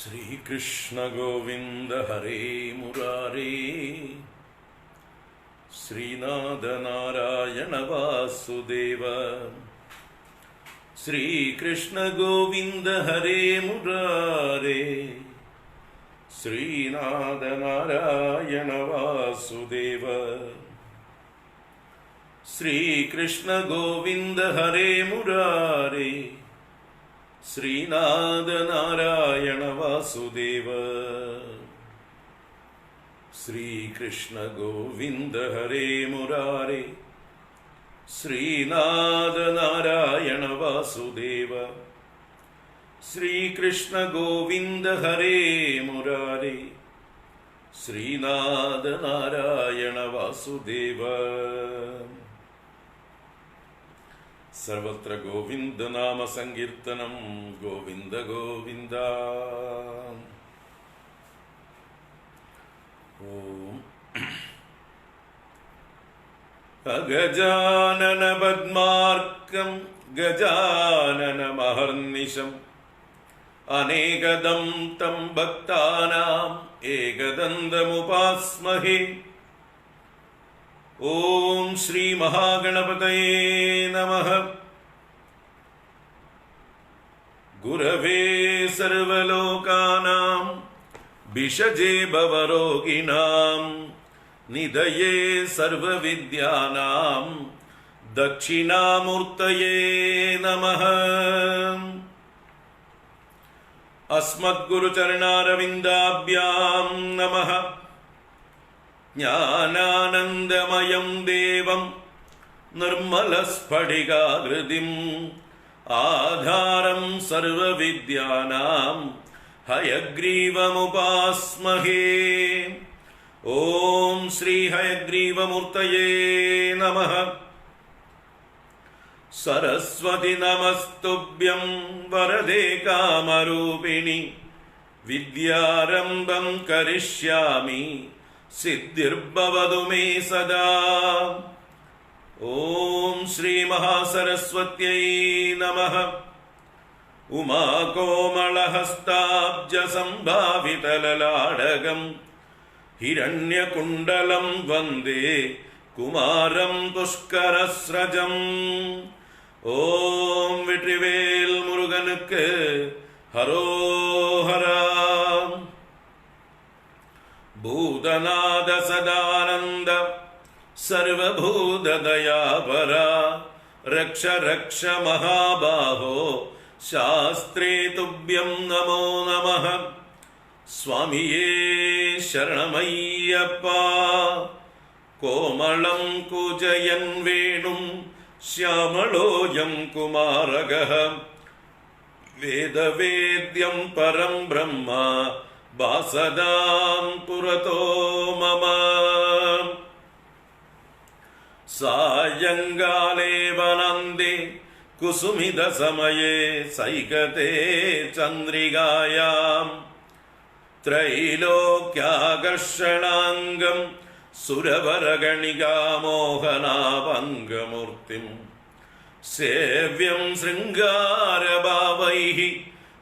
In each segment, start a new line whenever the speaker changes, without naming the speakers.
श्रीकृष्ण गोविंद हरे मुरारे, श्रीनाथ नारायण वासुदेव। श्रीकृष्ण गोविंद हरे मुरारे, श्रीनाथ नारायण वासुदेव। श्रीकृष्ण गोविंद हरे मुरारे, श्रीनाथ नारायण वासुदेव। श्रीकृष्ण गोविंद हरे मुरारे, श्रीनाथ नारायण वासुदेव। श्रीकृष्ण गोविंद हरे मुरारे, श्रीनाथ नारायण वासुदेव। सर्वत्र गोविंद नाम संकीर्तनम, गोविंद गोविंद। ओम गजानन पद्मार्कं गजानन महर्निशम् अनेकदं तं भक्तानाम् एकदन्तमुपास्महे। ओम श्री महागणपतये नमः। गुरवे सर्वलोकानां भिषजे भवरोगिणां निधये सर्वविद्यानां दक्षिणामूर्तये नमः। अस्मद्गुरुचरणारविन्दाभ्यां नमः। ज्ञानानन्दमयं देवं निर्मलस्फटिकाकृतिम् आधारं सर्वविद्यानां हयग्रीवमुपास्महे। ॐ श्री हयग्रीवमूर्तये नमः। सरस्वती नमस्तुभ्यं वरदे कामरूपिणि, विद्यारम्भं करिष्यामि सिद्धिर्भवतु मे सदा। ओम श्री महासरस्वत्यै नमः। उमाकोमलहस्ताब्जसम्भावितललाडगं हिरण्यकुण्डलं वन्दे कुमारं पुष्करस्रजम्। ओम वेट्रिवेल मुरुगनुक्कु हरोहरा। भूतनाद सदानंद सर्वभूतदयापरा, रक्ष रक्ष महाबाहो शास्त्रे तुभ्यं नमो नमः। स्वामिये शरणमय्यप्पा। कोमलं कूजयन् वेणुं श्यामलोऽयं कुमारगः, वेदवेद्यं परं ब्रह्म वासदां पुरतो मम। सायंकाले वनन्दे कुसुमितसमये सैकते चन्द्रिकायां, त्रैलोक्याकर्षणाङ्गं सुरवरगणिका मोहनाभङ्गमूर्तिं, सेव्यं शृङ्गारभावैः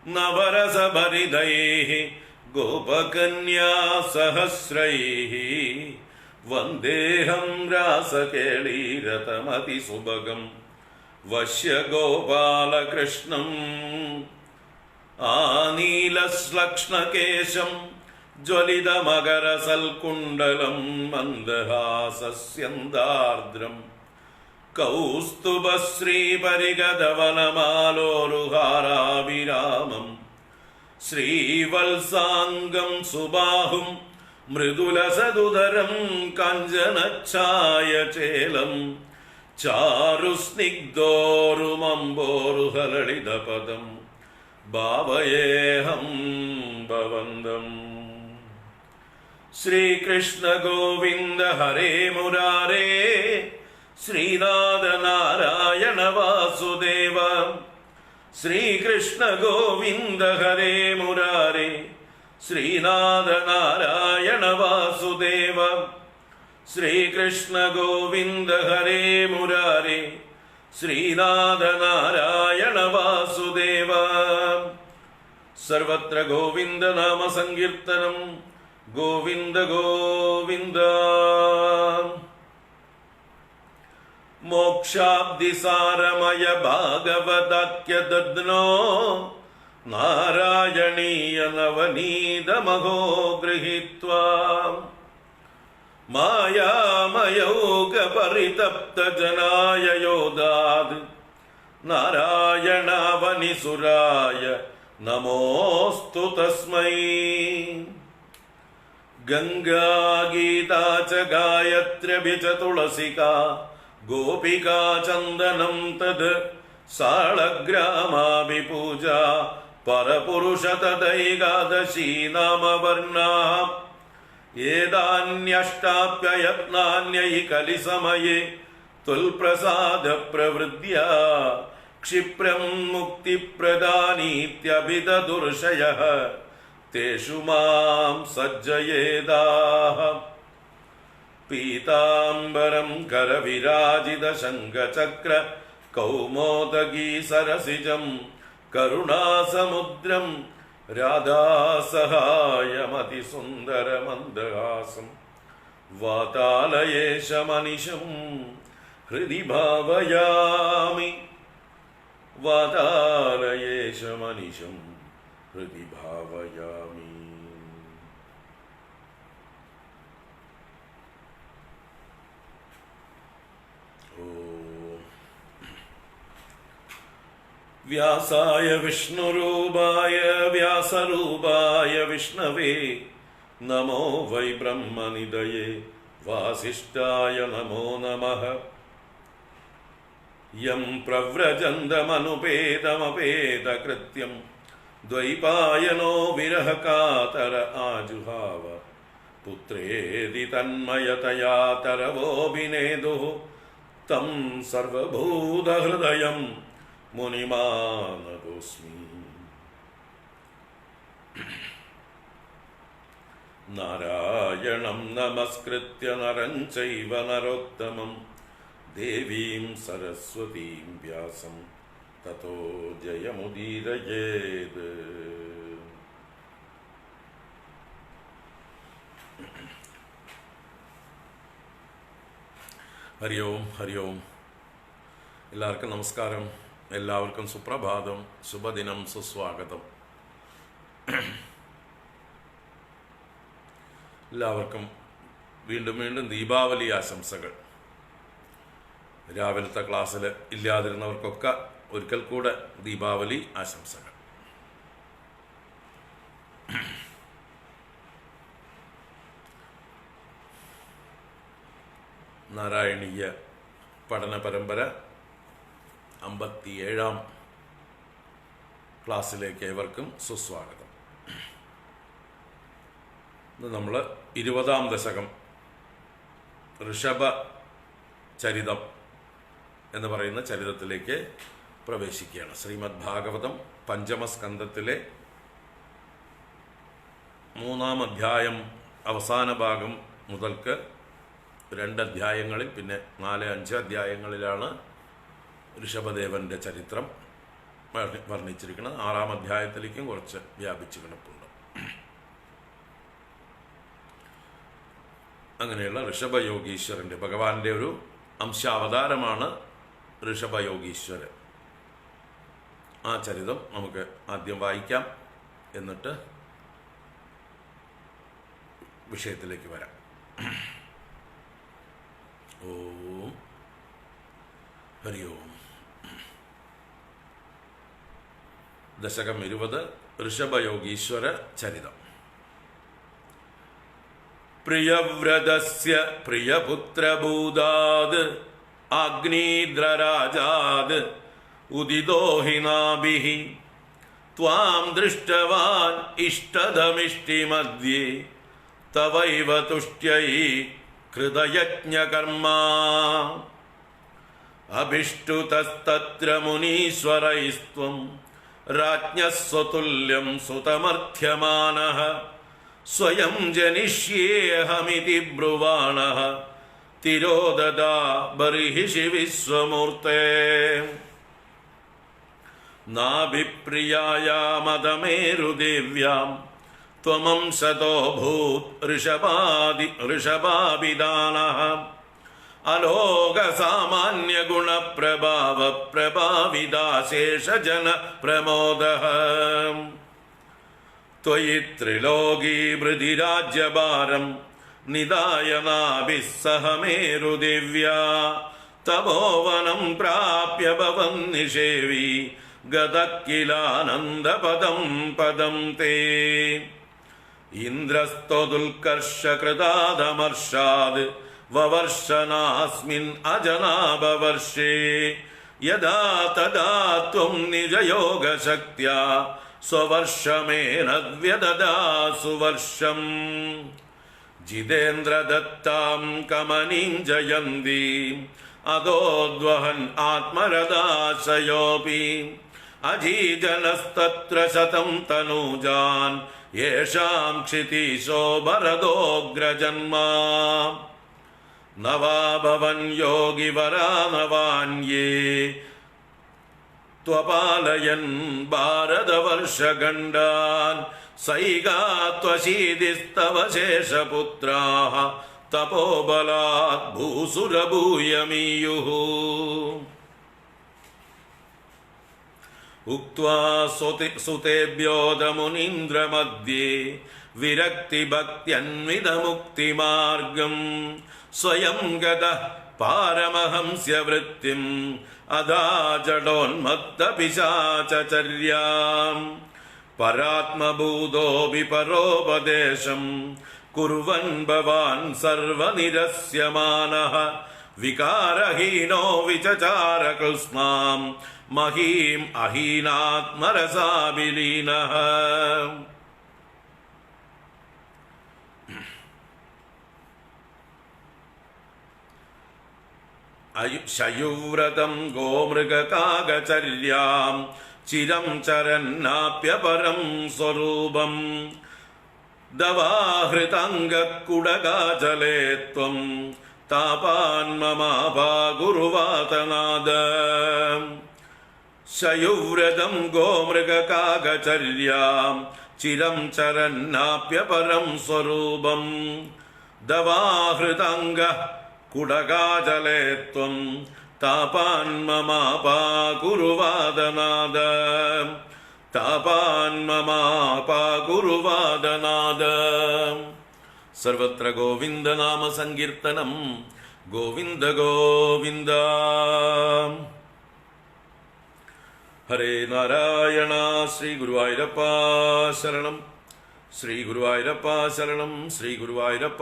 नवरसभरितैः गोपकन्या सहस्रैः, वन्देऽहं रासकेळीरतमतिसुभगं वश्यगोपालकृष्णम्। आनीलश्लक्ष्णकेशं ज्वलितमकरसल्कुण्डलं मन्दहासस्यन्दार्द्रम्, कौस्तुभश्रीपरिगतवनमालोरुहाराभिरामम्, श्रीवत्साङ्गं सुबाहुं मृदुलसदुदरं काञ्चनच्छायचेलं, चारुस्निग्धोरुमम्बोरुहललितपदं भावयेऽहं भवन्दम्। श्रीकृष्ण गोविंद हरे मुरारे, श्रीनाथ नारायण वासुदेव। श्रीकृष्ण गोविंद हरे मुरारे, श्रीनाथ नारायण वासुदेव। श्रीकृष्ण गोविंद हरे मुरारे, श्रीनाथ नारायण वासुदेव। സർവത്ര ഗോവിന്ദ നാമ സങ്കീർത്തനം. ഗോവിന്ദ ഗോവിന്ദ. മോക്ഷാബ്ദിസാരമയ ഭാഗവതാഖ്യദദ്നോ നാരായണീയ നവനീതമഹോ ഗൃഹീത്വാ മായാമയൗകപരിതപ്തജനായ യോദാത് നാരായണാവനിസുരായ നമോസ്തു തസ്മൈ. ഗംഗാ ഗീതാ ച ഗായത്ര്യഭി ച തുളസികാ ഗോപികാ ചന്ദനം തദ് സാളഗ്രാമാഭി പൂജാ പരപുരുഷ തദൈകാദശീ നാമവർണാ ഏതാന്യഷ്ടാപ്യയത്നാന്യൈ കലിസമയേ ത്വൽപ്രസാദ പ്രവൃദ്ധ്യാ ക്ഷിപ്രം മുക്തിപ്രദാനീത്യഭിദദുർഷയഃ തേഷു മാം സജ്ജയേതാഃ. പീതാംബരം കരവിരാജിത ശംഖചക്ര കൗമോദഗീ സരസിജം കരുണാസമുദ്രം രാധാസഹായമതിസുന്ദരമന്ദഹാസം വാതാലയേശമനിശം ഹൃദി ഭാവയാമി. വാതാലയേശമനിശം ഹൃദി ഭാവയാമി. വ്യാസായ വിഷ്ണുരൂപായ വ്യാസരൂപായ വിഷ്ണവേ നമോ വൈ ബ്രഹ്മനിധയേ വാസിഷ്ഠായ നമോ നമഃ. യം പ്രവ്രജന്തമനുപേതമപേതകൃത്യം ദ്വൈപായനോ വിരഹകാതര ആജുഹാവ പുത്രേതി തന്മയതയാ തരവോഭിനേദുഃ തം സർവഭൂതഹൃദയം മുനിമാനതോസ്മി. നാരായണം നമസ്കൃത്യ നരം ചൈവ നരോത്തമം ദേവീം സരസ്വതീം വ്യാസം തതോ ജയമുദീരയേത്. ഹരി ഓം ഹരി ഓം. എല്ലാവർക്കും നമസ്കാരം. എല്ലാവർക്കും സുപ്രഭാതം, ശുഭദിനം, സുസ്വാഗതം. എല്ലാവർക്കും വീണ്ടും വീണ്ടും ദീപാവലി ആശംസകൾ. രാവിലത്തെ ക്ലാസ്സിൽ ഇല്ലാതിരുന്നവർക്കൊക്കെ ഒരിക്കൽ കൂടെ ദീപാവലി ആശംസകൾ. നാരായണീയ പഠന പരമ്പര 57-ാം ക്ലാസ്സിലേക്ക് ഏവർക്കും സുസ്വാഗതം. ഇന്ന് നമ്മൾ 20-ാം ദശകം ഋഷഭ ചരിതം എന്ന് പറയുന്ന ചരിതത്തിലേക്ക് പ്രവേശിക്കുകയാണ്. ശ്രീമദ് ഭാഗവതം പഞ്ചമസ്കന്ധത്തിലെ 3-ാം അധ്യായം അവസാന ഭാഗം മുതൽക്ക് 2 അധ്യായങ്ങളിൽ പിന്നെ 4-5 അധ്യായങ്ങളിലാണ് ഋഷഭദേവന്റെ ചരിത്രം വർണ്ണിച്ചിരിക്കുന്നത്. 6-ാം അധ്യായത്തിലേക്കും കുറച്ച് വ്യാപിച്ചു കിടപ്പുണ്ട്. അങ്ങനെയുള്ള ഋഷഭയോഗീശ്വരൻ്റെ ഭഗവാന്റെ ഒരു അംശാവതാരമാണ് ഋഷഭയോഗീശ്വരൻ. ആ ചരിതം നമുക്ക് ആദ്യം വായിക്കാം, എന്നിട്ട് വിഷയത്തിലേക്ക് വരാം. ഓം ഹരി ഓം. ദശകം 20 ഋഷഭയോഗീശ്വര ചരിതം. പ്രിയവ്രതസ്യ പ്രിയപുത്രഭൂതാത് ആഗ്നീദ്രരാജാത് ഉദിതോ ഹിനാഭിഃ ത്വാം ദൃഷ്ടവാൻ ഇഷ്ടദമിഷ്ടിമധ്യേ തവൈവ തുഷ്ട്യൈ കൃതയജ്ഞകർമാ അഭിഷ്ടുതസ്തത്ര മുനീശ്വരൈസ്ത്വം രാജ്ഞഃ സ്വതുല്യം സുതമർത്ഥ്യമാനഃ സ്വയം ജനിഷ്യേഹമിതി ബ്രുവാണഃ തിരോദദാ ബർഹിഷി വിശ്വമൂർത്തേ നാഭിപ്രിയായാമതമേരുദേവ്യാം ത്വമംസതോ ഭൂത് ഋഷഭാഭിദാനഃ അലോകസാമാന്യഗുണപ്രഭാവപ്രഭാവിദാശേഷജന പ്രമോദഃ ത്വയി ത്രിലോകീവൃതിരാജ്യഭാരം നിദായ നാഭിഃ സഹ മേരുദേവ്യാ തപോവനം പ്രാപ്യ ഭവൻ നിഷേവി ഗതക്കിലാനന്ദപദം പദം തേ ഇന്ദ്രസ്ത്വദുൽകർഷകൃതാദമർഷാദ് വവർഷനാസ്മിൻ അജനാഭവർഷേ യദാ തദാ ത്വം നിജയോഗശക്ത്യാ സ്വവർഷമേനദ്വ്യദദാസു വർഷം ജിതേന്ദ്രദത്താം കമനീം ജയന്തീം അദോദ്വഹൻ ആത്മരഥാശയോപി അജീജനസ്തത്ര ശതം തനൂജാൻ യേഷാം ക്ഷിതീശോ ഭരതോഗ്രജന്മാ നവാഭവൻ യോഗിവരാനവാന്യേ ത്വപാലയൻ ഭാരതവർഷഖണ്ഡാൻ സൈകാത്വശീതിസ്തവ ശേഷപുത്രാഃ തപോബലാത് ഭൂസുരഭൂയമീയുഃ ഉക്ത്വാ സുതേഭ്യോദമുനീന്ദ്രമധ്യേ വിരക്തിഭക്ത്യന്വിതമുക്തിമാർഗം സ്വയം ഗതഃ പാരമഹംസ്യവൃത്തിം അദാജഡോന്മത്തപിശാചചര്യാം പരാത്മഭൂതോപി പരോപദേശം കുർവൻ ഭവാൻ സർവനിരസ്യമാനഃ വികാരഹീനോ വിചചാര കൃഷ്ണാം മഹീം അഹീനാത്മരസാഭിലീനഃ ശയുവ്രതം ഗോമൃഗകാകചര്യാം ചിരം ചരന്നാപ്യപരം സ്വരൂപം ദവാഹൃതംഗക്കുടകാചലേ ത്വം താപാന്മമാഭാഗുരുവാതനാദ ശയുവ്രതം ഗോമൃഗകാകചര്യാം ചിരം ചരന്നാപ്യപരം സ്വരൂപം ദവാഹൃതംഗ കുടകാചലേ ത്വം താപാന്മമാപാകുരുവാദനാദ താപാന്മമാപാകുരുവാദനാദ സർവത്ര ഗോവിന്ദനാമ സങ്കീർത്തനം ഗോവിന്ദ ഗോവിന്ദ. ഹരേ നാരായണ. ശ്രീ ഗുരുവായൂരപ്പ ശരണം. ശ്രീ ഗുരുവായൂരപ്പ ശരണം. ശ്രീ ഗുരുവായൂരപ്പ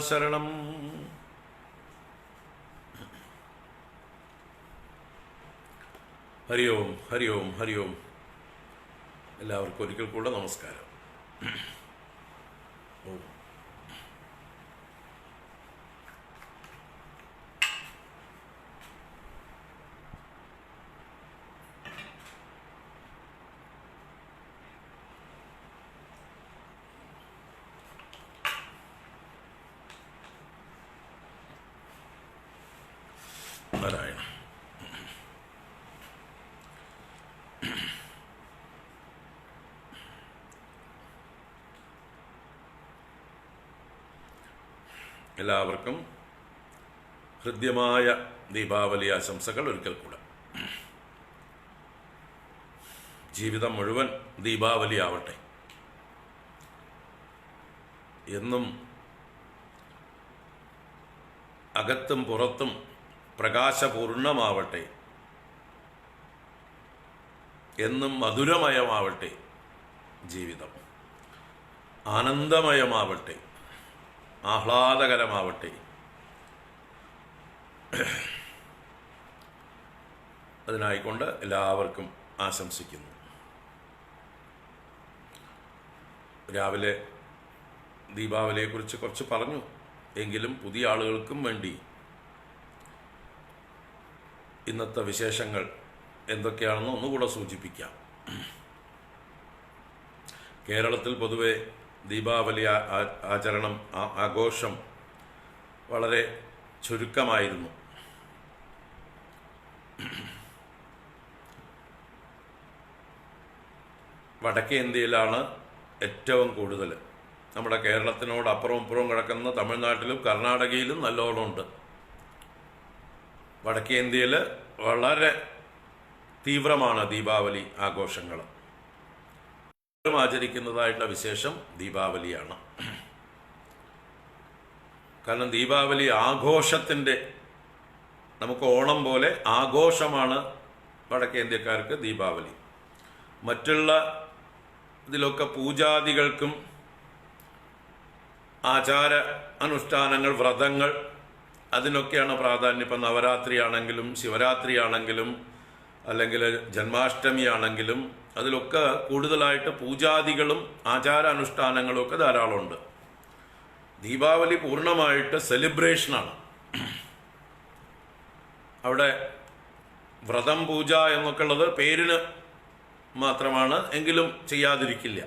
ശരണം. ഹരി ഓം ഹരി ഓം ഹരി ഓം. എല്ലാവർക്കും ഒരിക്കൽ കൂടെ നമസ്കാരം. ഓം നാരായണ. എല്ലാവർക്കും ഹൃദ്യമായ ദീപാവലി ആശംസകൾ ഒരിക്കൽ കൂടെ. ജീവിതം മുഴുവൻ ദീപാവലി ആവട്ടെ. എന്നും അകത്തും പുറത്തും പ്രകാശപൂർണമാവട്ടെ. എന്നും മധുരമയമാവട്ടെ ജീവിതം. ആനന്ദമയമാവട്ടെ, ആഹ്ലാദകരമാവട്ടെ. അതിനായിക്കൊണ്ട് എല്ലാവർക്കും ആശംസിക്കുന്നു. രാവിലെ ദീപാവലിയെക്കുറിച്ച് കുറച്ച് പറഞ്ഞു. എങ്കിലും പുതിയ ആളുകൾക്കും വേണ്ടി ഇന്നത്തെ വിശേഷങ്ങൾ എന്തൊക്കെയാണെന്ന് ഒന്നുകൂടെ സൂചിപ്പിക്കാം. കേരളത്തിൽ പൊതുവെ ദീപാവലി ആചരണം, ആഘോഷം വളരെ ചുരുക്കമായിരുന്നു. വടക്കേ ഇന്ത്യയിലാണ് ഏറ്റവും കൂടുതൽ. നമ്മുടെ കേരളത്തിനോട് അപ്പുറവും ഇപ്പുറവും കിടക്കുന്ന തമിഴ്നാട്ടിലും കർണാടകയിലും നല്ലോണം ഉണ്ട്. വടക്കേ ഇന്ത്യയിൽ വളരെ തീവ്രമാണ് ദീപാവലി ആഘോഷങ്ങൾ. ആചരിക്കുന്നതായിട്ടുള്ള വിശേഷം ദീപാവലിയാണ്. കാരണം ദീപാവലി ആഘോഷത്തിൻ്റെ, നമുക്ക് ഓണം പോലെ ആഘോഷമാണ് വടക്കേ ഇന്ത്യക്കാർക്ക് ദീപാവലി. മറ്റുള്ള ഇതിലൊക്കെ പൂജാദികൾക്കും ആചാര അനുഷ്ഠാനങ്ങൾ, വ്രതങ്ങൾ, അതിനൊക്കെയാണ് പ്രാധാന്യം. ഇപ്പം നവരാത്രി ആണെങ്കിലും ശിവരാത്രി ആണെങ്കിലും അല്ലെങ്കിൽ ജന്മാഷ്ടമി ആണെങ്കിലും അതിലൊക്കെ കൂടുതലായിട്ട് പൂജാദികളും ആചാരാനുഷ്ഠാനങ്ങളും ഒക്കെ ധാരാളമുണ്ട്. ദീപാവലി പൂർണ്ണമായിട്ട് സെലിബ്രേഷനാണ്. അവിടെ വ്രതം, പൂജ എന്നൊക്കെ ഉള്ളത് പേരിന് മാത്രമാണ്, എങ്കിലും ചെയ്യാതിരിക്കില്ല.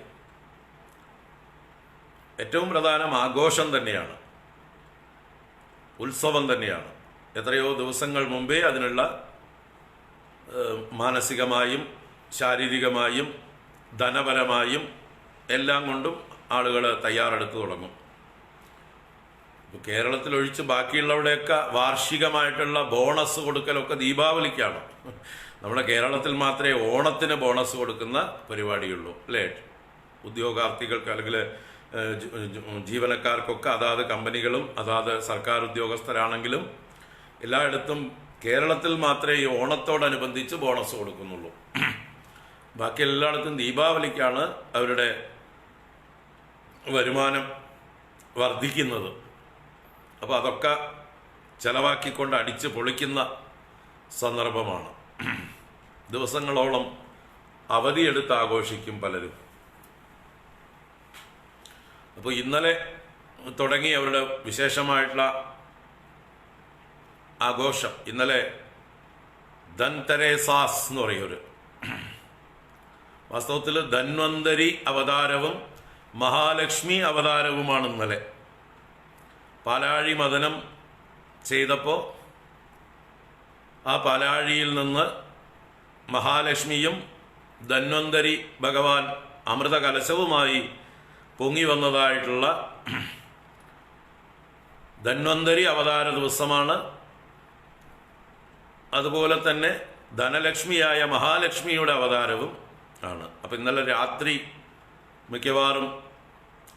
ഏറ്റവും പ്രധാനം ആഘോഷം തന്നെയാണ്, ഉത്സവം തന്നെയാണ്. എത്രയോ ദിവസങ്ങൾ മുമ്പേ അതിനുള്ള മാനസികമായും ശാരീരികമായും ധനപരമായും എല്ലാം കൊണ്ടും ആളുകൾ തയ്യാറെടുത്ത് തുടങ്ങും. കേരളത്തിലൊഴിച്ച് ബാക്കിയുള്ളവിടെയൊക്കെ വാർഷികമായിട്ടുള്ള ബോണസ് കൊടുക്കലൊക്കെ ദീപാവലിക്കാണ്. നമ്മുടെ കേരളത്തിൽ മാത്രമേ ഓണത്തിന് ബോണസ് കൊടുക്കുന്ന പരിപാടിയുള്ളൂ, അല്ലേ? ഉദ്യോഗാർത്ഥികൾക്ക് അല്ലെങ്കിൽ ജീവനക്കാർക്കൊക്കെ അതാത് കമ്പനികളും അതാത് സർക്കാർ ഉദ്യോഗസ്ഥരാണെങ്കിലും എല്ലായിടത്തും കേരളത്തിൽ മാത്രമേ ഈ ഓണത്തോടനുബന്ധിച്ച് ബോണസ് കൊടുക്കുന്നുള്ളൂ. ബാക്കി എല്ലായിടത്തും ദീപാവലിക്കാണ് അവരുടെ വരുമാനം വർദ്ധിക്കുന്നത്. അപ്പോൾ അതൊക്കെ ചെലവാക്കിക്കൊണ്ട് അടിച്ച് പൊളിക്കുന്ന സന്ദർഭമാണ്. ദിവസങ്ങളോളം അവധിയെടുത്ത് ആഘോഷിക്കും പലരും. അപ്പോൾ ഇന്നലെ തുടങ്ങി അവരുടെ വിശേഷമായിട്ടുള്ള ആഘോഷം. ഇന്നലെ ധൻതെരേസാസ് എന്ന് പറയൊരു, വാസ്തവത്തിൽ ധന്വന്തരി അവതാരവും മഹാലക്ഷ്മി അവതാരവുമാണ് ഇന്നലെ. പാലാഴി മദനം ചെയ്തപ്പോൾ ആ പാലാഴിയിൽ നിന്ന് മഹാലക്ഷ്മിയും ധന്വന്തരി ഭഗവാൻ അമൃത കലശവുമായി പൊങ്ങി വന്നതായിട്ടുള്ള ധന്വന്തരി അവതാര ദിവസമാണ്. അതുപോലെ തന്നെ ധനലക്ഷ്മിയായ മഹാലക്ഷ്മിയുടെ അവതാരവും ആണ്. അപ്പം ഇന്നലെ രാത്രി മിക്കവാറും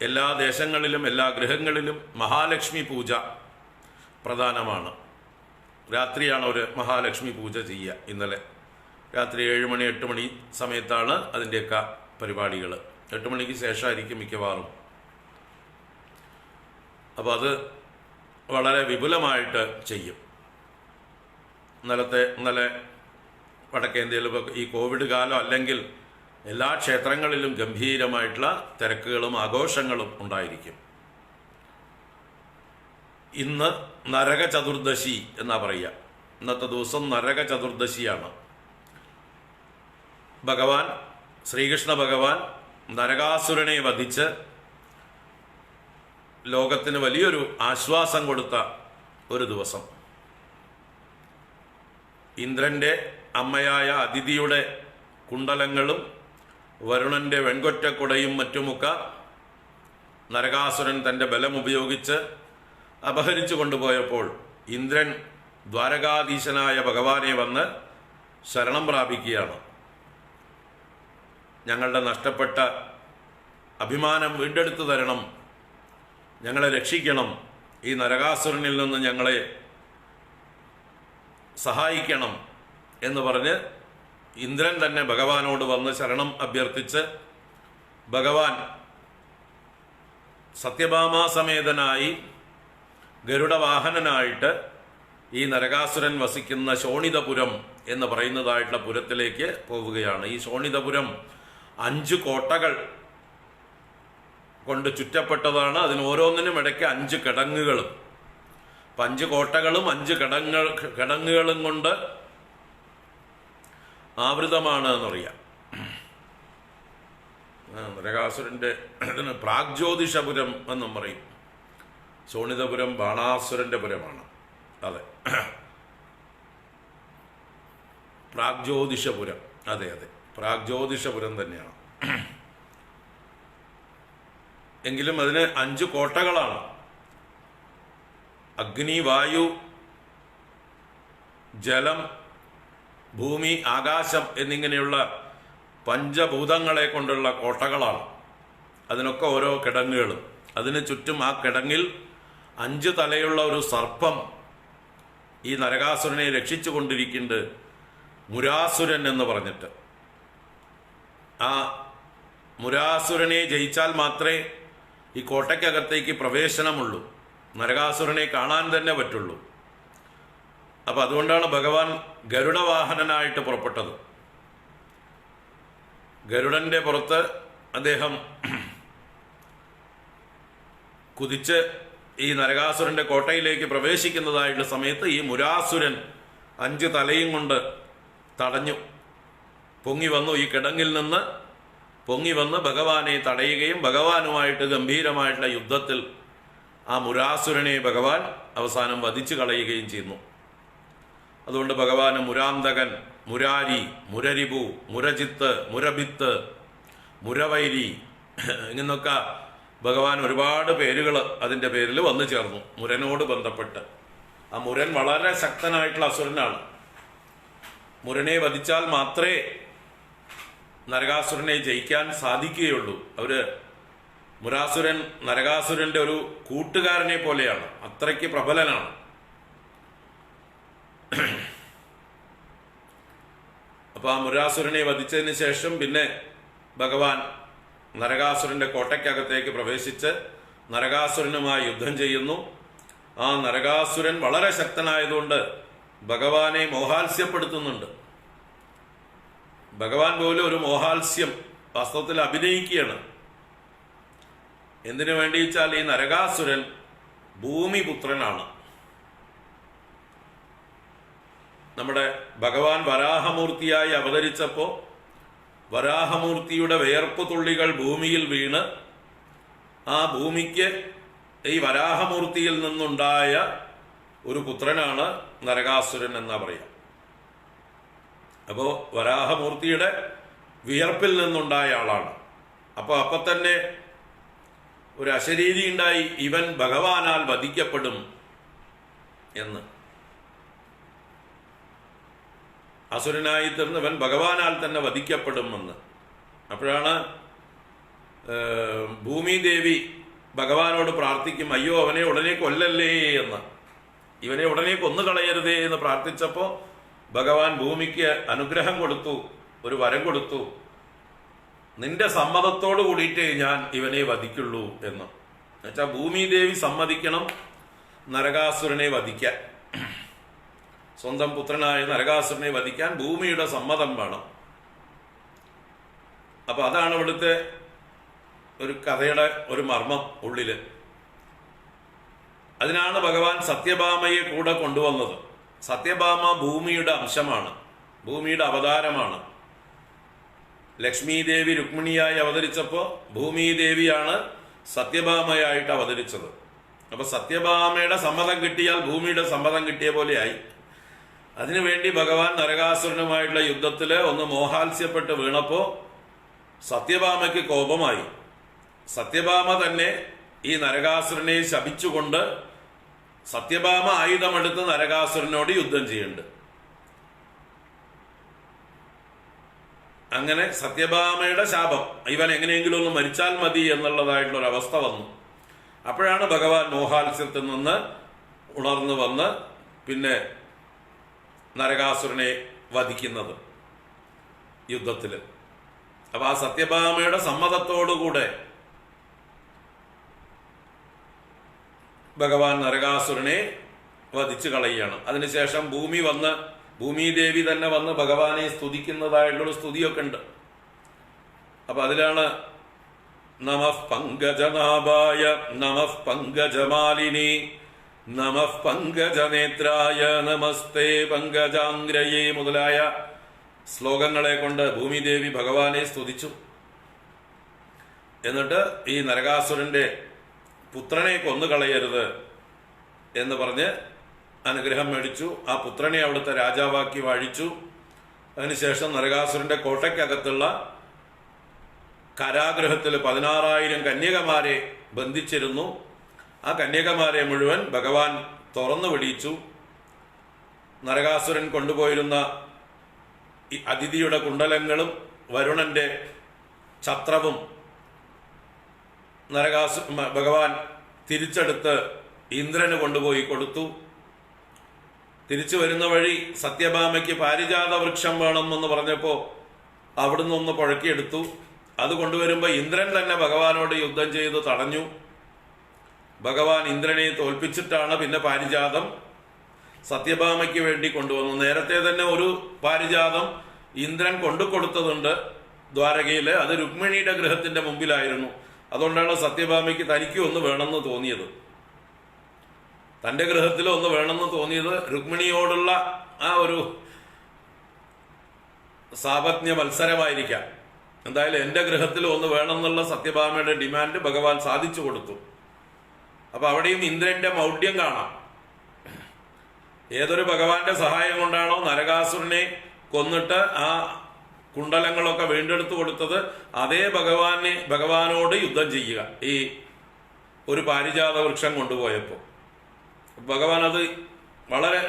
എല്ലാ ദേശങ്ങളിലും എല്ലാ ഗൃഹങ്ങളിലും മഹാലക്ഷ്മി പൂജ പ്രധാനമാണ്. രാത്രിയാണ് ഒരു മഹാലക്ഷ്മി പൂജ ചെയ്യുക. ഇന്നലെ രാത്രി 7 മണി 8 മണി സമയത്താണ് അതിൻ്റെയൊക്കെ പരിപാടികൾ. 8 മണിക്ക് ശേഷമായിരിക്കും മിക്കവാറും. അപ്പോൾ അത് വളരെ വിപുലമായിട്ട് ചെയ്യും. ഇന്നലെ വടക്കേ ഇന്ത്യയിൽ ഈ കോവിഡ് കാലം അല്ലെങ്കിൽ എല്ലാ ക്ഷേത്രങ്ങളിലും ഗംഭീരമായിട്ടുള്ള തിരക്കുകളും ആഘോഷങ്ങളും ഉണ്ടായിരിക്കും. ഇന്ന് നരക ചതുർദശി എന്നാ പറയുക. ഇന്നത്തെ ദിവസം നരക ചതുർദശിയാണ്. ഭഗവാൻ ശ്രീകൃഷ്ണ ഭഗവാൻ നരകാസുരനെ വധിച്ച് ലോകത്തിന് വലിയൊരു ആശ്വാസം കൊടുത്ത ഒരു ദിവസം. ഇന്ദ്രൻ്റെ അമ്മയായ അതിഥിയുടെ കുണ്ടലങ്ങളും വരുണന്റെ വെൺകൊറ്റക്കുടയും മറ്റുമൊക്കെ നരകാസുരൻ തൻ്റെ ബലമുപയോഗിച്ച് അപഹരിച്ചു കൊണ്ടുപോയപ്പോൾ ഇന്ദ്രൻ ദ്വാരകാധീശനായ ഭഗവാനെ വന്ന് ശരണം പ്രാപിക്കുകയാണ്. ഞങ്ങളുടെ നഷ്ടപ്പെട്ട അഭിമാനം വീണ്ടെടുത്തു തരണം, ഞങ്ങളെ രക്ഷിക്കണം, ഈ നരകാസുരനിൽ നിന്ന് ഞങ്ങളെ സഹായിക്കണം എന്ന് പറഞ്ഞ് ഇന്ദ്രൻ തന്നെ ഭഗവാനോട് വന്ന് ശരണം അഭ്യർത്ഥിച്ച് ഭഗവാൻ സത്യഭാമാസമേതനായി ഗരുഡവാഹനനായിട്ട് ഈ നരകാസുരൻ വസിക്കുന്ന ശോണിതപുരം എന്ന് പറയുന്നതായിട്ടുള്ള പുരത്തിലേക്ക് പോവുകയാണ്. ഈ ശോണിതപുരം 5 കോട്ടകൾ കൊണ്ട് ചുറ്റപ്പെട്ടതാണ്. അതിന് ഓരോന്നിനും ഇടയ്ക്ക് 5 കിടങ്ങുകളും. 5 കോട്ടകളും 5 കിടങ്ങുകളും കൊണ്ട് ആവൃതമാണ് എന്നറിയാം. നരകാസുരൻ്റെ ഇതിന് പ്രാഗ്ജ്യോതിഷപുരം എന്നും പറയും. ശോണിതപുരം ബാണാസുരൻ്റെ പുരമാണ്. അതെ, പ്രാഗ്ജ്യോതിഷപുരം. അതെ, പ്രാഗ്ജ്യോതിഷപുരം തന്നെയാണ്. എങ്കിലും അതിന് 5 കോട്ടകളാണ്. അഗ്നി, വായു, ജലം, ഭൂമി, ആകാശം എന്നിങ്ങനെയുള്ള പഞ്ചഭൂതങ്ങളെ കൊണ്ടുള്ള കോട്ടകളാണ്. അതിനൊക്കെ ഓരോ കിടങ്ങുകളും. അതിന് ചുറ്റും ആ കിടങ്ങിൽ 5 തലയുള്ള ഒരു സർപ്പം ഈ നരകാസുരനെ രക്ഷിച്ചു കൊണ്ടിരിക്കുന്നുണ്ട്, മുരാസുരൻ എന്ന് പറഞ്ഞിട്ട്. ആ മുരാസുരനെ ജയിച്ചാൽ മാത്രമേ ഈ കോട്ടയ്ക്കകത്തേക്ക് പ്രവേശനമുള്ളൂ, നരകാസുരനെ കാണാൻ തന്നെ പറ്റുള്ളൂ. അപ്പം അതുകൊണ്ടാണ് ഭഗവാൻ ഗരുഡവാഹനനായിട്ട് പുറപ്പെട്ടത്. ഗരുഡന്റെ പുറത്ത് അദ്ദേഹം കുതിച്ച് ഈ നരകാസുരന്റെ കോട്ടയിലേക്ക് പ്രവേശിക്കുന്നതായിട്ടുള്ള സമയത്ത് ഈ മുരാസുരൻ 5 തലയും കൊണ്ട് തടഞ്ഞു. പൊങ്ങി വന്നു, ഈ കിടങ്ങിൽ നിന്ന് പൊങ്ങി വന്ന് ഭഗവാനെ തടയുകയും ഭഗവാനുമായിട്ട് ഗംഭീരമായിട്ടുള്ള യുദ്ധത്തിൽ ആ മുരാസുരനെ ഭഗവാൻ അവസാനം വധിച്ചു കളയുകയും ചെയ്യുന്നു. അതുകൊണ്ട് ഭഗവാന് മുരാന്തകൻ, മുരാരി, മുരരിപു, മുരജിത്ത്, മുരഭിത്ത്, മുരവൈരി എന്നൊക്കെ ഭഗവാൻ ഒരുപാട് പേരുകൾ അതിൻ്റെ പേരിൽ വന്നു ചേർന്നു മുരനോട് ബന്ധപ്പെട്ട്. ആ മുരൻ വളരെ ശക്തനായിട്ടുള്ള അസുരനാണ്. മുരനെ വധിച്ചാൽ മാത്രമേ നരകാസുരനെ ജയിക്കാൻ സാധിക്കുകയുള്ളൂ. മുരാസുരൻ നരകാസുരന്റെ ഒരു കൂട്ടുകാരനെ പോലെയാണ്, അത്രയ്ക്ക് പ്രബലനാണ്. അപ്പൊ ആ മുരാസുരനെ വധിച്ചതിന് ശേഷം പിന്നെ ഭഗവാൻ നരകാസുരന്റെ കോട്ടയ്ക്കകത്തേക്ക് പ്രവേശിച്ച് നരകാസുരനുമായി യുദ്ധം ചെയ്യുന്നു. ആ നരകാസുരൻ വളരെ ശക്തനായതുകൊണ്ട് ഭഗവാനെ മോഹാത്സ്യപ്പെടുത്തുന്നുണ്ട്. ഭഗവാൻ പോലും ഒരു മോഹാത്സ്യം വാസ്തവത്തിൽ അഭിനയിക്കുകയാണ്. എന്തിനു വേണ്ടി വെച്ചാൽ ഈ നരകാസുരൻ ഭൂമിപുത്രനാണ്. നമ്മുടെ ഭഗവാൻ വരാഹമൂർത്തിയായി അവതരിച്ചപ്പോൾ വരാഹമൂർത്തിയുടെ വിയർപ്പ് തുള്ളികൾ ഭൂമിയിൽ വീണ് ആ ഭൂമിക്ക് ഈ വരാഹമൂർത്തിയിൽ നിന്നുണ്ടായ ഒരു പുത്രനാണ് നരകാസുരൻ എന്നാ പറയാം. അപ്പോൾ വരാഹമൂർത്തിയുടെ വിയർപ്പിൽ നിന്നുണ്ടായ ആളാണ്. അപ്പൊ തന്നെ ഒരു അശരീരി ഉണ്ടായി, ഇവൻ ഭഗവാനാൽ വധിക്കപ്പെടും എന്ന്. അസുരനായി തീർന്ന് ഇവൻ ഭഗവാനാൽ തന്നെ വധിക്കപ്പെടുമെന്ന്. അപ്പോഴാണ് ഭൂമിദേവി ഭഗവാനോട് പ്രാർത്ഥിക്കും, അയ്യോ അവനെ ഉടനെ കൊല്ലല്ലേ എന്ന്, ഇവനെ ഉടനെ കൊന്നുകളയരുതേ എന്ന് പ്രാർത്ഥിച്ചപ്പോൾ ഭഗവാൻ ഭൂമിക്ക് അനുഗ്രഹം കൊടുത്തു, ഒരു വരം കൊടുത്തു, നിന്റെ സമ്മതത്തോട് കൂടിയിട്ടേ ഞാൻ ഇവനെ വധിക്കുള്ളൂ എന്ന്. എന്നുവെച്ചാൽ ഭൂമിദേവി സമ്മതിക്കണം നരകാസുരനെ വധിക്കാൻ. സ്വന്തം പുത്രനായ നരകാസുരനെ വധിക്കാൻ ഭൂമിയുടെ സമ്മതം വേണം. അപ്പൊ അതാണ് ഇവിടുത്തെ ഒരു കഥയുടെ ഒരു മർമ്മം ഉള്ളില്. അതിനാണ് ഭഗവാൻ സത്യഭാമയെ കൂടെ കൊണ്ടുവന്നത്. സത്യഭാമ ഭൂമിയുടെ അംശമാണ്, ഭൂമിയുടെ അവതാരമാണ്. ലക്ഷ്മീദേവി രുക്മിണിയായി അവതരിച്ചപ്പോൾ ഭൂമിദേവിയാണ് സത്യഭാമയായിട്ട് അവതരിച്ചത്. അപ്പൊ സത്യഭാമയുടെ സമ്മതം കിട്ടിയാൽ ഭൂമിയുടെ സമ്മതം കിട്ടിയ പോലെയായി. അതിനുവേണ്ടി ഭഗവാൻ നരകാസുരനുമായിട്ടുള്ള യുദ്ധത്തില് ഒന്ന് മോഹാത്സ്യപ്പെട്ട് വീണപ്പോ സത്യഭാമയ്ക്ക് കോപമായി. സത്യഭാമ തന്നെ ഈ നരകാസുരനെ ശപിച്ചുകൊണ്ട് സത്യഭാമ ആയുധമെടുത്ത് നരകാസുരനോട് യുദ്ധം ചെയ്യുന്നുണ്ട്. അങ്ങനെ സത്യഭാമയുടെ ശാപം, ഇവൻ എങ്ങനെയെങ്കിലും ഒന്ന് മരിച്ചാൽ മതി എന്നുള്ളതായിട്ടുള്ള ഒരു അവസ്ഥ വന്നു. അപ്പോഴാണ് ഭഗവാൻ മോഹാത്സ്യത്തിൽ നിന്ന് ഉണർന്നു വന്ന് പിന്നെ നരകാസുരനെ വധിക്കുന്നത് യുദ്ധത്തില്. അപ്പൊ ആ സത്യഭാമയുടെ സമ്മതത്തോടുകൂടെ ഭഗവാൻ നരകാസുരനെ വധിച്ചു കളയുകയാണ്. അതിനുശേഷം ഭൂമിദേവി തന്നെ വന്ന് ഭഗവാനെ സ്തുതിക്കുന്നതായിട്ടുള്ള സ്തുതിയൊക്കെ ഉണ്ട്. അപ്പൊ അതിലാണ് നമഃ പങ്കജനാഭായ നമഃ പങ്കജമാലിനി നമഃ പങ്കജനേത്രായ നമസ്തേ പങ്കജാംഗ്രയേ മുതലായ ശ്ലോകങ്ങളെ കൊണ്ട് ഭൂമിദേവി ഭഗവാനെ സ്തുതിച്ചു. എന്നിട്ട് ഈ നരകാസുരന്റെ പുത്രനെ കൊന്നുകളയരുത് എന്ന് പറഞ്ഞ് അനുഗ്രഹം മേടിച്ചു. ആ പുത്രനെ അവിടുത്തെ രാജാവാക്കി വാഴിച്ചു. അതിനുശേഷം നരകാസുരന്റെ കോട്ടയ്ക്കകത്തുള്ള കാരാഗൃഹത്തിൽ 16,000 കന്യകമാരെ ബന്ധിച്ചിരുന്നു. ആ കന്യകമാരെ മുഴുവൻ ഭഗവാൻ തുറന്നു വിടിയിച്ചു. നരകാസുരൻ കൊണ്ടുപോയിരുന്ന ഈ അതിഥിയുടെ കുണ്ടലങ്ങളും വരുണന്റെ ഛത്രവും ഭഗവാൻ തിരിച്ചെടുത്ത് ഇന്ദ്രന് കൊണ്ടുപോയി കൊടുത്തു. തിരിച്ചു വരുന്ന വഴി സത്യഭാമയ്ക്ക് പാരിജാത വൃക്ഷം വേണമെന്ന് പറഞ്ഞപ്പോൾ അവിടുന്ന് ഒന്ന് പുഴക്കിയെടുത്തു. അത് കൊണ്ടുവരുമ്പോൾ ഇന്ദ്രൻ തന്നെ ഭഗവാനോട് യുദ്ധം ചെയ്ത് തടഞ്ഞു. ഭഗവാൻ ഇന്ദ്രനെ തോൽപ്പിച്ചിട്ടാണ് പിന്നെ പാരിജാതം സത്യഭാമയ്ക്ക് വേണ്ടി കൊണ്ടുവന്നു. നേരത്തെ തന്നെ ഒരു പാരിജാതം ഇന്ദ്രൻ കൊണ്ടുകൊടുത്തതുണ്ട് ദ്വാരകയിൽ. അത് രുക്മിണിയുടെ ഗൃഹത്തിന്റെ മുമ്പിലായിരുന്നു. അതുകൊണ്ടാണ് സത്യഭാമയ്ക്ക് തനിക്ക് ഒന്ന് വേണമെന്ന് തോന്നിയത്, തൻ്റെ ഗൃഹത്തിൽ ഒന്ന് വേണമെന്ന് തോന്നിയത്. രുക്മിണിയോടുള്ള ആ ഒരു സാപത്ന്യ മത്സരമായിരിക്കാം. എന്തായാലും എൻ്റെ ഗൃഹത്തിൽ ഒന്ന് വേണമെന്നുള്ള സത്യഭാമയുടെ ഡിമാൻഡ് ഭഗവാൻ സാധിച്ചു കൊടുത്തു. അപ്പൊ അവിടെയും ഇന്ദ്രന്റെ മൗഢ്യം കാണാം. ഏതൊരു ഭഗവാന്റെ സഹായം കൊണ്ടാണോ നരകാസുരനെ കൊന്നിട്ട് ആ കുണ്ടലങ്ങളൊക്കെ വീണ്ടെടുത്തു കൊടുത്തത്, അതേ ഭഗവാനോട് യുദ്ധം ചെയ്യുക ഈ ഒരു പാരിജാത വൃക്ഷം കൊണ്ടുപോയപ്പോൾ. ഭഗവാൻ അത് വളരെ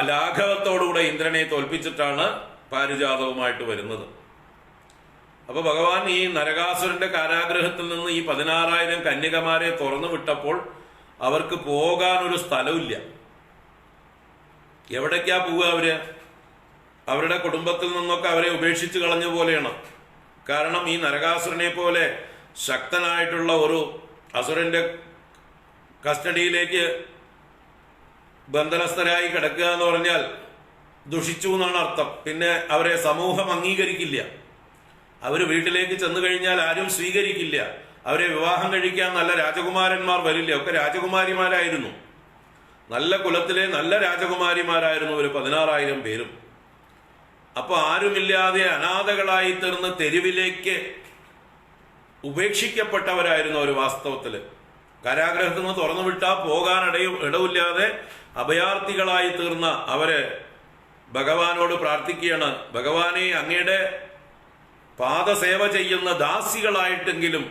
ലാഘവത്തോടുകൂടെ ഇന്ദ്രനെ തോൽപ്പിച്ചിട്ടാണ് പാരിജാതവുമായിട്ട് വരുന്നത്. അപ്പൊ ഭഗവാൻ ഈ നരകാസുരന്റെ കാരാഗ്രഹത്തിൽ നിന്ന് ഈ 16,000 കന്യകമാരെ തുറന്നു വിട്ടപ്പോൾ അവർക്ക് പോകാൻ ഒരു സ്ഥലമില്ല. എവിടേക്കാ പോവുക അവര്? അവരുടെ കുടുംബത്തിൽ നിന്നൊക്കെ അവരെ ഉപേക്ഷിച്ച് കളഞ്ഞ പോലെയാണ്. കാരണം ഈ നരകാസുരനെ പോലെ ശക്തനായിട്ടുള്ള ഒരു അസുരന്റെ കസ്റ്റഡിയിലേക്ക് ബന്ധനസ്ഥരായി കിടക്കുക എന്ന് പറഞ്ഞാൽ ദുഷിച്ചു എന്നാണ് അർത്ഥം. പിന്നെ അവരെ സമൂഹം അംഗീകരിക്കില്ല. അവർ വീട്ടിലേക്ക് ചെന്നു കഴിഞ്ഞാൽ ആരും സ്വീകരിക്കില്ല. അവരെ വിവാഹം കഴിക്കാൻ നല്ല രാജകുമാരന്മാർ വരില്ല. ഒക്കെ രാജകുമാരിമാരായിരുന്നു, നല്ല കുലത്തിലെ നല്ല രാജകുമാരിമാരായിരുന്നു ഒരു 16,000 പേരും. അപ്പൊ ആരുമില്ലാതെ അനാഥകളായി തീർന്ന് തെരുവിലേക്ക് ഉപേക്ഷിക്കപ്പെട്ടവരായിരുന്നു അവർ. വാസ്തവത്തില് കാരാഗ്രഹത്തിൽ നിന്ന് തുറന്നു വിട്ടാൽ പോകാൻ ഇടവില്ലാതെ അഭയാർത്ഥികളായി തീർന്ന അവര് ഭഗവാനോട് പ്രാർത്ഥിക്കുകയാണ്, ഭഗവാനെ അങ്ങയുടെ പാദസേവ ചെയ്യുന്ന ദാസികളായിട്ടെങ്കിലും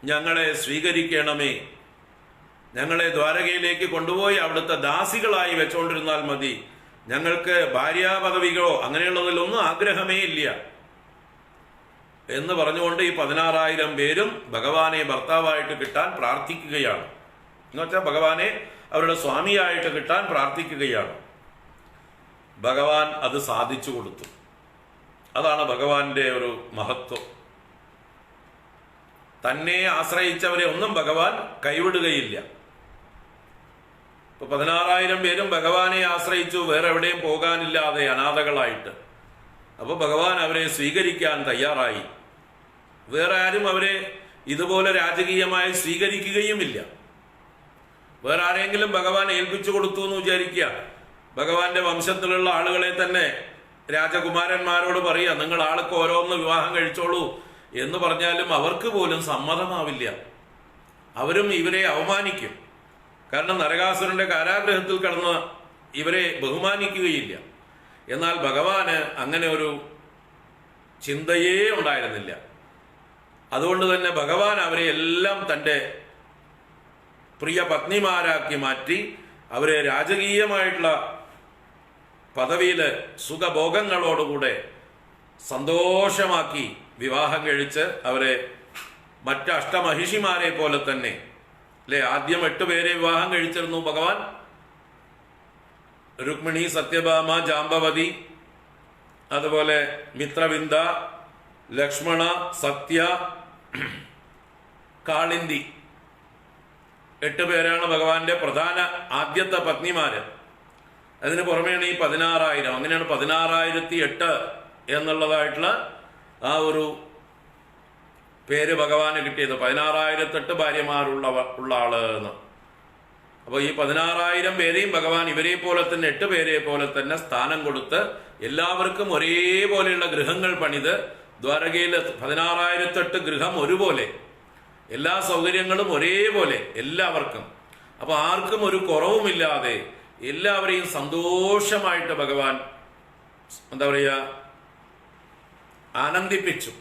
ഞങ്ങളെ സ്വീകരിക്കണമേ. ഞങ്ങളെ ദ്വാരകയിലേക്ക് കൊണ്ടുപോയി അവിടുത്തെ ദാസികളായി വെച്ചുകൊണ്ടിരുന്നാൽ മതി. ഞങ്ങൾക്ക് ഭാര്യാപദവികളോ അങ്ങനെയുള്ളതിലൊന്നും ആഗ്രഹമേ ഇല്ല എന്ന് പറഞ്ഞുകൊണ്ട് ഈ 16,000 പേരും ഭഗവാനെ ഭർത്താവായിട്ട് കിട്ടാൻ പ്രാർത്ഥിക്കുകയാണ്. എന്നുവെച്ചാൽ ഭഗവാനെ അവരുടെ സ്വാമിയായിട്ട് കിട്ടാൻ പ്രാർത്ഥിക്കുകയാണ്. ഭഗവാൻ അത് സാധിച്ചു കൊടുത്തു. അതാണ് ഭഗവാന്റെ ഒരു മഹത്വം. തന്നെ ആശ്രയിച്ചവരെ ഒന്നും ഭഗവാൻ കൈവിടുകയില്ല. ഇപ്പൊ 16,000 പേരും ഭഗവാനെ ആശ്രയിച്ചു, വേറെ എവിടെയും പോകാനില്ലാതെ അനാഥകളായിട്ട്. അപ്പൊ ഭഗവാൻ അവരെ സ്വീകരിക്കാൻ തയ്യാറായി. വേറെ ആരും അവരെ ഇതുപോലെ രാജകീയമായി സ്വീകരിക്കുകയുമില്ല. വേറെ ആരെങ്കിലും ഭഗവാൻ ഏൽപ്പിച്ചു കൊടുത്തു എന്ന് വിചാരിക്കുക, ഭഗവാന്റെ വംശത്തിലുള്ള ആളുകളെ തന്നെ രാജകുമാരന്മാരോട് പറയുക, നിങ്ങൾ ആൾക്ക് ഓരോന്ന് വിവാഹം കഴിച്ചോളൂ എന്ന് പറഞ്ഞാലും അവർക്ക് പോലും സമ്മതമാവില്ല. അവരും ഇവരെ അവമാനിക്കും. കാരണം നരകാസുരന്റെ കാരാഗ്രഹത്തിൽ കടന്ന് ഇവരെ ബഹുമാനിക്കുകയില്ല. എന്നാൽ ഭഗവാന് അങ്ങനെ ഒരു ചിന്തയേ ഉണ്ടായിരുന്നില്ല. അതുകൊണ്ട് തന്നെ ഭഗവാൻ അവരെ എല്ലാം തൻ്റെ പ്രിയ പത്നിമാരാക്കി മാറ്റി അവരെ രാജകീയമായിട്ടുള്ള പദവിയില് സുഖഭോഗങ്ങളോടുകൂടെ സന്തോഷമാക്കി വിവാഹം കഴിച്ച് അവരെ മറ്റ് അഷ്ടമഹിഷിമാരെ പോലെ തന്നെ, അല്ലെ, ആദ്യം 8 പേരെ വിവാഹം കഴിച്ചിരുന്നു ഭഗവാൻ. രുക്മിണി, സത്യഭാമ, ജാമ്പവതി, അതുപോലെ മിത്രവിന്ദ, ലക്ഷ്മണ, സത്യ, കാളിന്തി, 8 പേരാണ് ഭഗവാന്റെ പ്രധാന ആദ്യത്തെ പത്നിമാര്. അതിന് പുറമെയാണ് ഈ 16,000. അങ്ങനെയാണ് 16,008 എന്നുള്ളതായിട്ടുള്ള ആ ഒരു പേര് ഭഗവാന് കിട്ടിയത്. 16,008 ഭാര്യമാരുള്ള ആള് എന്ന്. അപ്പൊ ഈ 16,000 പേരെയും ഭഗവാൻ ഇവരെ പോലെ തന്നെ 8 പേരെ പോലെ തന്നെ സ്ഥാനം കൊടുത്ത് എല്ലാവർക്കും ഒരേപോലെയുള്ള ഗൃഹങ്ങൾ പണിത് ദ്വാരകയിൽ 16,008 ഗൃഹം ഒരുപോലെ, എല്ലാ സൗകര്യങ്ങളും ഒരേപോലെ എല്ലാവർക്കും. അപ്പൊ ആർക്കും ഒരു കുറവുമില്ലാതെ എല്ലാവരെയും സന്തോഷമായിട്ട് ഭഗവാൻ എന്താ പറയുക ആനന്ദിപ്പിച്ചു.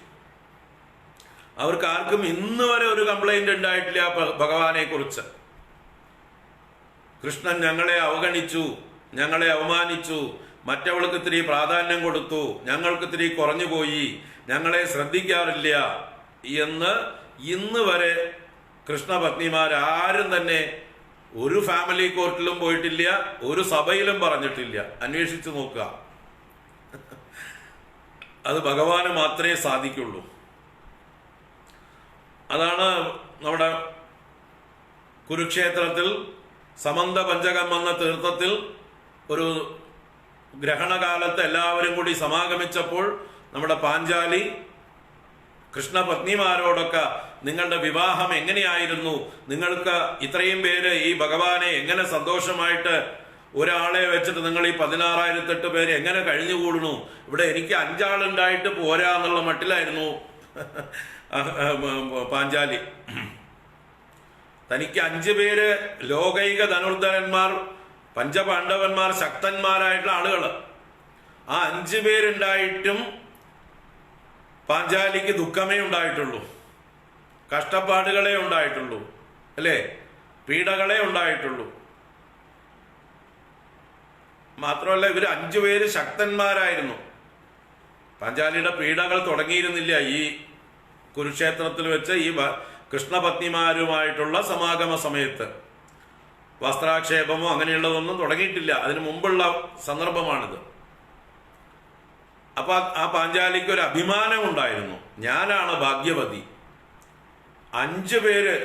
അവർക്ക് ആർക്കും ഇന്ന് വരെ ഒരു കംപ്ലൈന്റ് ഉണ്ടായിട്ടില്ല ഭഗവാനെ കുറിച്ച്. കൃഷ്ണൻ ഞങ്ങളെ അവഗണിച്ചു, ഞങ്ങളെ അവമാനിച്ചു, മറ്റവൾക്ക് ഇത്തിരി പ്രാധാന്യം കൊടുത്തു, ഞങ്ങൾക്ക് ഇത്തിരി കുറഞ്ഞുപോയി, ഞങ്ങളെ ശ്രദ്ധിക്കാറില്ല എന്ന് ഇന്ന് വരെ കൃഷ്ണപത്നിമാരാരും തന്നെ ഒരു ഫാമിലി കോർട്ടിലും പോയിട്ടില്ല, ഒരു സഭയിലും പറഞ്ഞിട്ടില്ല. അന്വേഷിച്ചു നോക്കുക. അത് ഭഗവാന് മാത്രമേ സാധിക്കുള്ളൂ. അതാണ് നമ്മുടെ കുരുക്ഷേത്രത്തിൽ സമന്ത പഞ്ചകം എന്ന തീർത്ഥത്തിൽ ഒരു ഗ്രഹണകാലത്ത് എല്ലാവരും കൂടി സമാഗമിച്ചപ്പോൾ നമ്മുടെ പാഞ്ചാലി കൃഷ്ണപത്നിമാരോടൊക്കെ നിങ്ങളുടെ വിവാഹം എങ്ങനെയായിരുന്നു, നിങ്ങൾക്ക് ഇത്രയും പേര് ഈ ഭഗവാനെ എങ്ങനെ സന്തോഷമായിട്ട് ഒരാളെ വെച്ചിട്ട് നിങ്ങൾ ഈ 16,008 പേര് എങ്ങനെ കഴിഞ്ഞുകൂടുന്നു, ഇവിടെ എനിക്ക് 5 ആളുണ്ടായിട്ട് പോരാ എന്നുള്ള മട്ടിലായിരുന്നു പാഞ്ചാലി. തനിക്ക് 5 പേര് ലോകൈക ധനുർധരന്മാർ, പഞ്ചപാണ്ഡവന്മാർ, ശക്തന്മാരായിട്ടുള്ള ആളുകൾ, ആ 5 പേരുണ്ടായിട്ടും പാഞ്ചാലിക്ക് ദുഃഖമേ ഉണ്ടായിട്ടുള്ളൂ, കഷ്ടപ്പാടുകളെ ഉണ്ടായിട്ടുള്ളൂ, അല്ലേ, പീഡകളെ ഉണ്ടായിട്ടുള്ളൂ. മാത്രമല്ല ഇവർ 5 പേര് ശക്തന്മാരായിരുന്നു. പാഞ്ചാലിയുടെ പീഡകൾ തുടങ്ങിയിരുന്നില്ല ഈ കുരുക്ഷേത്രത്തിൽ വെച്ച് ഈ കൃഷ്ണപത്നിമാരുമായിട്ടുള്ള സമാഗമ സമയത്ത്. വസ്ത്രാക്ഷേപമോ അങ്ങനെയുള്ളതൊന്നും തുടങ്ങിയിട്ടില്ല, അതിനു മുമ്പുള്ള സന്ദർഭമാണിത്. അപ്പൊ ആ പാഞ്ചാലിക്ക് ഒരു അഭിമാനം ഉണ്ടായിരുന്നു, ഞാനാണ് ഭാഗ്യവതി. 5 പേര്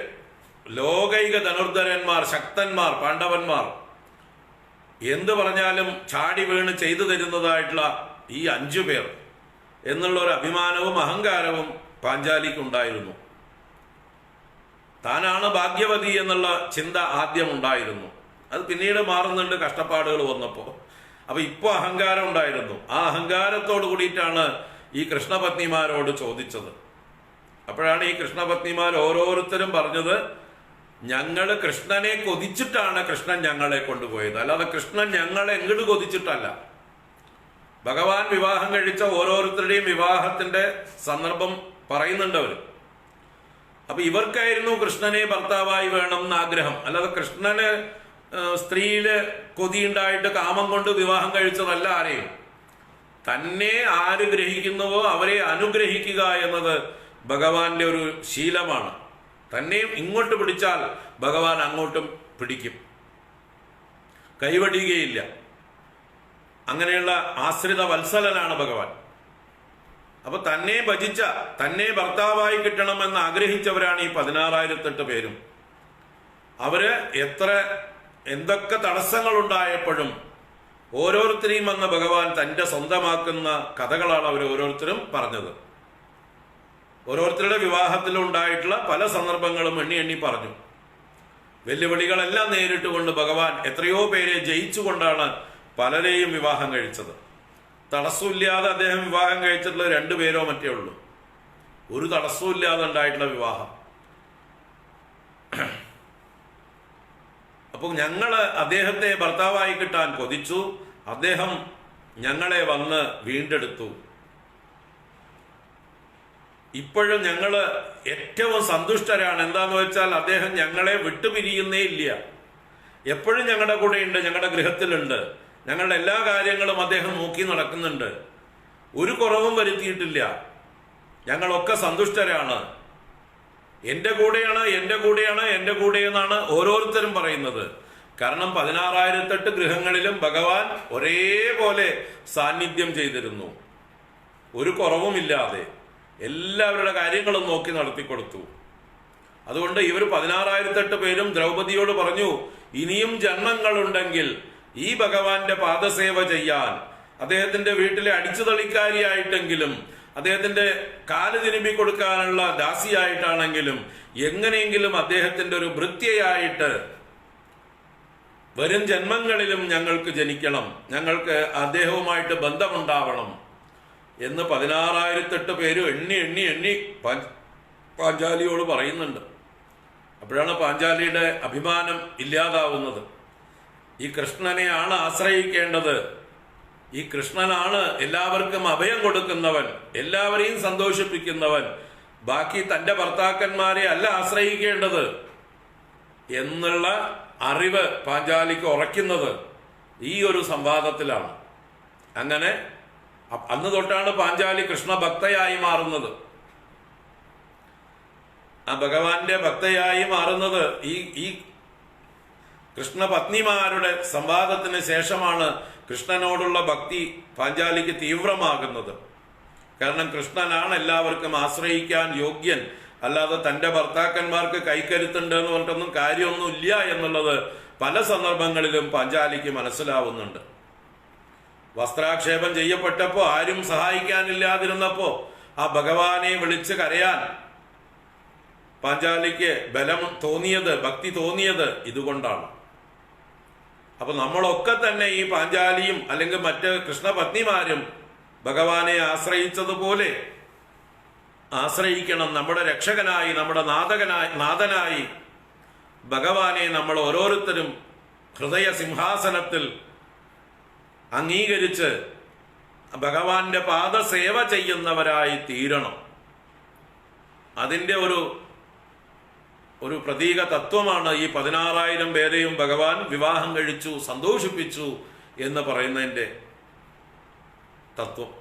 ലോകൈക ധനുർധരന്മാർ, ശക്തന്മാർ, പാണ്ഡവന്മാർ, എന്ത് പറഞ്ഞാലും ചാടി വീണ് ചെയ്തു തരുന്നതായിട്ടുള്ള ഈ 5 പേർ എന്നുള്ള ഒരു അഭിമാനവും അഹങ്കാരവും പാഞ്ചാലിക്കുണ്ടായിരുന്നു. താനാണ് ഭാഗ്യവതി എന്നുള്ള ചിന്ത ആദ്യം ഉണ്ടായിരുന്നു. അത് പിന്നീട് മാറുന്നുണ്ട് കഷ്ടപ്പാടുകൾ വന്നപ്പോൾ. അപ്പൊ ഇപ്പൊ അഹങ്കാരം ഉണ്ടായിരുന്നു. ആ അഹങ്കാരത്തോട് കൂടിയിട്ടാണ് ഈ കൃഷ്ണപത്നിമാരോട് ചോദിച്ചത്. അപ്പോഴാണ് ഈ കൃഷ്ണപത്നിമാർ ഓരോരുത്തരും പറഞ്ഞത്, ഞങ്ങള് കൃഷ്ണനെ കൊതിച്ചിട്ടാണ് കൃഷ്ണൻ ഞങ്ങളെ കൊണ്ടുപോയത്, അല്ലാതെ കൃഷ്ണൻ ഞങ്ങളെ എങ്ങോട്ട് കൊതിച്ചിട്ടല്ല. ഭഗവാൻ വിവാഹം കഴിച്ച ഓരോരുത്തരുടെയും വിവാഹത്തിന്റെ സന്ദർഭം പറയുന്നുണ്ട് അവര്. അപ്പൊ ഇവർക്കായിരുന്നു കൃഷ്ണനെ ഭർത്താവായി വേണം എന്ന് ആഗ്രഹം, അല്ലാതെ കൃഷ്ണന് സ്ത്രീയില് കൊതിയുണ്ടായിട്ട് കാമം കൊണ്ട് വിവാഹം കഴിച്ചതല്ല ആരെയും. തന്നെ ആര് ഗ്രഹിക്കുന്നുവോ അവരെ അനുഗ്രഹിക്കുക എന്നത് ഭഗവാന്റെ ഒരു ശീലമാണ്. തന്നെയും ഇങ്ങോട്ട് പിടിച്ചാൽ ഭഗവാൻ അങ്ങോട്ടും പിടിക്കും, കൈവടിയുകയില്ല. അങ്ങനെയുള്ള ആശ്രിത വത്സലനാണ് ഭഗവാൻ. അപ്പൊ തന്നെ ഭജിച്ച, തന്നെ ഭർത്താവായി കിട്ടണമെന്ന് ആഗ്രഹിച്ചവരാണ് ഈ 16,008 പേരും. അവര് എന്തൊക്കെ തടസ്സങ്ങൾ ഉണ്ടായപ്പോഴും ഓരോരുത്തരെയും വന്ന ഭഗവാൻ തന്റെ സ്വന്തമാക്കുന്ന കഥകളാണ് അവർ ഓരോരുത്തരും പറഞ്ഞത്. ഓരോരുത്തരുടെ വിവാഹത്തിലുണ്ടായിട്ടുള്ള പല സന്ദർഭങ്ങളും എണ്ണി എണ്ണി പറഞ്ഞു. വെല്ലുവിളികളെല്ലാം നേരിട്ടുകൊണ്ട് ഭഗവാൻ എത്രയോ പേരെ ജയിച്ചുകൊണ്ടാണ് പലരെയും വിവാഹം കഴിച്ചത്. തടസ്സമില്ലാതെ അദ്ദേഹം വിവാഹം കഴിച്ചിട്ടുള്ള 2 പേരോ മറ്റേ ഉള്ളൂ. ഒരു തടസ്സമില്ലാതെ ഉണ്ടായിട്ടുള്ള വിവാഹം. അപ്പോൾ ഞങ്ങള് അദ്ദേഹത്തെ ഭർത്താവായി കിട്ടാൻ കൊതിച്ചു, അദ്ദേഹം ഞങ്ങളെ വന്ന് വീണ്ടെടുത്തു. ഇപ്പോഴും ഞങ്ങള് ഏറ്റവും സന്തുഷ്ടരാണ്. എന്താന്ന് വെച്ചാൽ അദ്ദേഹം ഞങ്ങളെ വിട്ടുപിരിയുന്നേ ഇല്ല, എപ്പോഴും ഞങ്ങളുടെ കൂടെയുണ്ട്, ഞങ്ങളുടെ ഗൃഹത്തിലുണ്ട്, ഞങ്ങളുടെ എല്ലാ കാര്യങ്ങളും അദ്ദേഹം നോക്കി നടക്കുന്നുണ്ട്, ഒരു കുറവും വരുത്തിയിട്ടില്ല. ഞങ്ങളൊക്കെ സന്തുഷ്ടരാണ്. എന്റെ കൂടെയാണ്, എന്റെ കൂടെയാണ്, എന്റെ കൂടെ എന്നാണ് ഓരോരുത്തരും പറയുന്നത്. കാരണം 16,008 ഗൃഹങ്ങളിലും ഭഗവാൻ ഒരേപോലെ സാന്നിധ്യം ചെയ്തിരുന്നു, ഒരു കുറവുമില്ലാതെ എല്ലാവരുടെ കാര്യങ്ങളും നോക്കി നടത്തിക്കൊടുത്തു. അതുകൊണ്ട് ഇവർ 16,008 പേരും ദ്രൗപദിയോട് പറഞ്ഞു, ഇനിയും ജന്മങ്ങളുണ്ടെങ്കിൽ ഈ ഭഗവാന്റെ പാദസേവ ചെയ്യാൻ, അദ്ദേഹത്തിന്റെ വീട്ടിലെ അടിച്ചുതളിക്കാരിയായിട്ടെങ്കിലും, അദ്ദേഹത്തിന്റെ കാല് തിരുമ്പി കൊടുക്കാനുള്ള ദാസിയായിട്ടാണെങ്കിലും, എങ്ങനെയെങ്കിലും അദ്ദേഹത്തിന്റെ ഒരു ഭൃത്യയായിട്ട് വരും ജന്മങ്ങളിലും ഞങ്ങൾക്ക് ജനിക്കണം, ഞങ്ങൾക്ക് അദ്ദേഹവുമായിട്ട് ബന്ധമുണ്ടാവണം എന്ന് 16,008 പേരും എണ്ണി എണ്ണി എണ്ണി പാഞ്ചാലിയോട് പറയുന്നുണ്ട്. അപ്പോഴാണ് പാഞ്ചാലിയുടെ അഭിമാനം ഇല്ലാതാവുന്നത്. ഈ കൃഷ്ണനെയാണ് ആശ്രയിക്കേണ്ടത്, ഈ കൃഷ്ണനാണ് എല്ലാവർക്കും അഭയം കൊടുക്കുന്നവൻ, എല്ലാവരെയും സന്തോഷിപ്പിക്കുന്നവൻ ബാക്കി തൻ്റെ ഭർത്താക്കന്മാരെ അല്ല ആശ്രയിക്കേണ്ടത് എന്നുള്ള അറിവ് പാഞ്ചാലിക്ക് ഉറയ്ക്കുന്നത് ഈ ഒരു സംവാദത്തിലാണ്. അങ്ങനെ അന്ന് തൊട്ടാണ് പാഞ്ചാലി കൃഷ്ണഭക്തയായി മാറുന്നത്. ആ ഭഗവാന്റെ ഭക്തയായി മാറുന്നത് ഈ കൃഷ്ണപത്നിമാരുടെ സംവാദത്തിന് ശേഷമാണ്. കൃഷ്ണനോടുള്ള ഭക്തി പാഞ്ചാലിക്ക് തീവ്രമാകുന്നത്. കാരണം കൃഷ്ണനാണ് എല്ലാവർക്കും ആശ്രയിക്കാൻ യോഗ്യൻ, അല്ലാതെ തൻ്റെ ഭർത്താക്കന്മാർക്ക് കൈക്കരുത്തുണ്ട് എന്ന് പറഞ്ഞിട്ടൊന്നും കാര്യമൊന്നും ഇല്ല എന്നുള്ളത് പല സന്ദർഭങ്ങളിലും പാഞ്ചാലിക്ക് മനസ്സിലാവുന്നുണ്ട്. വസ്ത്രാക്ഷേപം ചെയ്യപ്പെട്ടപ്പോൾ ആരും സഹായിക്കാനില്ലാതിരുന്നപ്പോൾ ആ ഭഗവാനെ വിളിച്ച് കരയാൻ പാഞ്ചാലിക്ക് ബലം തോന്നിയത്, ഭക്തി തോന്നിയത് ഇതുകൊണ്ടാണ്. അപ്പൊ നമ്മളൊക്കെ തന്നെ ഈ പാഞ്ചാലിയും അല്ലെങ്കിൽ മറ്റ് കൃഷ്ണപത്നിമാരും ഭഗവാനെ ആശ്രയിച്ചതുപോലെ ആശ്രയിക്കണം. നമ്മുടെ രക്ഷകനായി, നമ്മുടെ നാഥനായി ഭഗവാനെ നമ്മൾ ഓരോരുത്തരും ഹൃദയ സിംഹാസനത്തിൽ അംഗീകരിച്ച് ഭഗവാന്റെ പാദസേവ ചെയ്യുന്നവരായി തീരണം. അതിൻ്റെ ഒരു പ്രതീക തത്വമാണ് ഈ 16,000 പേരെയും ഭഗവാൻ വിവാഹം കഴിച്ചു, സന്തോഷിപ്പിച്ചു എന്ന് പറയുന്നതിൻ്റെ തത്വം.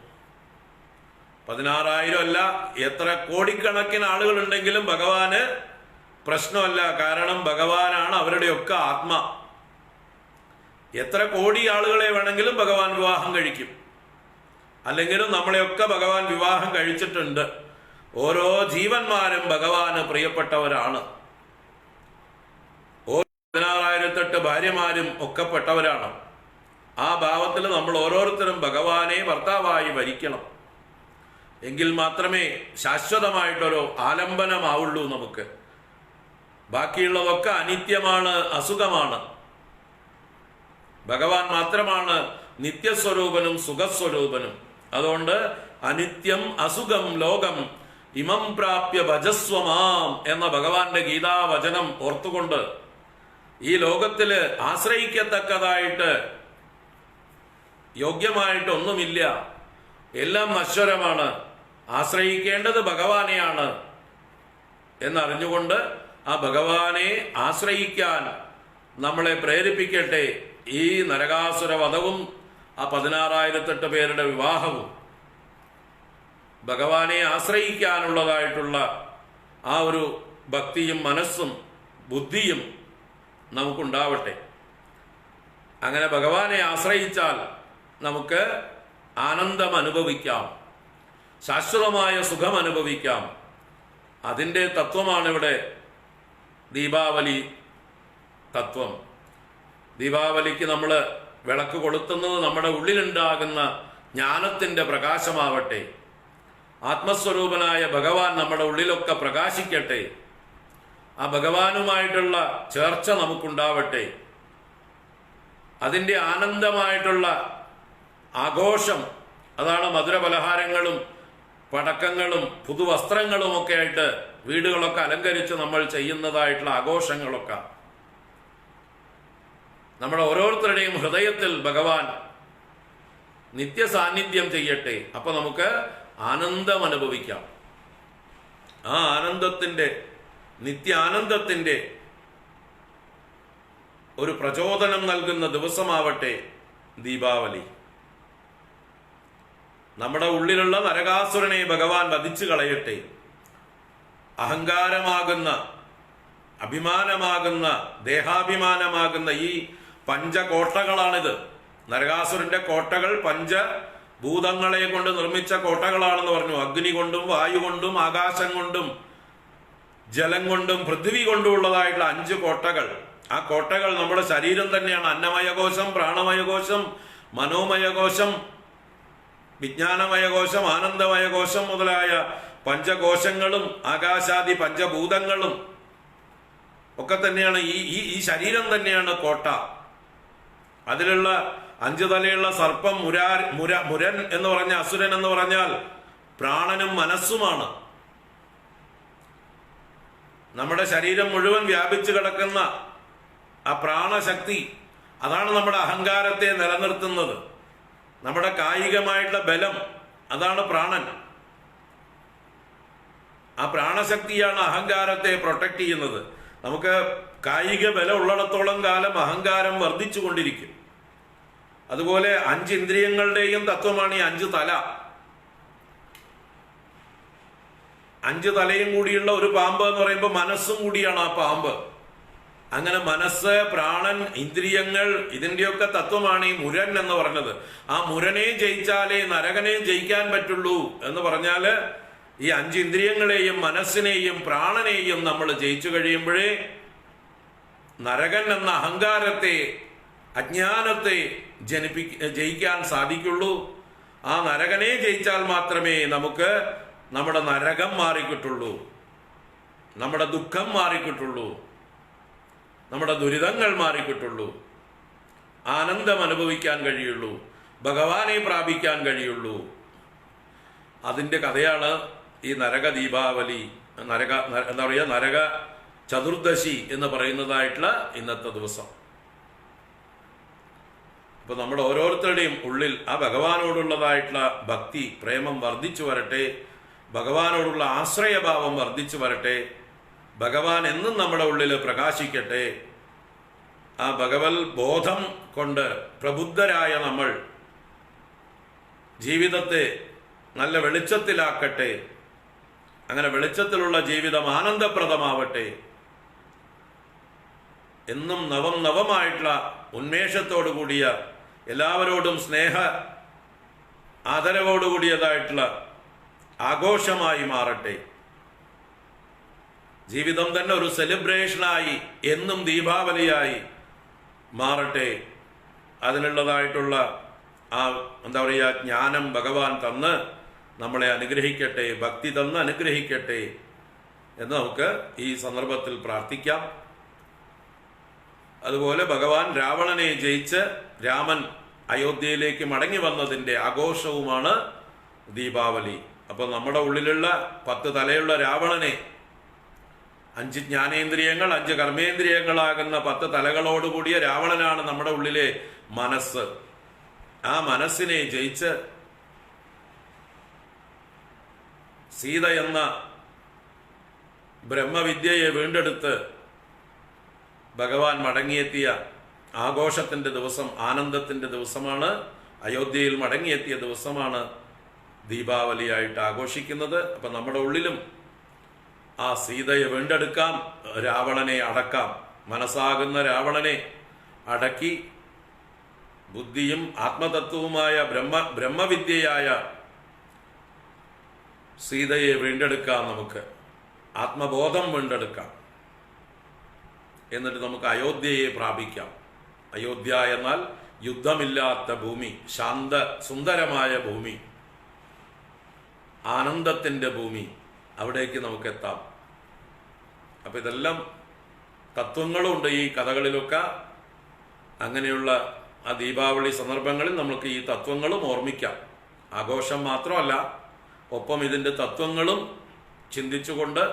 16,000 അല്ല, എത്ര കോടിക്കണക്കിന് ആളുകളുണ്ടെങ്കിലും ഭഗവാന് പ്രശ്നമല്ല. കാരണം ഭഗവാനാണ് അവരുടെയൊക്കെ ആത്മ. എത്ര കോടി ആളുകളെ വേണമെങ്കിലും ഭഗവാൻ വിവാഹം കഴിക്കും. അല്ലെങ്കിലും നമ്മളെയൊക്കെ ഭഗവാൻ വിവാഹം കഴിച്ചിട്ടുണ്ട്. ഓരോ ജീവന്മാരും ഭഗവാന് പ്രിയപ്പെട്ടവരാണ്. ഓരോ 16,008 ഭാര്യമാരും ഒക്കെ പെട്ടവരാണ്. ആ ഭാവത്തിൽ നമ്മൾ ഓരോരുത്തരും ഭഗവാനെ ഭർത്താവായി വരിക്കണം. എങ്കിൽ മാത്രമേ ശാശ്വതമായിട്ടൊരു ആലംബനമാവുള്ളൂ നമുക്ക്. ബാക്കിയുള്ളതൊക്കെ അനിത്യമാണ്, അസുഖമാണ്. ഭഗവാൻ മാത്രമാണ് നിത്യസ്വരൂപനും സുഖസ്വരൂപനും. അതുകൊണ്ട് അനിത്യം അസുഖം ലോകം ഇമം പ്രാപ്യ ഭജസ്വമാം എന്ന ഭഗവാന്റെ ഗീതാവചനം ഓർത്തുകൊണ്ട് ഈ ലോകത്തില് ആശ്രയിക്കത്തക്കതായിട്ട് യോഗ്യമായിട്ടൊന്നുമില്ല, എല്ലാം നശ്വരമാണ്. ആശ്രയിക്കേണ്ടത് ഭഗവാനെയാണ് എന്നറിഞ്ഞുകൊണ്ട് ആ ഭഗവാനെ ആശ്രയിക്കാൻ നമ്മളെ പ്രേരിപ്പിക്കട്ടെ ഈ നരകാസുര വധവും ആ 16,008 പേരുടെ വിവാഹവും. ഭഗവാനെ ആശ്രയിക്കാനുള്ളതായിട്ടുള്ള ആ ഒരു ഭക്തിയും മനസ്സും ബുദ്ധിയും നമുക്കുണ്ടാവട്ടെ. അങ്ങനെ ഭഗവാനെ ആശ്രയിച്ചാൽ നമുക്ക് ആനന്ദം അനുഭവിക്കാം, ശാശ്വതമായ സുഖം അനുഭവിക്കാം. അതിൻ്റെ തത്വമാണിവിടെ ദീപാവലി തത്വം. ദീപാവലിക്ക് നമ്മൾ വിളക്ക് കൊളുത്തുന്നത് നമ്മുടെ ഉള്ളിലുണ്ടാകുന്ന ജ്ഞാനത്തിൻ്റെ പ്രകാശമാവട്ടെ. ആത്മസ്വരൂപനായ ഭഗവാൻ നമ്മുടെ ഉള്ളിലൊക്കെ പ്രകാശിക്കട്ടെ. ആ ഭഗവാനുമായിട്ടുള്ള ചേർച്ച നമുക്കുണ്ടാവട്ടെ. അതിൻ്റെ ആനന്ദമായിട്ടുള്ള ആഘോഷം, അതാണ് മധുരപലഹാരങ്ങളും പടക്കങ്ങളും പുതുവസ്ത്രങ്ങളും ഒക്കെ ആയിട്ട് വീടുകളൊക്കെ അലങ്കരിച്ച് നമ്മൾ ചെയ്യുന്നതായിട്ടുള്ള ആഘോഷങ്ങളൊക്കെ നമ്മുടെ ഓരോരുത്തരുടെയും ഹൃദയത്തിൽ ഭഗവാൻ നിത്യസാന്നിധ്യം ചെയ്യട്ടെ. അപ്പൊ നമുക്ക് ആനന്ദം അനുഭവിക്കാം. ആ ആനന്ദത്തിൻ്റെ, നിത്യാനന്ദത്തിൻ്റെ ഒരു പ്രചോദനം നൽകുന്ന ദിവസമാവട്ടെ ദീപാവലി. നമ്മുടെ ഉള്ളിലുള്ള നരകാസുരനെ ഭഗവാൻ വധിച്ചു കളയട്ടെ. അഹങ്കാരമാകുന്ന, അഭിമാനമാകുന്ന, ദേഹാഭിമാനമാകുന്ന ഈ പഞ്ചകോട്ടകളാണിത്. നരകാസുരന്റെ കോട്ടകൾ പഞ്ചഭൂതങ്ങളെ കൊണ്ട് നിർമ്മിച്ച കോട്ടകളാണെന്ന് പറഞ്ഞു. അഗ്നി കൊണ്ടും വായു കൊണ്ടും ആകാശം കൊണ്ടും ജലം കൊണ്ടും പൃഥ്വി കൊണ്ടും ഉള്ളതായിട്ടുള്ള 5 കോട്ടകൾ. ആ കോട്ടകൾ നമ്മുടെ ശരീരം തന്നെയാണ്. അന്നമയകോശം, പ്രാണമയകോശം, മനോമയകോശം, വിജ്ഞാനമയകോശം, ആനന്ദമയകോശം മുതലായ പഞ്ചകോശങ്ങളും ആകാശാദി പഞ്ചഭൂതങ്ങളും ഒക്കെ തന്നെയാണ് ഈ ശരീരം തന്നെയാണ് കോട്ട. അതിലുള്ള 5 തലയുള്ള സർപ്പം, മുരൻ എന്ന് പറഞ്ഞ അസുരൻ എന്ന് പറഞ്ഞാൽ പ്രാണനും മനസ്സുമാണ്. നമ്മുടെ ശരീരം മുഴുവൻ വ്യാപിച്ചു കിടക്കുന്ന ആ പ്രാണശക്തി, അതാണ് നമ്മുടെ അഹങ്കാരത്തെ നിലനിർത്തുന്നത്. നമ്മുടെ കായികമായിട്ടുള്ള ബലം, അതാണ് പ്രാണൻ. ആ പ്രാണശക്തിയാണ് അഹങ്കാരത്തെ പ്രൊട്ടക്ട് ചെയ്യുന്നത്. നമുക്ക് കായിക ബലം ഉള്ളിടത്തോളം കാലം അഹങ്കാരം വർദ്ധിച്ചു കൊണ്ടിരിക്കും. അതുപോലെ 5 ഇന്ദ്രിയങ്ങളുടെയും തത്വമാണ് ഈ 5 തല. 5 തലയും കൂടിയുള്ള ഒരു പാമ്പ് എന്ന് പറയുമ്പോൾ മനസ്സും കൂടിയാണ് ആ പാമ്പ്. അങ്ങനെ മനസ്സ്, പ്രാണൻ, ഇന്ദ്രിയങ്ങൾ, ഇതിൻ്റെയൊക്കെ തത്വമാണ് ഈ മുരൻ എന്ന് പറഞ്ഞത്. ആ മുരനെ ജയിച്ചാലേ നരകനെ ജയിക്കാൻ പറ്റുള്ളൂ എന്ന് പറഞ്ഞാല് ഈ 5 ഇന്ദ്രിയങ്ങളെയും മനസ്സിനെയും പ്രാണനെയും നമ്മൾ ജയിച്ചു കഴിയുമ്പോഴേ നരകൻ എന്ന അഹങ്കാരത്തെ, അജ്ഞാനത്തെ ജയിക്കാൻ സാധിക്കുള്ളൂ. ആ നരകനെ ജയിച്ചാൽ മാത്രമേ നമുക്ക് നമ്മുടെ നരകം മാറിക്കിട്ടുള്ളൂ, നമ്മുടെ ദുഃഖം മാറിക്കിട്ടുള്ളൂ, നമ്മുടെ ദുരിതങ്ങൾ മാറിക്കിട്ടുള്ളൂ, ആനന്ദം അനുഭവിക്കാൻ കഴിയുള്ളൂ, ഭഗവാനെ പ്രാപിക്കാൻ കഴിയുള്ളൂ. അതിൻ്റെ കഥയാണ് ഈ നരക ദീപാവലി, എന്താ പറയുക, നരക ചതുർദശി എന്ന് പറയുന്നതായിട്ടുള്ള ഇന്നത്തെ ദിവസം. അപ്പൊ നമ്മുടെ ഓരോരുത്തരുടെയും ഉള്ളിൽ ആ ഭഗവാനോടുള്ളതായിട്ടുള്ള ഭക്തി, പ്രേമം വർദ്ധിച്ചു വരട്ടെ, ഭഗവാനോടുള്ള ആശ്രയഭാവം വർദ്ധിച്ചു വരട്ടെ, ഭഗവാൻ എന്നും നമ്മുടെ ഉള്ളിൽ പ്രകാശിക്കട്ടെ. ആ ഭഗവത് ബോധം കൊണ്ട് പ്രബുദ്ധരായ നമ്മൾ ജീവിതത്തെ നല്ല വെളിച്ചത്തിലാക്കട്ടെ. അങ്ങനെ വെളിച്ചത്തിലുള്ള ജീവിതം ആനന്ദപ്രദമാവട്ടെ. എന്നും നവമായിട്ടുള്ള ഉന്മേഷത്തോടു കൂടിയ, എല്ലാവരോടും സ്നേഹ ആദരവോടുകൂടിയതായിട്ടുള്ള ആഘോഷമായി മാറട്ടെ. ജീവിതം തന്നെ ഒരു സെലിബ്രേഷനായി, എന്നും ദീപാവലിയായി മാറട്ടെ. അതിനുള്ളതായിട്ടുള്ള ആ എന്താ പറയുക, ജ്ഞാനം ഭഗവാൻ തന്ന് നമ്മളെ അനുഗ്രഹിക്കട്ടെ, ഭക്തി തന്ന് അനുഗ്രഹിക്കട്ടെ എന്ന് നമുക്ക് ഈ സന്ദർഭത്തിൽ പ്രാർത്ഥിക്കാം. അതുപോലെ ഭഗവാൻ രാവണനെ ജയിച്ച് രാമൻ അയോധ്യയിലേക്ക് മടങ്ങി വന്നതിൻ്റെ ആഘോഷവുമാണ് ദീപാവലി. അപ്പോൾ നമ്മുടെ ഉള്ളിലുള്ള 10 തലയുള്ള രാവണനെ, 5 ജ്ഞാനേന്ദ്രിയങ്ങൾ, 5 കർമ്മേന്ദ്രിയങ്ങളാകുന്ന 10 തലകളോടുകൂടിയ രാവണനാണ് നമ്മുടെ ഉള്ളിലെ മനസ്സ്. ആ മനസ്സിനെ ജയിച്ച് സീത എന്ന ബ്രഹ്മവിദ്യയെ വീണ്ടെടുത്ത് ഭഗവാൻ മടങ്ങിയെത്തിയ ആഘോഷത്തിൻ്റെ ദിവസം, ആനന്ദത്തിൻ്റെ ദിവസമാണ്. അയോധ്യയിൽ മടങ്ങിയെത്തിയ ദിവസമാണ് ദീപാവലിയായിട്ട് ആഘോഷിക്കുന്നത്. അപ്പം നമ്മുടെ ഉള്ളിലും ആ സീതയെ വീണ്ടെടുക്കാം, രാവണനെ അടക്കാം. മനസ്സാകുന്ന രാവണനെ അടക്കി ബുദ്ധിയും ആത്മതത്വവുമായ ബ്രഹ്മവിദ്യയായ സീതയെ വീണ്ടെടുക്കാം. നമുക്ക് ആത്മബോധം വീണ്ടെടുക്കാം. എന്നിട്ട് നമുക്ക് അയോധ്യയെ പ്രാപിക്കാം. അയോധ്യ എന്നാൽ യുദ്ധമില്ലാത്ത ഭൂമി, ശാന്ത സുന്ദരമായ ഭൂമി, ആനന്ദത്തിൻ്റെ ഭൂമി. അവിടേക്ക് നമുക്ക് എത്താം. അപ്പം ഇതെല്ലാം തത്വങ്ങളുണ്ട് ഈ കഥകളിലൊക്കെ. അങ്ങനെയുള്ള ആ ദീപാവലി സന്ദർഭങ്ങളിൽ നമുക്ക് ഈ തത്വങ്ങളും ഓർമ്മിക്കാം. ആഘോഷം മാത്രമല്ല, ഒപ്പം ഇതിൻ്റെ തത്വങ്ങളും ചിന്തിച്ചുകൊണ്ട്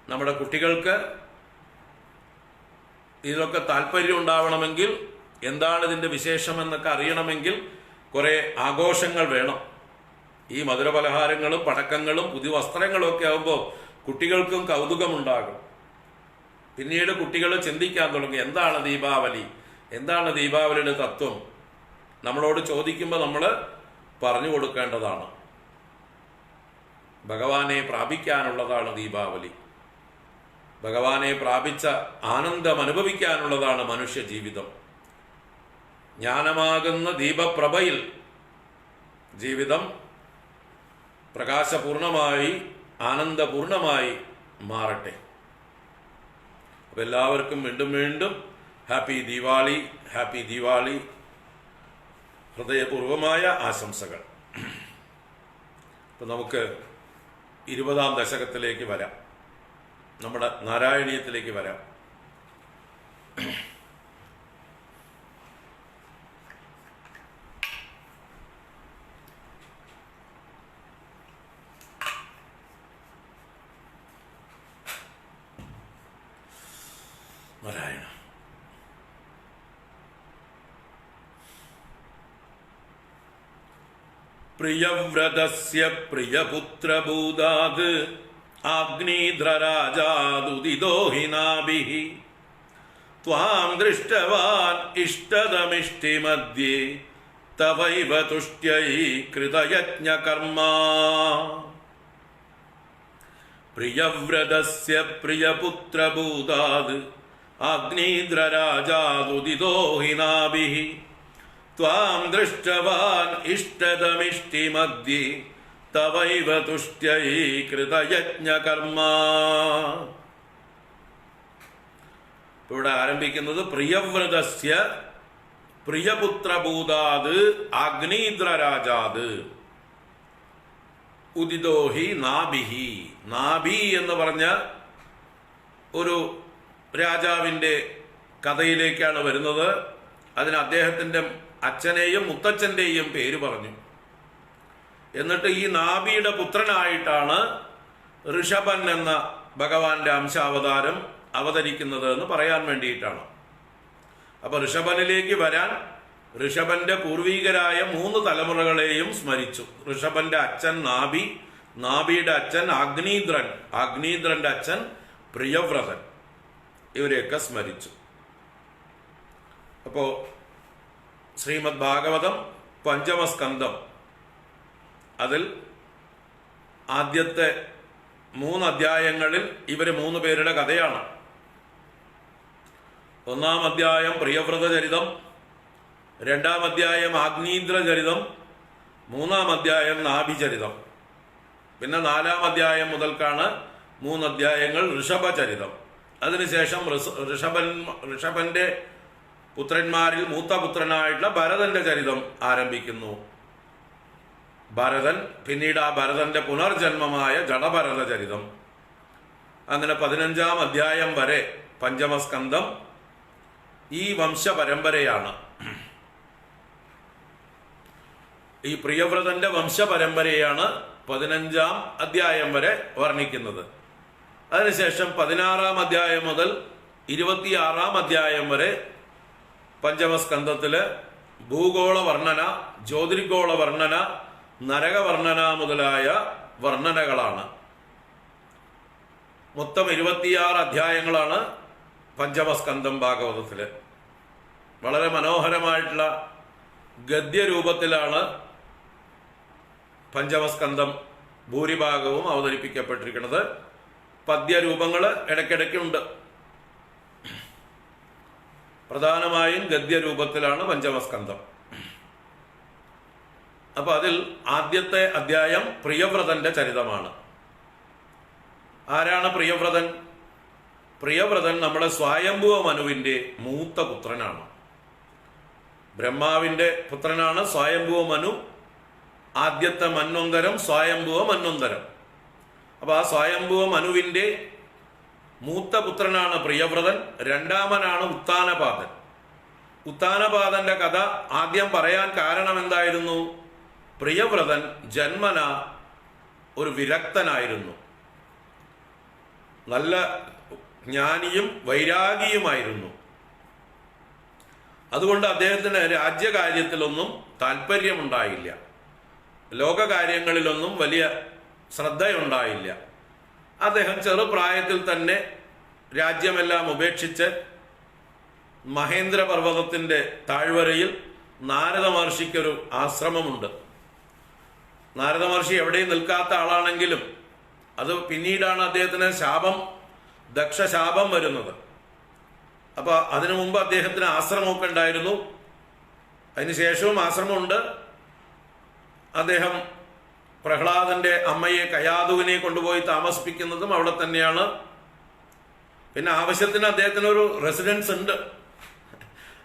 നമ്മുടെ കുട്ടികൾക്ക് ഇതിലൊക്കെ താല്പര്യം ഉണ്ടാവണമെങ്കിൽ, എന്താണ് ഇതിൻ്റെ വിശേഷമെന്നൊക്കെ അറിയണമെങ്കിൽ കുറേ ആഘോഷങ്ങൾ വേണം. ഈ മധുരപലഹാരങ്ങളും പടക്കങ്ങളും പുതിയ വസ്ത്രങ്ങളും ഒക്കെ ആകുമ്പോൾ കുട്ടികൾക്കും കൗതുകമുണ്ടാകും. പിന്നീട് കുട്ടികൾ ചിന്തിക്കാൻ തുടങ്ങി, എന്താണ് ദീപാവലി, എന്താണ് ദീപാവലിയുടെ തത്വം. നമ്മളോട് ചോദിക്കുമ്പോൾ നമ്മൾ പറഞ്ഞു കൊടുക്കേണ്ടതാണ്. ഭഗവാനെ പ്രാപിക്കാനുള്ളതാണ് ദീപാവലി. ഭഗവാനെ പ്രാപിച്ച ആനന്ദം അനുഭവിക്കാനുള്ളതാണ് മനുഷ്യ ജീവിതം. ജ്ഞാനമാകുന്ന ദീപപ്രഭയിൽ ജീവിതം പ്രകാശപൂർണമായി, ആനന്ദപൂർണമായി മാറട്ടെ. അപ്പം എല്ലാവർക്കും വീണ്ടും വീണ്ടും ഹാപ്പി ദീപാവലി, ഹാപ്പി ദീപാവലി, ഹൃദയപൂർവമായ ആശംസകൾ. അപ്പം നമുക്ക് 20ാം ദശകത്തിലേക്ക് വരാം, നമ്മുടെ നാരായണീയത്തിലേക്ക് വരാം. നാരായണ. പ്രിയവ്രതസ്യ പ്രിയപുത്രഭൂതാത് ആഗ്നീദ്രരാജാദുദിതോ ഹിനാഭിഃ ത്വാം ദൃഷ്ടവാൻ ഇഷ്ടതമിഷ്ടിമദ്യേ തവൈവ തുഷ്ട്യൈ കൃതയജ്ഞകർമ്മാ. പ്രിയവ്രതസ്യ പ്രിയപുത്രഭൂതാത് ആഗ്നീദ്രരാജാദുദിതോ ഹിനാഭിഃ ത്വാം ദൃഷ്ടവാൻ ഇഷ്ടതമിഷ്ടിമദ്യേ തവൈവ തുഷ്ട്യൈ കൃതയജ്ഞകർമ്മാ. ഇവിടെ ആരംഭിക്കുന്നത് പ്രിയവ്രതസ്യ പ്രിയപുത്രഭൂതാത് ആഗ്നീദ്രരാജാത് ഉദിതോഹി നാഭിഹി. നാഭി എന്ന് പറഞ്ഞ ഒരു രാജാവിൻ്റെ കഥയിലേക്കാണ് വരുന്നത്. അതിന് അദ്ദേഹത്തിൻ്റെ അച്ഛനെയും മുത്തച്ഛൻ്റെയും പേര് പറഞ്ഞു. എന്നിട്ട് ഈ നാഭിയുടെ പുത്രനായിട്ടാണ് ഋഷഭൻ എന്ന ഭഗവാന്റെ അംശാവതാരം അവതരിക്കുന്നത് എന്ന് പറയാൻ വേണ്ടിയിട്ടാണ്. അപ്പൊ ഋഷഭനിലേക്ക് വരാൻ ഋഷഭന്റെ പൂർവീകരായ 3 തലമുറകളെയും സ്മരിച്ചു. ഋഷഭന്റെ അച്ഛൻ നാഭി, നാഭിയുടെ അച്ഛൻ അഗ്നീദ്രൻ, അഗ്നീദ്രന്റെ അച്ഛൻ പ്രിയവ്രതൻ, ഇവരെയൊക്കെ സ്മരിച്ചു. അപ്പോ ശ്രീമദ് ഭാഗവതം പഞ്ചമസ്കന്ധം, അതിൽ ആദ്യത്തെ 3 അധ്യായങ്ങളിൽ ഇവര് 3 പേരുടെ കഥയാണ്. 1-ാം അധ്യായം പ്രിയവ്രത ചരിതം, 2-ാം അധ്യായം ആഗ്നീദ്ര ചരിതം, 3-ാം അധ്യായം നാഭിചരിതം. പിന്നെ 4-ാം അധ്യായം മുതൽക്കാണ് 3 അധ്യായങ്ങൾ ഋഷഭചരിതം. അതിനുശേഷം ഋഷഭന്റെ പുത്രന്മാരിൽ മൂത്ത പുത്രനായിട്ടുള്ള ഭരതന്റെ ചരിതം ആരംഭിക്കുന്നു. ഭരതൻ, പിന്നീട് ആ ഭരതന്റെ പുനർജന്മമായ ജഡഭരത ചരിതം. അങ്ങനെ 15-ാം അധ്യായം വരെ പഞ്ചമസ്കന്ധം ഈ വംശപരമ്പരയാണ്. ഈ പ്രിയവ്രതന്റെ വംശപരമ്പരയാണ് 15-ാം അധ്യായം വരെ വർണ്ണിക്കുന്നത്. അതിനുശേഷം 16-ാം അധ്യായം മുതൽ 26-ാം അധ്യായം വരെ പഞ്ചമസ്കന്ധത്തില് ഭൂഗോള വർണ്ണന, ജ്യോതിർഗോള വർണ്ണന, നരകവർണ്ണന മുതലായ വർണ്ണനകളാണ്. മൊത്തം 26 അധ്യായങ്ങളാണ് പഞ്ചമസ്കന്ധം ഭാഗവതത്തില്. വളരെ മനോഹരമായിട്ടുള്ള ഗദ്യരൂപത്തിലാണ് പഞ്ചമസ്കന്ധം ഭൂരിഭാഗവും അവതരിപ്പിക്കപ്പെട്ടിരിക്കുന്നത്. പദ്യരൂപങ്ങൾ ഇടയ്ക്കിടയ്ക്കുണ്ട്. പ്രധാനമായും ഗദ്യരൂപത്തിലാണ് പഞ്ചമസ്കന്ധം. അപ്പൊ അതിൽ ആദ്യത്തെ അധ്യായം പ്രിയവ്രതന്റെ ചരിതമാണ്. ആരാണ് പ്രിയവ്രതൻ? പ്രിയവ്രതൻ നമ്മുടെ സ്വയംഭുവ മനുവിന്റെ മൂത്ത പുത്രനാണ്. ബ്രഹ്മാവിന്റെ പുത്രനാണ് സ്വയംഭുവ മനു. ആദ്യത്തെ മന്വന്തരം സ്വയംഭുവ മന്വന്തരം. അപ്പൊ ആ സ്വയംഭുവ മനുവിന്റെ മൂത്ത പുത്രനാണ് പ്രിയവ്രതൻ. 2-ാമനാണ് ഉത്താനപാദൻ. ഉത്താനപാദന്റെ കഥ ആദ്യം പറയാൻ കാരണം എന്തായിരുന്നു? പ്രിയവ്രതൻ ജന്മന ഒരു വിരക്തനായിരുന്നു. നല്ല ജ്ഞാനിയും വൈരാഗിയുമായിരുന്നു. അതുകൊണ്ട് അദ്ദേഹത്തിന് രാജ്യകാര്യത്തിലൊന്നും താല്പര്യമുണ്ടായില്ല. ലോകകാര്യങ്ങളിലൊന്നും വലിയ ശ്രദ്ധയുണ്ടായില്ല. അദ്ദേഹം ചെറുപ്രായത്തിൽ തന്നെ രാജ്യമെല്ലാം ഉപേക്ഷിച്ച് മഹേന്ദ്രപർവ്വതത്തിന്റെ താഴ്വരയിൽ നാരദ മഹർഷിക്കൊരു ആശ്രമമുണ്ട്. നാരദ മഹർഷി എവിടെയും നിൽക്കാത്ത ആളാണെങ്കിലും അത് പിന്നീടാണ് അദ്ദേഹത്തിന് ദക്ഷശാപം വരുന്നത്. അപ്പൊ അതിനു മുമ്പ് അദ്ദേഹത്തിന് ആശ്രമമൊക്കെ ഉണ്ടായിരുന്നു. അതിനുശേഷവും ആശ്രമമുണ്ട്. അദ്ദേഹം പ്രഹ്ലാദന്റെ അമ്മയെ കയാതുവിനെ കൊണ്ടുപോയി താമസിപ്പിക്കുന്നതും അവിടെ തന്നെയാണ്. പിന്നെ ആവശ്യത്തിന് അദ്ദേഹത്തിനൊരു റെസിഡൻസ് ഉണ്ട്.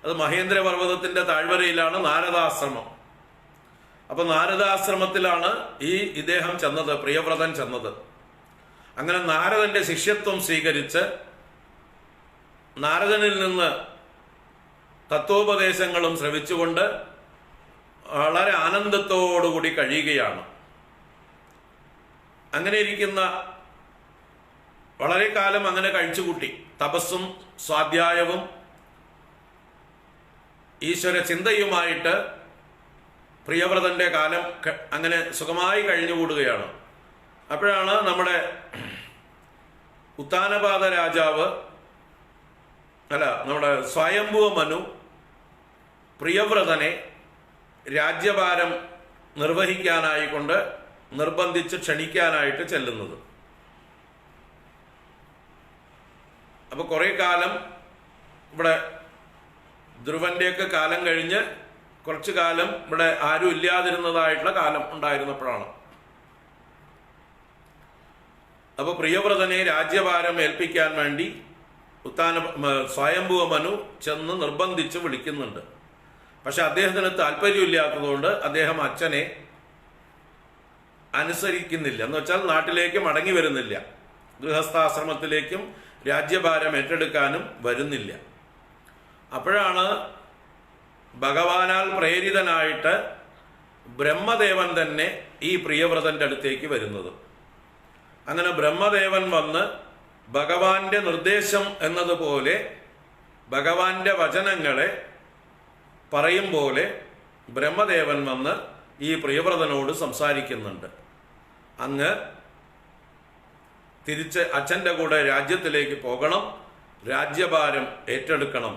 അത് മഹേന്ദ്രപർവ്വതത്തിന്റെ താഴ്വരയിലാണ് നാരദാശ്രമം. അപ്പൊ നാരദാശ്രമത്തിലാണ് ഇദ്ദേഹം ചെന്നത്, പ്രിയവ്രതൻ ചെന്നത്. അങ്ങനെ നാരദന്റെ ശിഷ്യത്വം സ്വീകരിച്ച് നാരദനിൽ നിന്ന് തത്വോപദേശങ്ങളും ശ്രവിച്ചുകൊണ്ട് വളരെ ആനന്ദത്തോടുകൂടി കഴിയുകയാണ്. അങ്ങനെ ഇരിക്കുന്ന വളരെ കാലം അങ്ങനെ കഴിച്ചുകൂട്ടി. തപസ്സും സ്വാധ്യായവും ഈശ്വര ചിന്തയുമായിട്ട് പ്രിയവ്രതൻ്റെ കാലം അങ്ങനെ സുഖമായി കഴിഞ്ഞുകൂടുകയാണ്. അപ്പോഴാണ് ഉത്താനപാദ രാജാവ് നമ്മുടെ സ്വയംഭുവ മനു പ്രിയവ്രതനെ രാജ്യഭാരം നിർവഹിക്കാനായിക്കൊണ്ട് നിർബന്ധിച്ച് ക്ഷണിക്കാനായിട്ട് ചെല്ലുന്നത്. അപ്പോൾ കുറേ കാലം ഇവിടെ ധ്രുവൻ്റെയൊക്കെ കാലം കഴിഞ്ഞ് കുറച്ചു കാലം ഇവിടെ ആരും ഇല്ലാതിരുന്നതായിട്ടുള്ള കാലം ഉണ്ടായിരുന്നപ്പോഴാണ്. അപ്പോൾ പ്രിയവ്രതനെ രാജ്യഭാരം ഏൽപ്പിക്കാൻ വേണ്ടി സ്വയംഭുവ മനു ചെന്ന് നിർബന്ധിച്ച് വിളിക്കുന്നുണ്ട്. പക്ഷെ അദ്ദേഹത്തിന് താല്പര്യമില്ലാത്തതുകൊണ്ട് അദ്ദേഹം അച്ഛനെ അനുസരിക്കുന്നില്ല. എന്ന് വെച്ചാൽ നാട്ടിലേക്ക് മടങ്ങി വരുന്നില്ല, ഗൃഹസ്ഥാശ്രമത്തിലേക്കും രാജ്യഭാരം ഏറ്റെടുക്കാനും വരുന്നില്ല. അപ്പോഴാണ് ഭഗവാനാൽ പ്രേരിതനായിട്ട് ബ്രഹ്മദേവൻ തന്നെ ഈ പ്രിയവ്രതന്റെ അടുത്തേക്ക് വരുന്നത്. അങ്ങനെ ബ്രഹ്മദേവൻ വന്ന് ഭഗവാന്റെ നിർദ്ദേശം എന്നതുപോലെ ഭഗവാന്റെ വചനങ്ങളെ പറയും പോലെ ബ്രഹ്മദേവൻ വന്ന് ഈ പ്രിയവ്രതനോട് സംസാരിക്കുന്നുണ്ട്. അങ്ങ് തിരിച്ച് അച്ഛൻ്റെ കൂടെ രാജ്യത്തിലേക്ക് പോകണം, രാജ്യഭാരം ഏറ്റെടുക്കണം.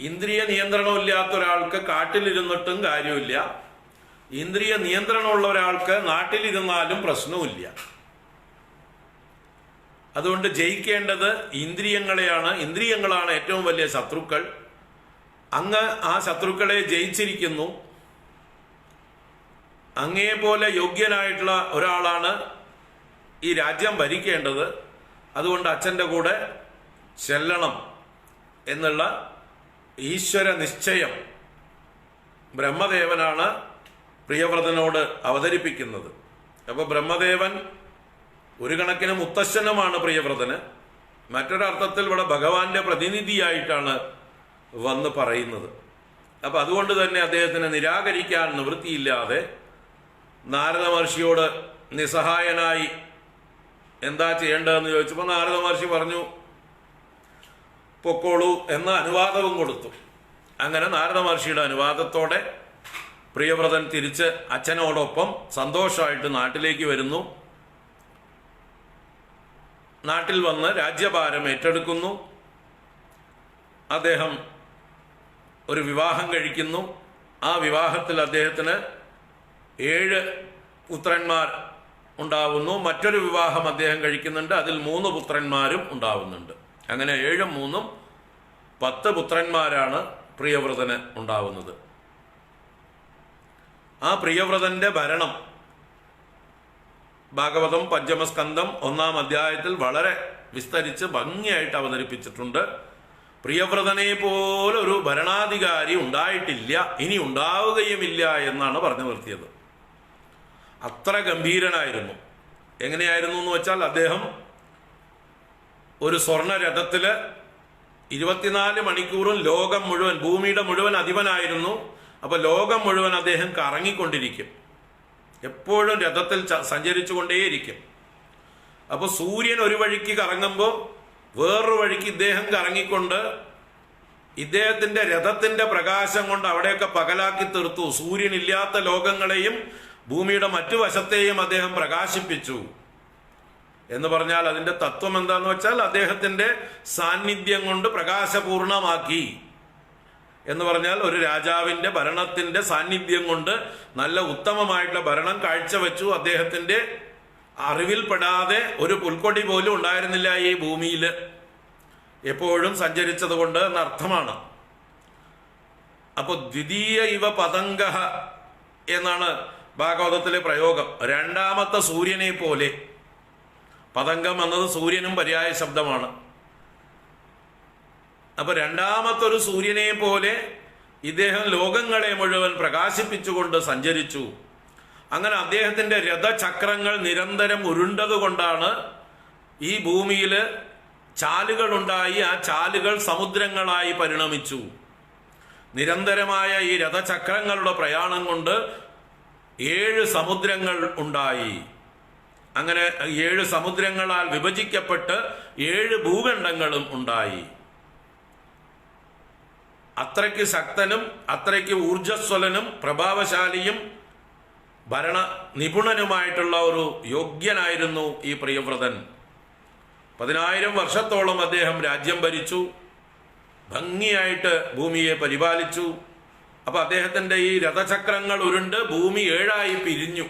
ഇന്ദ്രിയ നിയന്ത്രണമില്ലാത്ത ഒരാൾക്ക് കാട്ടിലിരുന്നിട്ടും കാര്യമില്ല, ഇന്ദ്രിയ നിയന്ത്രണമുള്ള ഒരാൾക്ക് നാട്ടിലിരുന്നാലും പ്രശ്നവുമില്ല. അതുകൊണ്ട് ജയിക്കേണ്ടത് ഇന്ദ്രിയങ്ങളെയാണ്. ഇന്ദ്രിയങ്ങളാണ് ഏറ്റവും വലിയ ശത്രുക്കൾ. അങ്ങ് ആ ശത്രുക്കളെ ജയിച്ചിരിക്കുന്നു. അങ്ങേപോലെ യോഗ്യനായിട്ടുള്ള ഒരാളാണ് ഈ രാജ്യം ഭരിക്കേണ്ടത്. അതുകൊണ്ട് അച്ഛൻ്റെ കൂടെ ചെല്ലണം എന്നുള്ള ഈശ്വര നിശ്ചയം ബ്രഹ്മദേവനാണ് പ്രിയവ്രതനോട് അവതരിപ്പിക്കുന്നത്. അപ്പോൾ ബ്രഹ്മദേവൻ ഒരു കണക്കിന് മുത്തശ്ശനുമാണ് പ്രിയവ്രതന്. മറ്റൊരർത്ഥത്തിൽ ഇവിടെ ഭഗവാന്റെ പ്രതിനിധിയായിട്ടാണ് വന്ന് പറയുന്നത്. അപ്പം അതുകൊണ്ട് തന്നെ അദ്ദേഹത്തിന് നിരാകരിക്കാൻ നിവൃത്തിയില്ലാതെ നാരദ മഹർഷിയോട് നിസ്സഹായനായി എന്താ ചെയ്യേണ്ടതെന്ന് ചോദിച്ചപ്പോൾ നാരദ മഹർഷി പറഞ്ഞു പൊക്കോളൂ എന്ന അനുവാദവും കൊടുത്തു. അങ്ങനെ നാരദ മഹർഷിയുടെ അനുവാദത്തോടെ പ്രിയവ്രതൻ തിരിച്ച് അച്ഛനോടൊപ്പം സന്തോഷമായിട്ട് നാട്ടിലേക്ക് വരുന്നു. നാട്ടിൽ വന്ന് രാജ്യഭാരം ഏറ്റെടുക്കുന്നു. അദ്ദേഹം ഒരു വിവാഹം കഴിക്കുന്നു. ആ വിവാഹത്തിൽ അദ്ദേഹത്തിന് 7 പുത്രന്മാർ ഉണ്ടാവുന്നു. മറ്റൊരു വിവാഹം അദ്ദേഹം കഴിക്കുന്നുണ്ട്, അതിൽ 3 പുത്രന്മാരും ഉണ്ടാവുന്നുണ്ട്. അങ്ങനെ 7ഉം 3ഉം 10 പുത്രന്മാരാണ് പ്രിയവ്രതന് ഉണ്ടാവുന്നത്. ആ പ്രിയവ്രതന്റെ ഭരണം ഭാഗവതം പഞ്ചമസ്കന്ധം 1-ാം അധ്യായത്തിൽ വളരെ വിസ്തരിച്ച് ഭംഗിയായിട്ട് അവതരിപ്പിച്ചിട്ടുണ്ട്. പ്രിയവ്രതനെ പോലെ ഒരു ഭരണാധികാരി ഉണ്ടായിട്ടില്ല, ഇനി ഉണ്ടാവുകയുമില്ല എന്നാണ് പറഞ്ഞു നിർത്തിയത്. അത്ര ഗംഭീരനായിരുന്നു. എങ്ങനെയായിരുന്നു എന്ന് വെച്ചാൽ അദ്ദേഹം ഒരു സ്വർണ്ണ രഥത്തില് 24 മണിക്കൂറും ലോകം മുഴുവൻ, ഭൂമിയുടെ മുഴുവൻ അധിപനായിരുന്നു. അപ്പൊ ലോകം മുഴുവൻ അദ്ദേഹം കറങ്ങിക്കൊണ്ടിരിക്കും, എപ്പോഴും രഥത്തിൽ സഞ്ചരിച്ചു കൊണ്ടേയിരിക്കും. അപ്പൊ സൂര്യൻ ഒരു വഴിക്ക് കറങ്ങുമ്പോൾ വേറൊരു വഴിക്ക് ഇദ്ദേഹം കറങ്ങിക്കൊണ്ട് ഇദ്ദേഹത്തിന്റെ രഥത്തിന്റെ പ്രകാശം കൊണ്ട് അവിടെയൊക്കെ പകലാക്കി തീർത്തു. സൂര്യനില്ലാത്ത ലോകങ്ങളെയും ഭൂമിയുടെ മറ്റു വശത്തെയും അദ്ദേഹം പ്രകാശിപ്പിച്ചു. എന്ന് പറഞ്ഞാൽ അതിന്റെ തത്വം എന്താന്ന് വെച്ചാൽ അദ്ദേഹത്തിന്റെ സാന്നിധ്യം കൊണ്ട് പ്രകാശപൂർണമാക്കി എന്ന് പറഞ്ഞാൽ ഒരു രാജാവിന്റെ ഭരണത്തിന്റെ സാന്നിധ്യം കൊണ്ട് നല്ല ഉത്തമമായിട്ടുള്ള ഭരണം കാഴ്ചവെച്ചു. അദ്ദേഹത്തിന്റെ അറിവിൽപ്പെടാതെ ഒരു പുൽക്കൊടി പോലും ഉണ്ടായിരുന്നില്ല ഈ ഭൂമിയിൽ, എപ്പോഴും സഞ്ചരിച്ചത് കൊണ്ട് എന്നർത്ഥമാണ്. അപ്പൊ ദ്വിതീയ ഇവ പതംഗ എന്നാണ് ഭാഗവതത്തിലെ പ്രയോഗം. രണ്ടാമത്തെ സൂര്യനെ പോലെ. പതംഗം എന്നത് സൂര്യനും പര്യായ ശബ്ദമാണ്. അപ്പൊ രണ്ടാമത്തൊരു സൂര്യനെ പോലെ ഇദ്ദേഹം ലോകങ്ങളെ മുഴുവൻ പ്രകാശിപ്പിച്ചുകൊണ്ട് സഞ്ചരിച്ചു. അങ്ങനെ അദ്ദേഹത്തിന്റെ രഥചക്രങ്ങൾ നിരന്തരം ഉരുണ്ടതുകൊണ്ടാണ് ഈ ഭൂമിയിൽ ചാലുകൾ ഉണ്ടായി. ആ ചാലുകൾ സമുദ്രങ്ങളായി പരിണമിച്ചു. നിരന്തരമായ ഈ രഥചക്രങ്ങളുടെ പ്രയാണം കൊണ്ട് 7 സമുദ്രങ്ങൾ ഉണ്ടായി. അങ്ങനെ 7 സമുദ്രങ്ങളാൽ വിഭജിക്കപ്പെട്ട് 7 ഭൂഖണ്ഡങ്ങളും ഉണ്ടായി. അത്രയ്ക്ക് ശക്തനും അത്രയ്ക്ക് ഊർജസ്വലനും പ്രഭാവശാലിയും ഭരണ നിപുണനുമായിട്ടുള്ള ഒരു യോഗ്യനായിരുന്നു ഈ പ്രിയവ്രതൻ. 10,000 വർഷത്തോളം അദ്ദേഹം രാജ്യം ഭരിച്ചു, ഭംഗിയായിട്ട് ഭൂമിയെ പരിപാലിച്ചു. അപ്പൊ അദ്ദേഹത്തിന്റെ ഈ രഥചക്രങ്ങൾ ഉരുണ്ട് ഭൂമി 7 പിരിഞ്ഞു,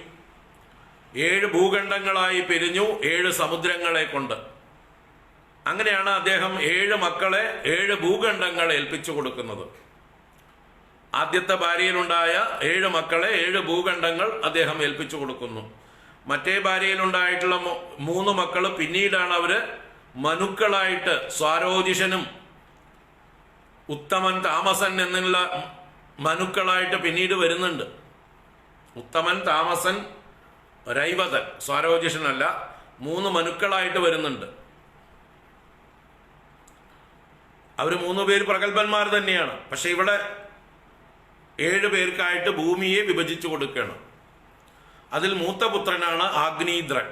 7 ഭൂഖണ്ഡങ്ങളായി പിരിഞ്ഞു, 7 സമുദ്രങ്ങളെ കൊണ്ട്. അങ്ങനെയാണ് അദ്ദേഹം 7 മക്കളെ 7 ഭൂഖണ്ഡങ്ങൾ ഏൽപ്പിച്ചു കൊടുക്കുന്നത്. ആദ്യത്തെ ഭാര്യയിലുണ്ടായ 7 മക്കളെ 7 ഭൂഖണ്ഡങ്ങൾ അദ്ദേഹം ഏൽപ്പിച്ചു കൊടുക്കുന്നു. മറ്റേ ഭാര്യയിലുണ്ടായിട്ടുള്ള 3 മക്കൾ പിന്നീടാണ് അവര് മനുക്കളായിട്ട് സ്വാരോജിഷനും ഉത്തമൻ താമസൻ എന്നുള്ള മനുക്കളായിട്ട് പിന്നീട് വരുന്നുണ്ട്. ഉത്തമൻ, താമസൻ, രൈവതൻ, സ്വാരോജിഷനല്ല, 3 മനുക്കളായിട്ട് വരുന്നുണ്ട്. അവർ 3 പേര് പ്രഗത്ഭന്മാർ തന്നെയാണ്. പക്ഷെ ഇവിടെ 7 പേർക്കായിട്ട് ഭൂമിയെ വിഭജിച്ചു കൊടുക്കുകയാണ്. അതിൽ മൂത്ത പുത്രനാണ് ആഗ്നീദ്രൻ.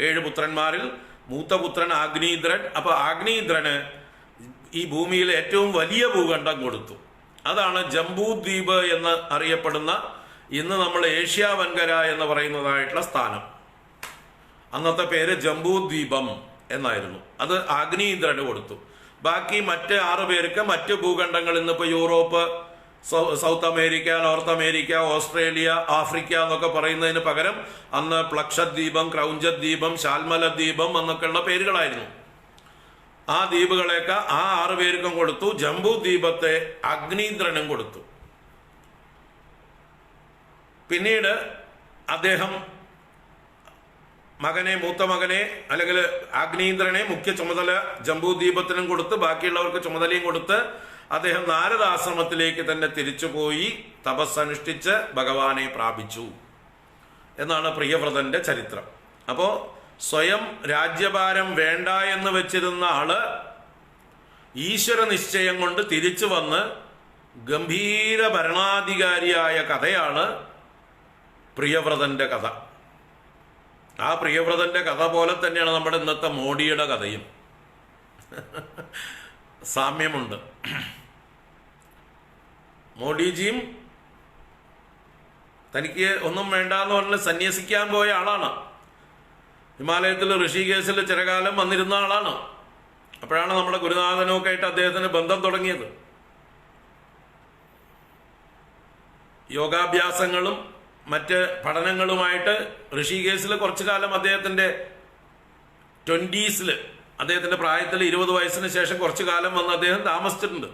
7 പുത്രന്മാരിൽ മൂത്ത പുത്രൻ ആഗ്നീദ്രൻ. അപ്പൊ ആഗ്നീദ്രന് ഈ ഭൂമിയിലെ ഏറ്റവും വലിയ ഭൂഖണ്ഡം കൊടുത്തു. അതാണ് ജംബൂദ്വീപ് എന്ന് അറിയപ്പെടുന്ന, ഇന്ന് നമ്മൾ ഏഷ്യ വൻകര എന്ന് പറയുന്നതായിട്ടുള്ള സ്ഥാനം. അന്നത്തെ പേര് ജംബൂദ്വീപം എന്നായിരുന്നു. അത് ആഗ്നീദ്രന് കൊടുത്തു. ബാക്കി മറ്റ് 6 പേർക്ക് മറ്റ് ഭൂഖണ്ഡങ്ങൾ, ഇന്നിപ്പോ Europe, south America, north America, Australia, Africa എന്നൊക്കെ പറയുന്നതിന് പകരം അന്ന് പ്ലക്ഷദ്വീപം, ക്രൗഞ്ചദ്വീപം, ശാൽമല ദ്വീപം എന്നൊക്കെയുള്ള പേരുകളായിരുന്നു. ആ ദ്വീപുകളെയൊക്കെ ആ 6 പേർക്കും കൊടുത്തു. ജംബൂ ദ്വീപത്തെ അഗ്നീദ്രനും കൊടുത്തു. പിന്നീട് അദ്ദേഹം മൂത്ത മകനെ അല്ലെങ്കിൽ അഗ്നീന്ദ്രനെ മുഖ്യ ചുമതല ജംബൂദ്വീപത്തിനും കൊടുത്ത് ബാക്കിയുള്ളവർക്ക് ചുമതലയും കൊടുത്ത് അദ്ദേഹം നാരദാശ്രമത്തിലേക്ക് തന്നെ തിരിച്ചുപോയി തപസ്സനുഷ്ഠിച്ച് ഭഗവാനെ പ്രാപിച്ചു എന്നാണ് പ്രിയവ്രതന്റെ ചരിത്രം. അപ്പോ സ്വയം രാജ്യഭാരം വേണ്ട എന്ന് വെച്ചിരുന്ന ആള് ഈശ്വര നിശ്ചയം കൊണ്ട് തിരിച്ചു വന്ന് ഗംഭീര ഭരണാധികാരിയായ കഥയാണ് പ്രിയവ്രതന്റെ കഥ. ആ പ്രിയവ്രതന്റെ കഥ പോലെ തന്നെയാണ് നമ്മുടെ ഇന്നത്തെ മോഡിയുടെ കഥയും. സാമ്യമുണ്ട്. മോഡിജിയും തനിക്ക് ഒന്നും വേണ്ടാന്ന് പറഞ്ഞ് സന്യസിക്കാൻ പോയ ആളാണ്. ഹിമാലയത്തിൽ ഋഷികേശിൽ ചിരകാലം വന്നിരുന്ന ആളാണ്. അപ്പോഴാണ് നമ്മുടെ ഗുരുനാഥനുമൊക്കെ ആയിട്ട് അദ്ദേഹത്തിന് ബന്ധം തുടങ്ങിയത്. യോഗാഭ്യാസങ്ങളും മറ്റ് പഠനങ്ങളുമായിട്ട് ഋഷികേശിൽ കുറച്ചു കാലം അദ്ദേഹത്തിന്റെ 20s അദ്ദേഹത്തിന്റെ പ്രായത്തിൽ 20 വയസ്സിന് ശേഷം കുറച്ചു കാലം വന്ന് അദ്ദേഹം താമസിച്ചിട്ടുണ്ട്.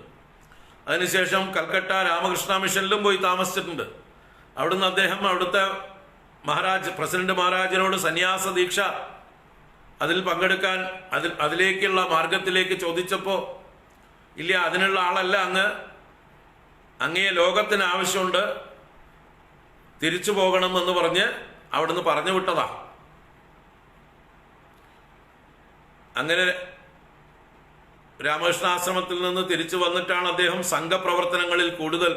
അതിനുശേഷം കൽക്കട്ട രാമകൃഷ്ണ മിഷനിലും പോയി താമസിച്ചിട്ടുണ്ട്. അവിടുന്ന് അദ്ദേഹം അവിടുത്തെ പ്രസിഡന്റ് മഹാരാജിനോട് സന്യാസ ദീക്ഷ അതിൽ പങ്കെടുക്കാൻ അതിലേക്കുള്ള മാർഗത്തിലേക്ക് ചോദിച്ചപ്പോ, ഇല്ല, അതിനുള്ള ആളല്ല അങ്ങേ ലോകത്തിന് ആവശ്യമുണ്ട്, തിരിച്ചു പോകണം എന്ന് പറഞ്ഞ് അവിടുന്ന് പറഞ്ഞു വിട്ടതാ. അങ്ങനെ രാമകൃഷ്ണാശ്രമത്തിൽ നിന്ന് തിരിച്ചു വന്നിട്ടാണ് അദ്ദേഹം സംഘപ്രവർത്തനങ്ങളിൽ കൂടുതൽ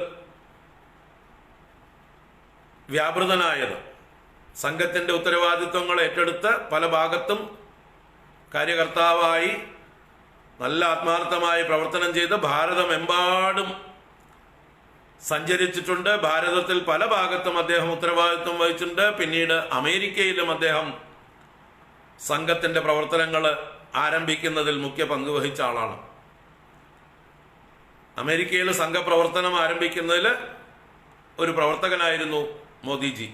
വ്യാപൃതനായത്. സംഘത്തിന്റെ ഉത്തരവാദിത്വങ്ങൾ ഏറ്റെടുത്ത് പല ഭാഗത്തും കാര്യകർത്താവായി നല്ല ആത്മാർത്ഥമായി പ്രവർത്തനം ചെയ്ത് ഭാരതമെമ്പാടും സഞ്ചരിച്ചിട്ടുണ്ട്. ഭാരതത്തിൽ പല ഭാഗത്തും അദ്ദേഹം ഉത്തരവാദിത്വം വഹിച്ചിട്ടുണ്ട്. പിന്നീട് അമേരിക്കയിലും അദ്ദേഹം സംഘത്തിന്റെ പ്രവർത്തനങ്ങൾ ആരംഭിക്കുന്നതിൽ മുഖ്യ പങ്ക് വഹിച്ച ആളാണ്. അമേരിക്കയിൽ സംഘപ്രവർത്തനം ആരംഭിക്കുന്നതിൽ ഒരു പ്രവർത്തകനായിരുന്നു മോദിജി.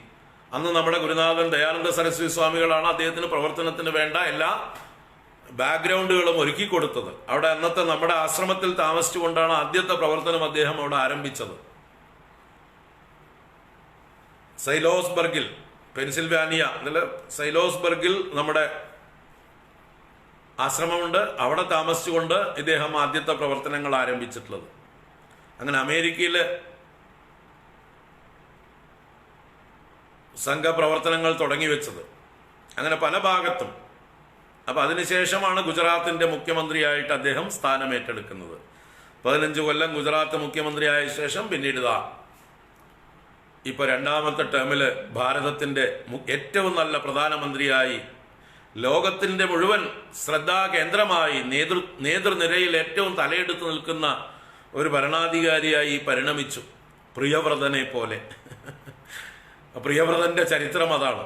അന്ന് നമ്മുടെ ഗുരുനാഥൻ ദയാനന്ദ സരസ്വതി സ്വാമികളാണ് അദ്ദേഹത്തിന് പ്രവർത്തനത്തിന് വേണ്ട എല്ലാ ബാക്ക്ഗ്രൗണ്ടുകളും ഒരുക്കി കൊടുത്തത്. അവിടെ അന്നത്തെ നമ്മുടെ ആശ്രമത്തിൽ താമസിച്ചുകൊണ്ടാണ് ആദ്യത്തെ പ്രവർത്തനം അദ്ദേഹം അവിടെ ആരംഭിച്ചത്. സൈലോസ്ബർഗിൽ, പെൻസിൽവാനിയ, സൈലോസ്ബർഗിൽ നമ്മുടെ ആശ്രമമുണ്ട്. അവിടെ താമസിച്ചുകൊണ്ട് ഇദ്ദേഹം ആദ്യത്തെ പ്രവർത്തനങ്ങൾ ആരംഭിച്ചിട്ടുള്ളത്. അങ്ങനെ അമേരിക്കയിൽ സംഘപ്രവർത്തനങ്ങൾ തുടങ്ങി വെച്ചത്. അങ്ങനെ പല ഭാഗത്തും. അപ്പൊ അതിനുശേഷമാണ് ഗുജറാത്തിന്റെ മുഖ്യമന്ത്രിയായിട്ട് അദ്ദേഹം സ്ഥാനമേറ്റെടുക്കുന്നത്. 15 കൊല്ലം ഗുജറാത്ത് മുഖ്യമന്ത്രിയായ ശേഷം പിന്നീട് ഇപ്പൊ 2ാമത്തെ ടേമില് ഭാരതത്തിന്റെ ഏറ്റവും നല്ല പ്രധാനമന്ത്രിയായി, ലോകത്തിന്റെ മുഴുവൻ ശ്രദ്ധാകേന്ദ്രമായി, നേതൃനിരയിൽ ഏറ്റവും തലയെടുത്ത് നിൽക്കുന്ന ഒരു ഭരണാധികാരിയായി പരിണമിച്ചു, പ്രിയവ്രതനെ പോലെ. പ്രിയവ്രതന്റെ ചരിത്രം അതാണ്.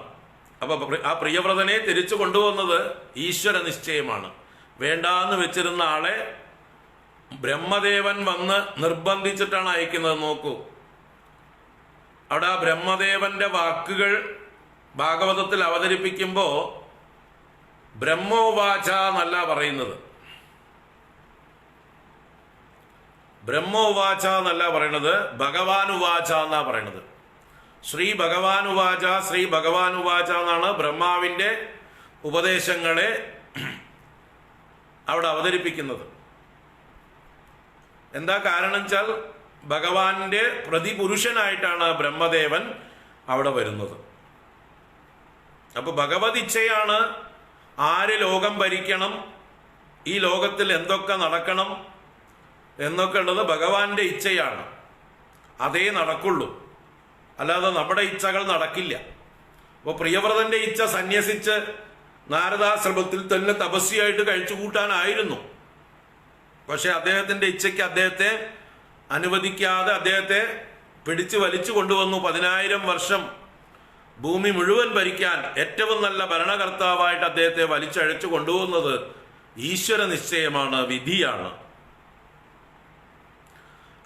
അപ്പൊ ആ പ്രിയവ്രതനെ തിരിച്ചു കൊണ്ടുവന്നത് ഈശ്വര നിശ്ചയമാണ്. വേണ്ടാന്ന് വെച്ചിരുന്ന ആളെ ബ്രഹ്മദേവൻ വന്ന് നിർബന്ധിച്ചിട്ടാണ് അയക്കുന്നത്. നോക്കൂ, അവിടെ ആ ബ്രഹ്മദേവന്റെ വാക്കുകൾ ഭാഗവതത്തിൽ അവതരിപ്പിക്കുമ്പോൾ ബ്രഹ്മോവാച എന്നല്ല പറയുന്നത്, ബ്രഹ്മോവാച എന്നല്ല പറയുന്നത്, ഭഗവാനുവാച എന്നാ പറയുന്നത്. ശ്രീ ഭഗവാനുവാച, ശ്രീ ഭഗവാനുവാച എന്നാണ് ബ്രഹ്മാവിന്റെ ഉപദേശങ്ങളെ അവിടെ അവതരിപ്പിക്കുന്നത്. എന്താ കാരണം വെച്ചാൽ ഭഗവാന്റെ പ്രതിപുരുഷനായിട്ടാണ് ബ്രഹ്മദേവൻ അവിടെ വരുന്നത്. അപ്പൊ ഭഗവത് ഇച്ഛയാണ് ആര് ലോകം ഭരിക്കണം, ഈ ലോകത്തിൽ എന്തൊക്കെ നടക്കണം എന്നൊക്കെ ഉള്ളത് ഭഗവാന്റെ ഇച്ഛയാണ്. അതേ നടക്കുള്ളൂ, അല്ലാതെ നമ്മുടെ ഇച്ഛകൾ നടക്കില്ല. അപ്പോൾ പ്രിയവ്രതന്റെ ഇച്ഛ സന്യസിച്ച് നാരദാശ്രമത്തിൽ തന്നെ തപസ്യായിട്ട് കഴിച്ചു കൂട്ടാനായിരുന്നു. പക്ഷെ അദ്ദേഹത്തിന്റെ ഇച്ഛയ്ക്ക് അദ്ദേഹത്തെ അനുവദിക്കാതെ അദ്ദേഹത്തെ പിടിച്ചു വലിച്ചു കൊണ്ടുവന്നു. 10,000 വർഷം ഭൂമി മുഴുവൻ ഭരിക്കാൻ ഏറ്റവും നല്ല ഭരണകർത്താവായിട്ട് അദ്ദേഹത്തെ വലിച്ചഴച്ചു കൊണ്ടുപോകുന്നത് ഈശ്വര നിശ്ചയമാണ്, വിധിയാണ്.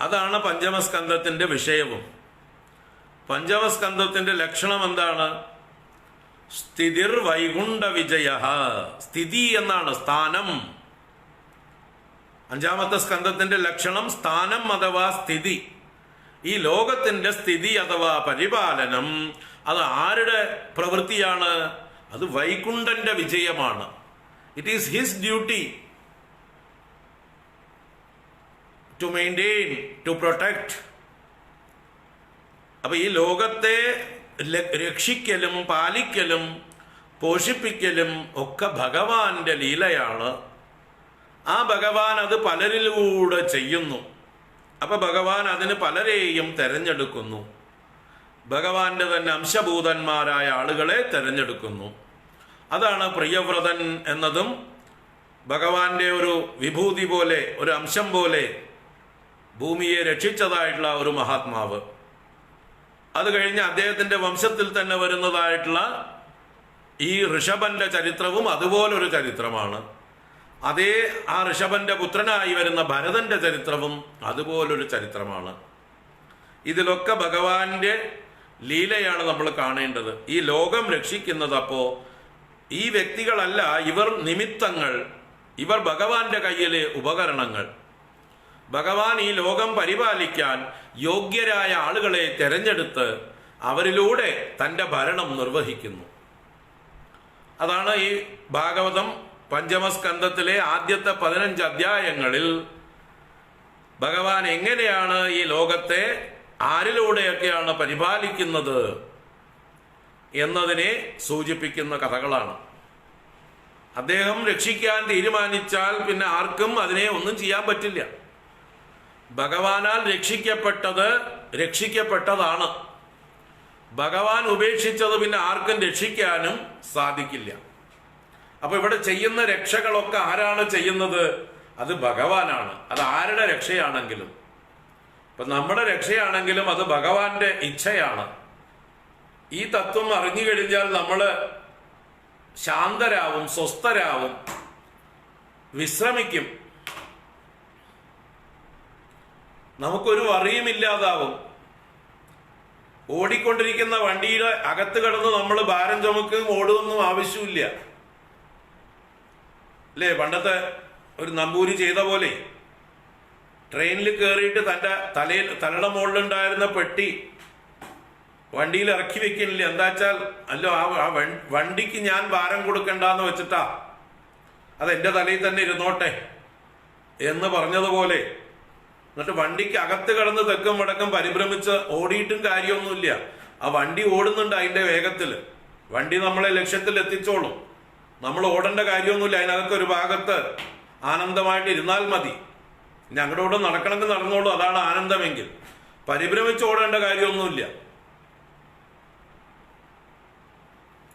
അതാണ് പഞ്ചമസ്കന്ധത്തിന്റെ വിഷയവും. പഞ്ചമസ്കന്ധത്തിന്റെ ലക്ഷണം എന്താണ്? സ്ഥിതിർ വൈകുണ്ഠ വിജയ. സ്ഥിതി എന്നാണ്, സ്ഥാനം. 5-ാമത്തെ സ്കന്ധത്തിന്റെ ലക്ഷണം സ്ഥാനം അഥവാ സ്ഥിതി. ഈ ലോകത്തിന്റെ സ്ഥിതി അഥവാ പരിപാലനം അത് ആരുടെ പ്രവൃത്തിയാണ്? അത് വൈകുണ്ഠന്റെ വിജയമാണ്. It is his duty to maintain, to protect. അപ്പൊ ഈ ലോകത്തെ രക്ഷിക്കലും പാലിക്കലും പോഷിപ്പിക്കലും ഒക്കെ ഭഗവാന്റെ ലീലയാണ്. ആ ഭഗവാൻ അത് പലരിലൂടെ ചെയ്യുന്നു. അപ്പൊ ഭഗവാൻ അതിന് പലരെയും തെരഞ്ഞെടുക്കുന്നു. ഭഗവാന്റെ തന്നെ അംശഭൂതന്മാരായ ആളുകളെ തെരഞ്ഞെടുക്കുന്നു. അതാണ് പ്രിയവ്രതൻ എന്നതും ഭഗവാന്റെ ഒരു വിഭൂതി പോലെ, ഒരു അംശം പോലെ ഭൂമിയെ രക്ഷിച്ചതായിട്ടുള്ള ഒരു മഹാത്മാവ്. അത് കഴിഞ്ഞ് അദ്ദേഹത്തിന്റെ വംശത്തിൽ തന്നെ വരുന്നതായിട്ടുള്ള ഈ ഋഷഭന്റെ ചരിത്രവും അതുപോലൊരു ചരിത്രമാണ്. അതേ ആ ഋഷഭന്റെ പുത്രനായി വരുന്ന ഭരതന്റെ ചരിത്രവും അതുപോലൊരു ചരിത്രമാണ്. ഇതിലൊക്കെ ഭഗവാന്റെ ലീലയാണ് നമ്മൾ കാണേണ്ടത്. ഈ ലോകം രക്ഷിക്കുന്നത് അപ്പോ ഈ വ്യക്തികളല്ല, ഇവർ നിമിത്തങ്ങൾ, ഇവർ ഭഗവാന്റെ കയ്യിലെ ഉപകരണങ്ങൾ. ഭഗവാൻ ഈ ലോകം പരിപാലിക്കാൻ യോഗ്യരായ ആളുകളെ തെരഞ്ഞെടുത്ത് അവരിലൂടെ തൻ്റെ ഭരണം നിർവഹിക്കുന്നു. അതാണ് ഈ ഭാഗവതം പഞ്ചമസ്കന്ധത്തിലെ ആദ്യത്തെ 15 അധ്യായങ്ങളിൽ ഭഗവാൻ എങ്ങനെയാണ് ഈ ലോകത്തെ ആരിലൂടെയൊക്കെയാണ് പരിപാലിക്കുന്നത് എന്നതിനെ സൂചിപ്പിക്കുന്ന കഥകളാണ്. അദ്ദേഹം രക്ഷിക്കാൻ തീരുമാനിച്ചാൽ പിന്നെ ആർക്കും അതിനെ ഒന്നും ചെയ്യാൻ പറ്റില്ല. ഭഗവാനാൽ രക്ഷിക്കപ്പെട്ടതാണ്. ഭഗവാൻ ഉപേക്ഷിച്ചത് പിന്നെ ആർക്കും രക്ഷിക്കാനും സാധിക്കില്ല. അപ്പൊ ഇവിടെ ചെയ്യുന്ന രക്ഷകളൊക്കെ ആരാണ് ചെയ്യുന്നത്? അത് ഭഗവാനാണ്. അത് ആരുടെ രക്ഷയാണെങ്കിലും, ഇപ്പൊ നമ്മുടെ രക്ഷയാണെങ്കിലും അത് ഭഗവാന്റെ ഇച്ഛയാണ്. ഈ തത്വം അറിഞ്ഞു കഴിഞ്ഞാൽ നമ്മൾ ശാന്തരാവും, സ്വസ്ഥരാവും, വിശ്രമിക്കും, നമുക്കൊരു വറിയുമില്ലാതാവും. ഓടിക്കൊണ്ടിരിക്കുന്ന വണ്ടിയുടെ അകത്ത് കിടന്ന് നമ്മൾ ഭാരം ചുമക്കും ഓടുകയൊന്നും ആവശ്യമില്ല, അല്ലേ? പണ്ടത്തെ ഒരു നമ്പൂരി ചെയ്ത പോലെ ട്രെയിനിൽ കയറിയിട്ട് തൻ്റെ തലയുടെ മുകളിലുണ്ടായിരുന്ന പെട്ടി വണ്ടിയിൽ ഇറക്കി വെക്കുന്നില്ല. എന്താ വെച്ചാൽ അല്ലോ ആ വണ്ടിക്ക് ഞാൻ ഭാരം കൊടുക്കണ്ടെന്ന് വെച്ചിട്ടാ, അതെന്റെ തലയിൽ തന്നെ ഇരുന്നോട്ടെ എന്ന് പറഞ്ഞതുപോലെ. എന്നിട്ട് വണ്ടിക്ക് അകത്ത് കിടന്ന് തെക്കും വടക്കം പരിഭ്രമിച്ച് ഓടിയിട്ടും കാര്യമൊന്നുമില്ല. ആ വണ്ടി ഓടുന്നുണ്ട് അതിന്റെ വേഗത്തിൽ. വണ്ടി നമ്മളെ ലക്ഷ്യത്തിൽ എത്തിച്ചോളും. നമ്മൾ ഓടേണ്ട കാര്യമൊന്നുമില്ല. അതിനകത്ത് ഒരു ഭാഗത്ത് ആനന്ദമായിട്ട് ഇരുന്നാൽ മതി. ഇനി അങ്ങോട്ട് നടക്കണമെങ്കിൽ നടന്നോളൂ, അതാണ് ആനന്ദമെങ്കിൽ. പരിഭ്രമിച്ച് ഓടേണ്ട കാര്യമൊന്നുമില്ല,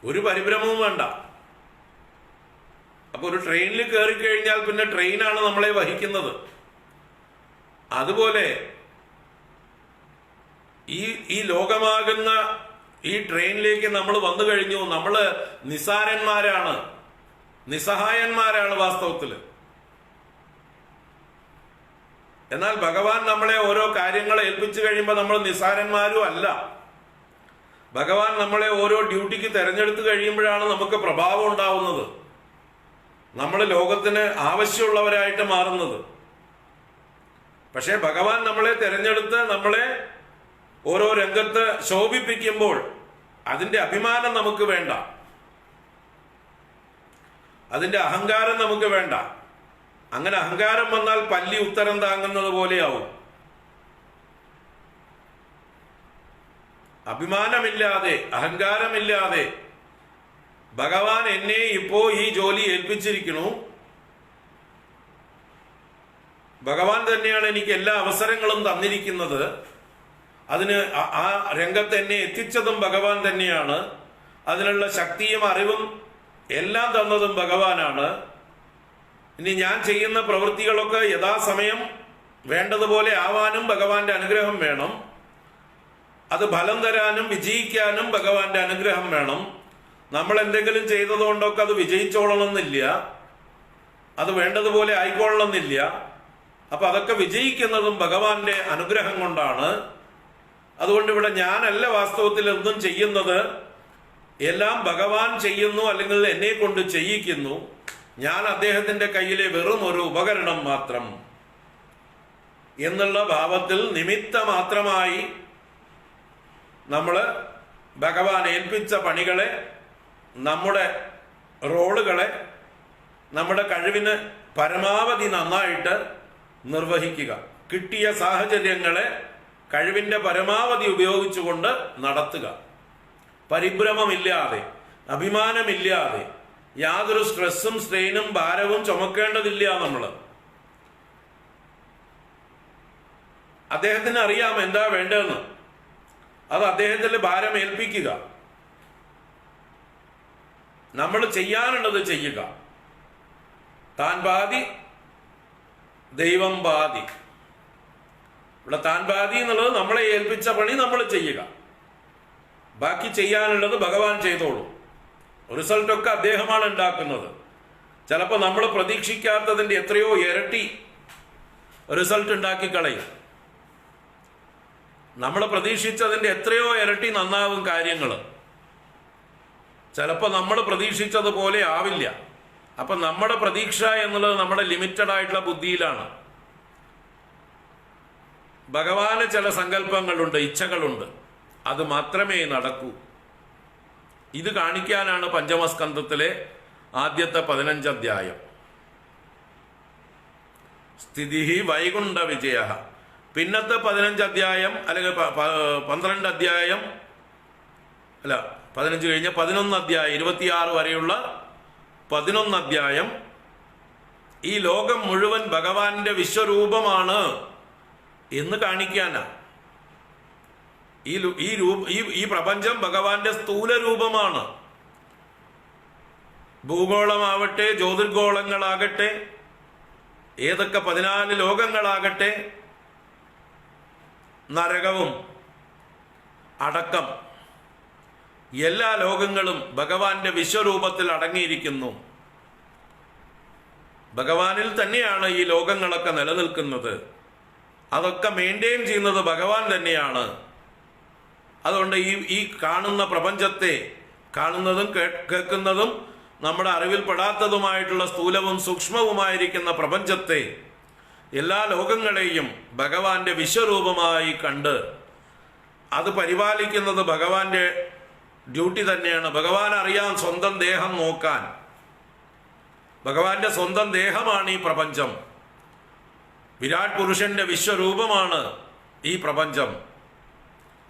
ഒരു പരിഭ്രമവും വേണ്ട. അപ്പൊ ഒരു ട്രെയിനിൽ കയറി കഴിഞ്ഞാൽ പിന്നെ ട്രെയിനാണ് നമ്മളെ വഹിക്കുന്നത്. അതുപോലെ ഈ ലോകമാകുന്ന ഈ ട്രെയിനിലേക്ക് നമ്മൾ വന്നു കഴിഞ്ഞു. നമ്മൾ നിസ്സാരന്മാരാണ്, നിസ്സഹായന്മാരാണ് വാസ്തവത്തിൽ. എന്നാൽ ഭഗവാൻ നമ്മളെ ഓരോ കാര്യങ്ങളെ ഏൽപ്പിച്ചു കഴിയുമ്പോൾ നമ്മൾ നിസ്സാരന്മാരും അല്ല. ഭഗവാൻ നമ്മളെ ഓരോ ഡ്യൂട്ടിക്ക് തെരഞ്ഞെടുത്ത് കഴിയുമ്പോഴാണ് നമുക്ക് പ്രഭാവം ഉണ്ടാവുന്നത്, നമ്മൾ ലോകത്തിന് ആവശ്യമുള്ളവരായിട്ട് മാറുന്നത്. പക്ഷെ ഭഗവാൻ നമ്മളെ തെരഞ്ഞെടുത്ത് നമ്മളെ ഓരോ രംഗത്ത് ശോഭിപ്പിക്കുമ്പോൾ അതിന്റെ അഭിമാനം നമുക്ക് വേണ്ട, അതിന്റെ അഹങ്കാരം നമുക്ക് വേണ്ട. അങ്ങനെ അഹങ്കാരം വന്നാൽ പല്ലി ഉത്തരം താങ്ങുന്നത് പോലെയാവും. അഭിമാനമില്ലാതെ അഹങ്കാരമില്ലാതെ ഭഗവാൻ എന്നെ ഇപ്പോ ഈ ജോലി ഏൽപ്പിച്ചിരിക്കുന്നു, ഭഗവാൻ തന്നെയാണ് എനിക്ക് എല്ലാ അവസരങ്ങളും തന്നിരിക്കുന്നത്, അതിന് ആ രംഗത്ത് എന്നെ എത്തിച്ചതും ഭഗവാൻ തന്നെയാണ്, അതിനുള്ള ശക്തിയും അറിവും എല്ലാം തന്നതും ഭഗവാനാണ്. ഇനി ഞാൻ ചെയ്യുന്ന പ്രവൃത്തികളൊക്കെ യഥാസമയം വേണ്ടതുപോലെ ആവാനും ഭഗവാന്റെ അനുഗ്രഹം വേണം, അത് ഫലം തരാനും വിജയിക്കാനും ഭഗവാന്റെ അനുഗ്രഹം വേണം. നമ്മൾ എന്തെങ്കിലും ചെയ്തതുകൊണ്ടൊക്കെ അത് വിജയിച്ചോളണമെന്നില്ല, അത് വേണ്ടതുപോലെ ആയിക്കൊള്ളണമെന്നില്ല. അപ്പൊ അതൊക്കെ വിജയിക്കുന്നതും ഭഗവാന്റെ അനുഗ്രഹം കൊണ്ടാണ്. അതുകൊണ്ട് ഇവിടെ ഞാനല്ല വാസ്തവത്തിൽ എന്തും ചെയ്യുന്നത്, എല്ലാം ഭഗവാൻ ചെയ്യുന്നു, അല്ലെങ്കിൽ എന്നെ കൊണ്ട് ചെയ്യിക്കുന്നു. ഞാൻ അദ്ദേഹത്തിന്റെ കയ്യിലെ വെറും ഒരു ഉപകരണം മാത്രം എന്നുള്ള ഭാവത്തിൽ നിമിത്ത മാത്രമായി നമ്മൾ ഭഗവാൻ ഏൽപ്പിച്ച പണികളെ, നമ്മുടെ റോളുകളെ നമ്മുടെ കഴിവിന് പരമാവധി നന്നായിട്ട് നിർവഹിക്കുക. കിട്ടിയ സാഹചര്യങ്ങളെ കഴിവിന്റെ പരമാവധി ഉപയോഗിച്ചുകൊണ്ട് നടത്തുക. പരിഭ്രമമില്ലാതെ, അഭിമാനമില്ലാതെ, യാതൊരു സ്ട്രെസ്സും സ്ട്രെയിനും ഭാരവും ചുമക്കേണ്ടതില്ല. നമ്മൾ അദ്ദേഹത്തിന് അറിയാം എന്താ വേണ്ടതെന്ന്, അത് അദ്ദേഹത്തിന്റെ ഭാരം ഏൽപ്പിക്കുക. നമ്മൾ ചെയ്യാനുള്ളത് ചെയ്യുക. താൻ പാതി ദൈവം പാതി. ഇവിടെ താൻ പാതി എന്നുള്ളത് നമ്മളെ ഏൽപ്പിച്ച പണി നമ്മൾ ചെയ്യുക, ബാക്കി ചെയ്യാനുള്ളത് ഭഗവാൻ ചെയ്തോളൂ. റിസൾട്ടൊക്കെ അദ്ദേഹമാണ് ഉണ്ടാക്കുന്നത്. ചിലപ്പോൾ നമ്മൾ പ്രതീക്ഷിക്കാത്തതിന്റെ എത്രയോ ഇരട്ടി റിസൾട്ട് ഉണ്ടാക്കി കളയും. നമ്മൾ പ്രതീക്ഷിച്ചതിന്റെ എത്രയോ ഇരട്ടി നന്നാവും കാര്യങ്ങൾ. ചിലപ്പോൾ നമ്മൾ പ്രതീക്ഷിച്ചതുപോലെ ആവില്ല. അപ്പൊ നമ്മുടെ പ്രതീക്ഷ എന്നുള്ളത് നമ്മുടെ ലിമിറ്റഡ് ആയിട്ടുള്ള ബുദ്ധിയിലാണ്. ഭഗവാന് ചില സങ്കല്പങ്ങളുണ്ട്, ഇച്ഛകളുണ്ട്, അത് മാത്രമേ നടക്കൂ. ഇത് കാണിക്കാനാണ് പഞ്ചമസ്കന്ധത്തിലെ ആദ്യത്തെ 15 അധ്യായം. സ്ഥിതി വൈകുണ്ഠ വിജയ. പിന്നത്തെ 15 അധ്യായം അല്ലെങ്കിൽ 12 അധ്യായം അല്ല, 15 കഴിഞ്ഞ 11 അധ്യായം 26 വരെയുള്ള 11 അധ്യായം ഈ ലോകം മുഴുവൻ ഭഗവാന്റെ വിശ്വരൂപമാണ് എന്ന് കാണിക്കാനാ. ഈ പ്രപഞ്ചം ഭഗവാന്റെ സ്ഥൂല രൂപമാണ്. ഭൂഗോളമാവട്ടെ, ജ്യോതിർഗോളങ്ങളാകട്ടെ, ഏതൊക്കെ 14 ലോകങ്ങളാകട്ടെ, നരകവും അടക്കം എല്ലാ ലോകങ്ങളും ഭഗവാന്റെ വിശ്വരൂപത്തിൽ അടങ്ങിയിരിക്കുന്നു. ഭഗവാനിൽ തന്നെയാണ് ഈ ലോകങ്ങളൊക്കെ നിലനിൽക്കുന്നത്. അതൊക്കെ മെയിൻറ്റെയിൻ ചെയ്യുന്നത് ഭഗവാൻ തന്നെയാണ്. അതുകൊണ്ട് ഈ കാണുന്ന പ്രപഞ്ചത്തെ, കാണുന്നതും കേൾക്കുന്നതും നമ്മുടെ അറിവിൽപ്പെടാത്തതുമായിട്ടുള്ള സ്ഥൂലവും സൂക്ഷ്മവുമായിരിക്കുന്ന പ്രപഞ്ചത്തെ, എല്ലാ ലോകങ്ങളെയും ഭഗവാന്റെ വിശ്വരൂപമായി കണ്ട് അത് പരിപാലിക്കുന്നത് ഭഗവാന്റെ ഡ്യൂട്ടി തന്നെയാണ്. ഭഗവാൻ അറിയാം സ്വന്തം ദേഹം നോക്കാൻ. ഭഗവാന്റെ സ്വന്തം ദേഹമാണ് ഈ പ്രപഞ്ചം. വിരാട് പുരുഷന്റെ വിശ്വരൂപമാണ് ഈ പ്രപഞ്ചം.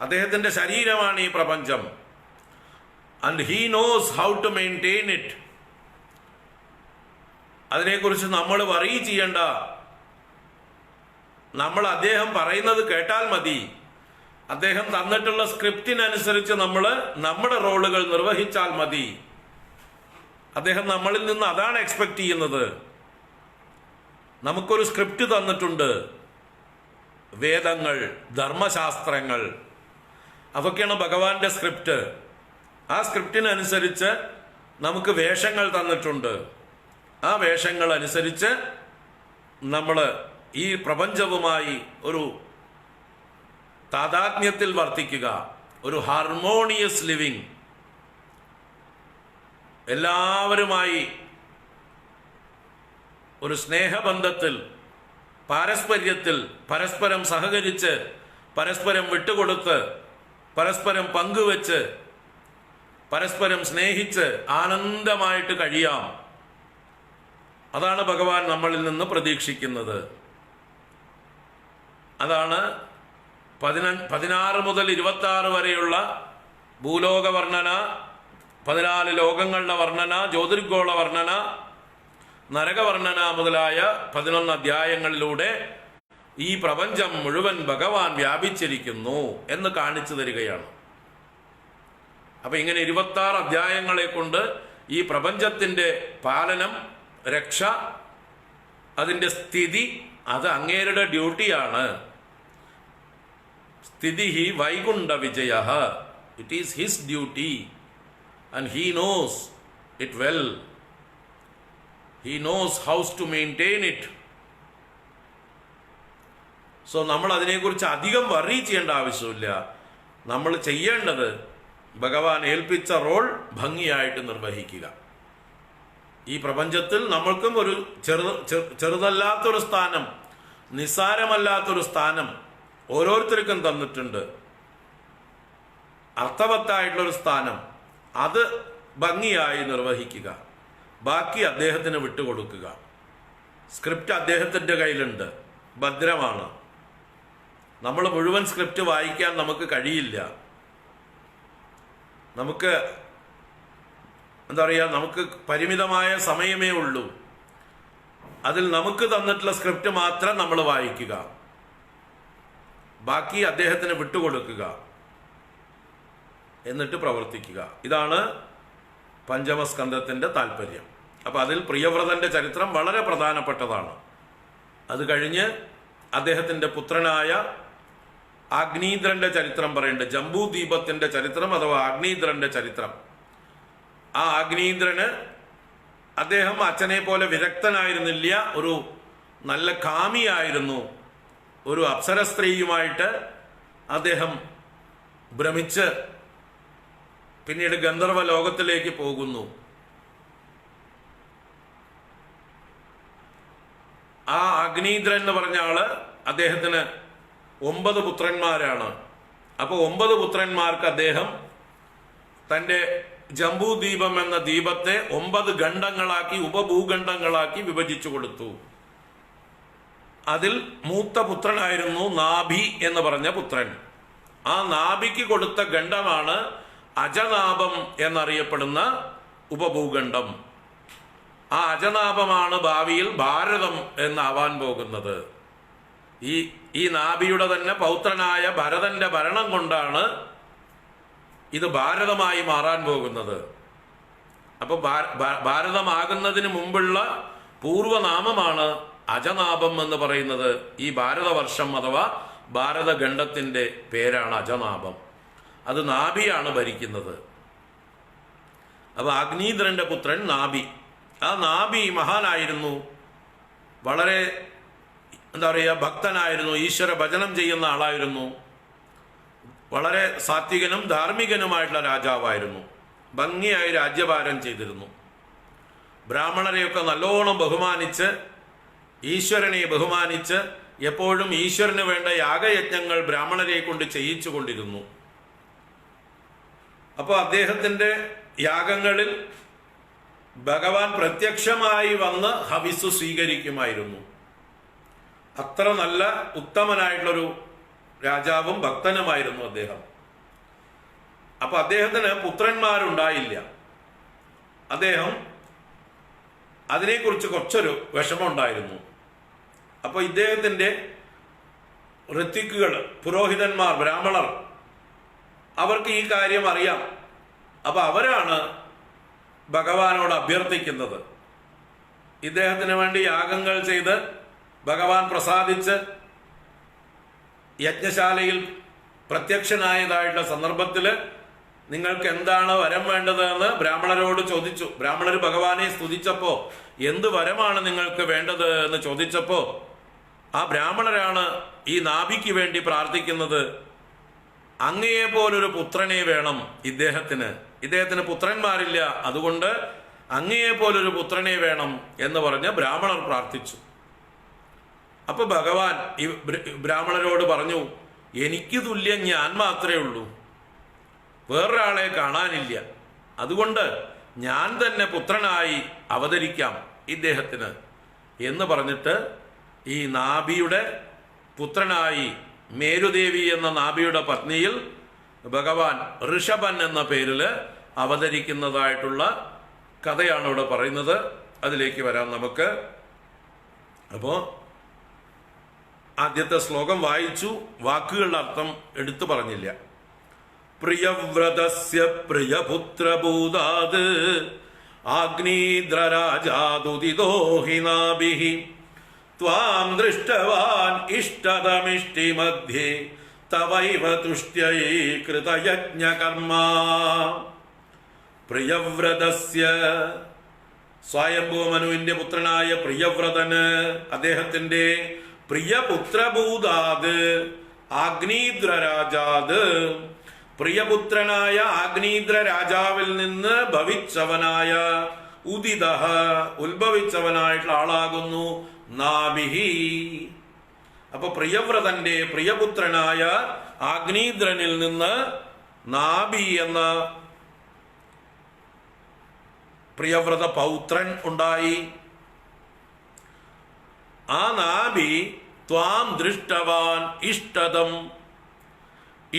അദ്ദേഹത്തിന്റെ ശരീരമാണ് ഈ പ്രപഞ്ചം. And he knows how to maintain it. അതിനെക്കുറിച്ച് നമ്മൾ വറി ചെയ്യണ്ട. നമ്മൾ അദ്ദേഹം പറയുന്നത് കേട്ടാൽ മതി. അദ്ദേഹം തന്നിട്ടുള്ള സ്ക്രിപ്റ്റിനനുസരിച്ച് നമ്മൾ നമ്മുടെ റോളുകൾ നിർവഹിച്ചാൽ മതി. അദ്ദേഹം നമ്മളിൽ നിന്ന് അതാണ് എക്സ്പെക്ട് ചെയ്യുന്നത്. നമുക്കൊരു സ്ക്രിപ്റ്റ് തന്നിട്ടുണ്ട്. വേദങ്ങൾ, ധർമ്മശാസ്ത്രങ്ങൾ, അതൊക്കെയാണ് ഭഗവാന്റെ സ്ക്രിപ്റ്റ്. ആ സ്ക്രിപ്റ്റിനനുസരിച്ച് നമുക്ക് വേഷങ്ങൾ തന്നിട്ടുണ്ട്. ആ വേഷങ്ങൾ അനുസരിച്ച് നമ്മൾ ഈ പ്രപഞ്ചവുമായി ഒരു താദാത്മ്യത്തിൽ വർത്തിക്കുക, ഒരു ഹാർമോണിയസ് ലിവിങ്, എല്ലാവരുമായി ഒരു സ്നേഹബന്ധത്തിൽ, പാരസ്പര്യത്തിൽ, പരസ്പരം സഹകരിച്ച്, പരസ്പരം വിട്ടുകൊടുത്ത്, പരസ്പരം പങ്കുവെച്ച്, പരസ്പരം സ്നേഹിച്ച് ആനന്ദമായിട്ട് കഴിയാം. അതാണ് ഭഗവാൻ നമ്മളിൽ നിന്ന് പ്രതീക്ഷിക്കുന്നത്. അതാണ് 16 മുതൽ 26 വരെയുള്ള ഭൂലോക വർണ്ണന, 14 ലോകങ്ങളുടെ വർണ്ണന, ജ്യോതിർഗോള വർണ്ണന, നരകവർണ്ണന മുതലായ 11 അധ്യായങ്ങളിലൂടെ ഈ പ്രപഞ്ചം മുഴുവൻ ഭഗവാൻ വ്യാപിച്ചിരിക്കുന്നു എന്ന് കാണിച്ചു തരികയാണ്. അപ്പൊ ഇങ്ങനെ 26 അധ്യായങ്ങളെ കൊണ്ട് ഈ പ്രപഞ്ചത്തിന്റെ പാലനം, രക്ഷ, അതിന്റെ സ്ഥിതി, അത് അങ്ങേരുടെ ഡ്യൂട്ടിയാണ്. സ്ഥിതി വൈകുണ്ഠ വിജയ, it is his duty and he knows it well. He knows how to maintain it. So നമ്മൾ അതിനെക്കുറിച്ച് അധികം വറി ചെയ്യേണ്ട ആവശ്യമില്ല. നമ്മൾ ചെയ്യേണ്ടത് ഭഗവാൻ ഏൽപ്പിച്ച റോൾ ഭംഗിയായിട്ട് നിർവഹിക്കുക. ഈ പ്രപഞ്ചത്തിൽ നമ്മൾക്കും ഒരു ചെറുതല്ലാത്തൊരു സ്ഥാനം, നിസ്സാരമല്ലാത്തൊരു സ്ഥാനം ഓരോരുത്തർക്കും തന്നിട്ടുണ്ട്. അർത്ഥവത്തായിട്ടുള്ളൊരു സ്ഥാനം, അത് ഭംഗിയായി നിർവഹിക്കുക. ബാക്കി അദ്ദേഹത്തിന് വിട്ടുകൊടുക്കുക. സ്ക്രിപ്റ്റ് അദ്ദേഹത്തിൻ്റെ കയ്യിലുണ്ട്, ഭദ്രമാണ്. നമ്മൾ മുഴുവൻ സ്ക്രിപ്റ്റ് വായിക്കാൻ നമുക്ക് കഴിയില്ല. നമുക്ക് എന്താ പറയുക, നമുക്ക് പരിമിതമായ സമയമേ ഉള്ളൂ. അതിൽ നമുക്ക് തന്നിട്ടുള്ള സ്ക്രിപ്റ്റ് മാത്രം നമ്മൾ വായിക്കുക, ബാക്കി അദ്ദേഹത്തിന് വിട്ടുകൊടുക്കുക, എന്നിട്ട് പ്രവർത്തിക്കുക. ഇതാണ് പഞ്ചമസ്കന്ധത്തിന്റെ താല്പര്യം. അപ്പൊ അതിൽ പ്രിയവ്രതന്റെ ചരിത്രം വളരെ പ്രധാനപ്പെട്ടതാണ്. അത് കഴിഞ്ഞ് അദ്ദേഹത്തിന്റെ പുത്രനായ ആഗ്നീന്ദ്രന്റെ ചരിത്രം പറയുന്നുണ്ട്. ജംബൂദ്വീപത്തിന്റെ ചരിത്രം അഥവാ ആഗ്നീന്ദ്രന്റെ ചരിത്രം. ആ ആഗ്നീന്ദ്രന്, അദ്ദേഹം അച്ഛനെ പോലെ വിരക്തനായിരുന്നില്ല, ഒരു നല്ല കാമിയായിരുന്നു. ഒരു അപ്സര സ്ത്രീയുമായിട്ട് അദ്ദേഹം ഭ്രമിച്ച് പിന്നീട് ഗന്ധർവ ലോകത്തിലേക്ക് പോകുന്നു. ആ അഗ്നീന്ദ്രൻ എന്ന് പറഞ്ഞ ആള്, അദ്ദേഹത്തിന് 9 പുത്രന്മാരാണ്. അപ്പോൾ 9 പുത്രന്മാർക്ക് അദ്ദേഹം തൻ്റെ ജംബൂദ്വീപം എന്ന ദ്വീപത്തെ 9 ഖണ്ഡങ്ങളാക്കി, ഉപഭൂഖണ്ഡങ്ങളാക്കി വിഭജിച്ചു കൊടുത്തു. അതിൽ മൂത്ത പുത്രനായിരുന്നു നാഭി എന്ന് പറഞ്ഞ പുത്രൻ. ആ നാഭിക്ക് കൊടുത്ത ഖണ്ഡമാണ് അജനാഭം എന്നറിയപ്പെടുന്ന ഉപഭൂഖണ്ഡം. ആ അജനാഭമാണ് ഭാവിയിൽ ഭാരതം എന്നാവാൻ പോകുന്നത്. ഈ നാഭിയുടെ തന്നെ പൗത്രനായ ഭരതന്റെ ഭരണം കൊണ്ടാണ് ഇത് ഭാരതമായി മാറാൻ പോകുന്നത്. അപ്പൊ ഭാരതമാകുന്നതിന് മുമ്പുള്ള പൂർവനാമമാണ് അജനാഭം എന്ന് പറയുന്നത്. ഈ ഭാരതവർഷം അഥവാ ഭാരതഖണ്ഡത്തിന്റെ പേരാണ് അജനാഭം. അത് നാഭിയാണ് ഭരിക്കുന്നത്. അപ്പൊ അഗ്നീന്ദ്രന്റെ പുത്രൻ നാഭി. ആ നാഭി മഹാനായിരുന്നു, വളരെ എന്താ പറയുക, ഭക്തനായിരുന്നു, ഈശ്വര ഭജനം ചെയ്യുന്ന ആളായിരുന്നു, വളരെ സാത്വികനും ധാർമ്മികനുമായിട്ടുള്ള രാജാവായിരുന്നു. ഭംഗിയായി രാജ്യഭാരം ചെയ്തിരുന്നു. ബ്രാഹ്മണരെയൊക്കെ നല്ലോണം ബഹുമാനിച്ച്, ഈശ്വരനെ ബഹുമാനിച്ച്, എപ്പോഴും ഈശ്വരന് വേണ്ട യാഗയജ്ഞങ്ങൾ ബ്രാഹ്മണരെ കൊണ്ട് ചെയ്യിച്ചു കൊണ്ടിരുന്നു. അപ്പോൾ അദ്ദേഹത്തിന്റെ യാഗങ്ങളിൽ ഭഗവാൻ പ്രത്യക്ഷമായി വന്ന് ഹവിസ് സ്വീകരിക്കുമായിരുന്നു. അത്ര നല്ല ഉത്തമനായിട്ടുള്ളൊരു രാജാവും ഭക്തനുമായിരുന്നു അദ്ദേഹം. അപ്പൊ അദ്ദേഹത്തിന് പുത്രന്മാരുണ്ടായില്ല. അദ്ദേഹം അതിനെക്കുറിച്ച് കുറച്ചൊരു വിഷമമുണ്ടായിരുന്നു. അപ്പൊ ഇദ്ദേഹത്തിന്റെ ഋത്വിക്കുകൾ, പുരോഹിതന്മാർ, ബ്രാഹ്മണർ, അവർക്ക് ഈ കാര്യം അറിയാം. അപ്പൊ അവരാണ് ഭഗവാനോട് അഭ്യർത്ഥിക്കുന്നത്. ഇദ്ദേഹത്തിന് വേണ്ടി യാഗങ്ങൾ ചെയ്ത് ഭഗവാൻ പ്രസാദിച്ച് യജ്ഞശാലയിൽ പ്രത്യക്ഷനായതായിട്ടുള്ള സന്ദർഭത്തിൽ നിങ്ങൾക്ക് എന്താണ് വരം വേണ്ടതെന്ന് ബ്രാഹ്മണരോട് ചോദിച്ചു. ബ്രാഹ്മണർ ഭഗവാനെ സ്തുതിച്ചപ്പോ എന്ത് വരമാണ് നിങ്ങൾക്ക് വേണ്ടത് എന്ന് ചോദിച്ചപ്പോ ആ ബ്രാഹ്മണരാണ് ഈ നാഭിക്ക് വേണ്ടി പ്രാർത്ഥിക്കുന്നത്. അങ്ങയെ പോലൊരു പുത്രനെ വേണം ഇദ്ദേഹത്തിന് പുത്രന്മാരില്ല, അതുകൊണ്ട് അങ്ങയെ പോലൊരു പുത്രനെ വേണം എന്ന് പറഞ്ഞ് ബ്രാഹ്മണർ പ്രാർത്ഥിച്ചു. അപ്പൊ ഭഗവാൻ ഈ ബ്രാഹ്മണരോട് പറഞ്ഞു, എനിക്ക് തുല്യം ഞാൻ മാത്രമേ ഉള്ളൂ, വേറൊരാളെ കാണാനില്ല, അതുകൊണ്ട് ഞാൻ തന്നെ പുത്രനായി അവതരിക്കാം ഇദ്ദേഹത്തിന് എന്ന് പറഞ്ഞിട്ട് ഈ നാഭിയുടെ പുത്രനായി മേരുദേവി എന്ന നാഭിയുടെ പത്നിയിൽ ഭഗവാൻ ഋഷഭൻ എന്ന പേരിൽ അവതരിക്കുന്നതായിട്ടുള്ള കഥയാണ് ഇവിടെ പറയുന്നത്. അതിലേക്ക് വരാം നമുക്ക്. അപ്പോ ആദ്യത്തെ ശ്ലോകം വായിച്ചു, വാക്കുകളുടെ അർത്ഥം എടുത്തു പറഞ്ഞില്ല. പ്രിയവ്രതസ്യ പ്രിയപുത്രഭൂതാത് ആഗ്നീദ്രരാജാദുദിതോ ഹി നാഭിഃ ത്വാം ദൃഷ്ടവാൻ ഇഷ്ടതമിഷ്ടിമധ്യേ തവൈവ തുഷ്ട്യൈ കൃതയജ്ഞകർമ്മ. പ്രിയവ്രതസ്യ, സ്വയംഭൂമനുവിന്റെ പുത്രനായ പ്രിയവ്രതന്, അദ്ദേഹത്തിന്റെ പ്രിയപുത്രഭൂതാത് ആഗ്നീദ്രരാജാത്, പ്രിയപുത്രനായ ആഗ്നീദ്ര രാജാവിൽ നിന്ന് ഭവിച്ചവനായ ഉദിതഃ, ഉത്ഭവിച്ചവനായിട്ടുള്ള ആളാകുന്നു നാഭിഹി. അപ്പൊ പ്രിയവ്രതന്റെ പ്രിയപുത്രനായ ആഗ്നീദ്രനിൽ നിന്ന് നാഭി എന്ന പ്രിയവ്രത പൗത്രൻ ഉണ്ടായി. ആ നാഭി ത്വാം ദൃഷ്ടവാൻ ഇഷ്ടദം,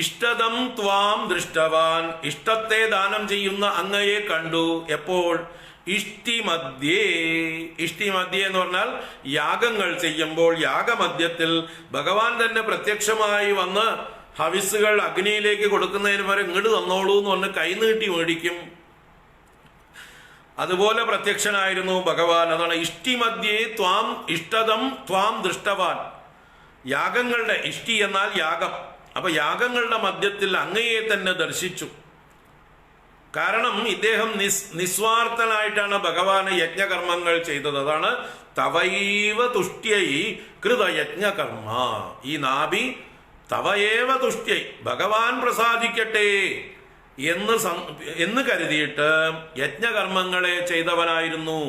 ഇഷ്ടദം ത്വാം ദൃഷ്ടവാൻ, ഇഷ്ടത്തെ ദാനം ചെയ്യുന്ന അങ്ങയെ കണ്ടു. എപ്പോൾ? ഇഷ്ടിമധ്യേ. ഇഷ്ടിമധ്യേ എന്ന് പറഞ്ഞാൽ യാഗങ്ങൾ ചെയ്യുമ്പോൾ യാഗമധ്യത്തിൽ ഭഗവാൻ തന്നെ പ്രത്യക്ഷമായി വന്ന് ഹവിസുകൾ അഗ്നിയിലേക്ക് കൊടുക്കുന്നതിന് വരെ ഇങ്ങോട്ട് തന്നോളൂ എന്ന് പറഞ്ഞ് കൈനീട്ടി മേടിക്കും. അതുപോലെ പ്രത്യക്ഷനായിരുന്നു ഭഗവാൻ. അതാണ് ഇഷ്ടിമധ്യേ ത്വാം ഇഷ്ടദം ത്വാം ദൃഷ്ടവാൻ. യാഗങ്ങളുടെ, ഇഷ്ടി എന്നാൽ യാഗം, അപ്പൊ യാഗങ്ങളുടെ മധ്യത്തിൽ അങ്ങയെ തന്നെ ദർശിച്ചു. കാരണം ഇദ്ദേഹം നിസ്വാർത്ഥനായിട്ടാണ് ഭഗവാന് യജ്ഞകർമ്മങ്ങൾ ചെയ്തത്. അതാണ് തവൈവ തുഷ്ട്യൈ കൃതയജ്ഞകർമ്മ. ഈ നാഭി തവയേവ തുഷ്ട്യൈ, ഭഗവാൻ പ്രസാദിക്കട്ടെ എന്ന് കരുതിയിട്ട് യജ്ഞകർമ്മങ്ങളെ ചെയ്തവനായിരുന്നു.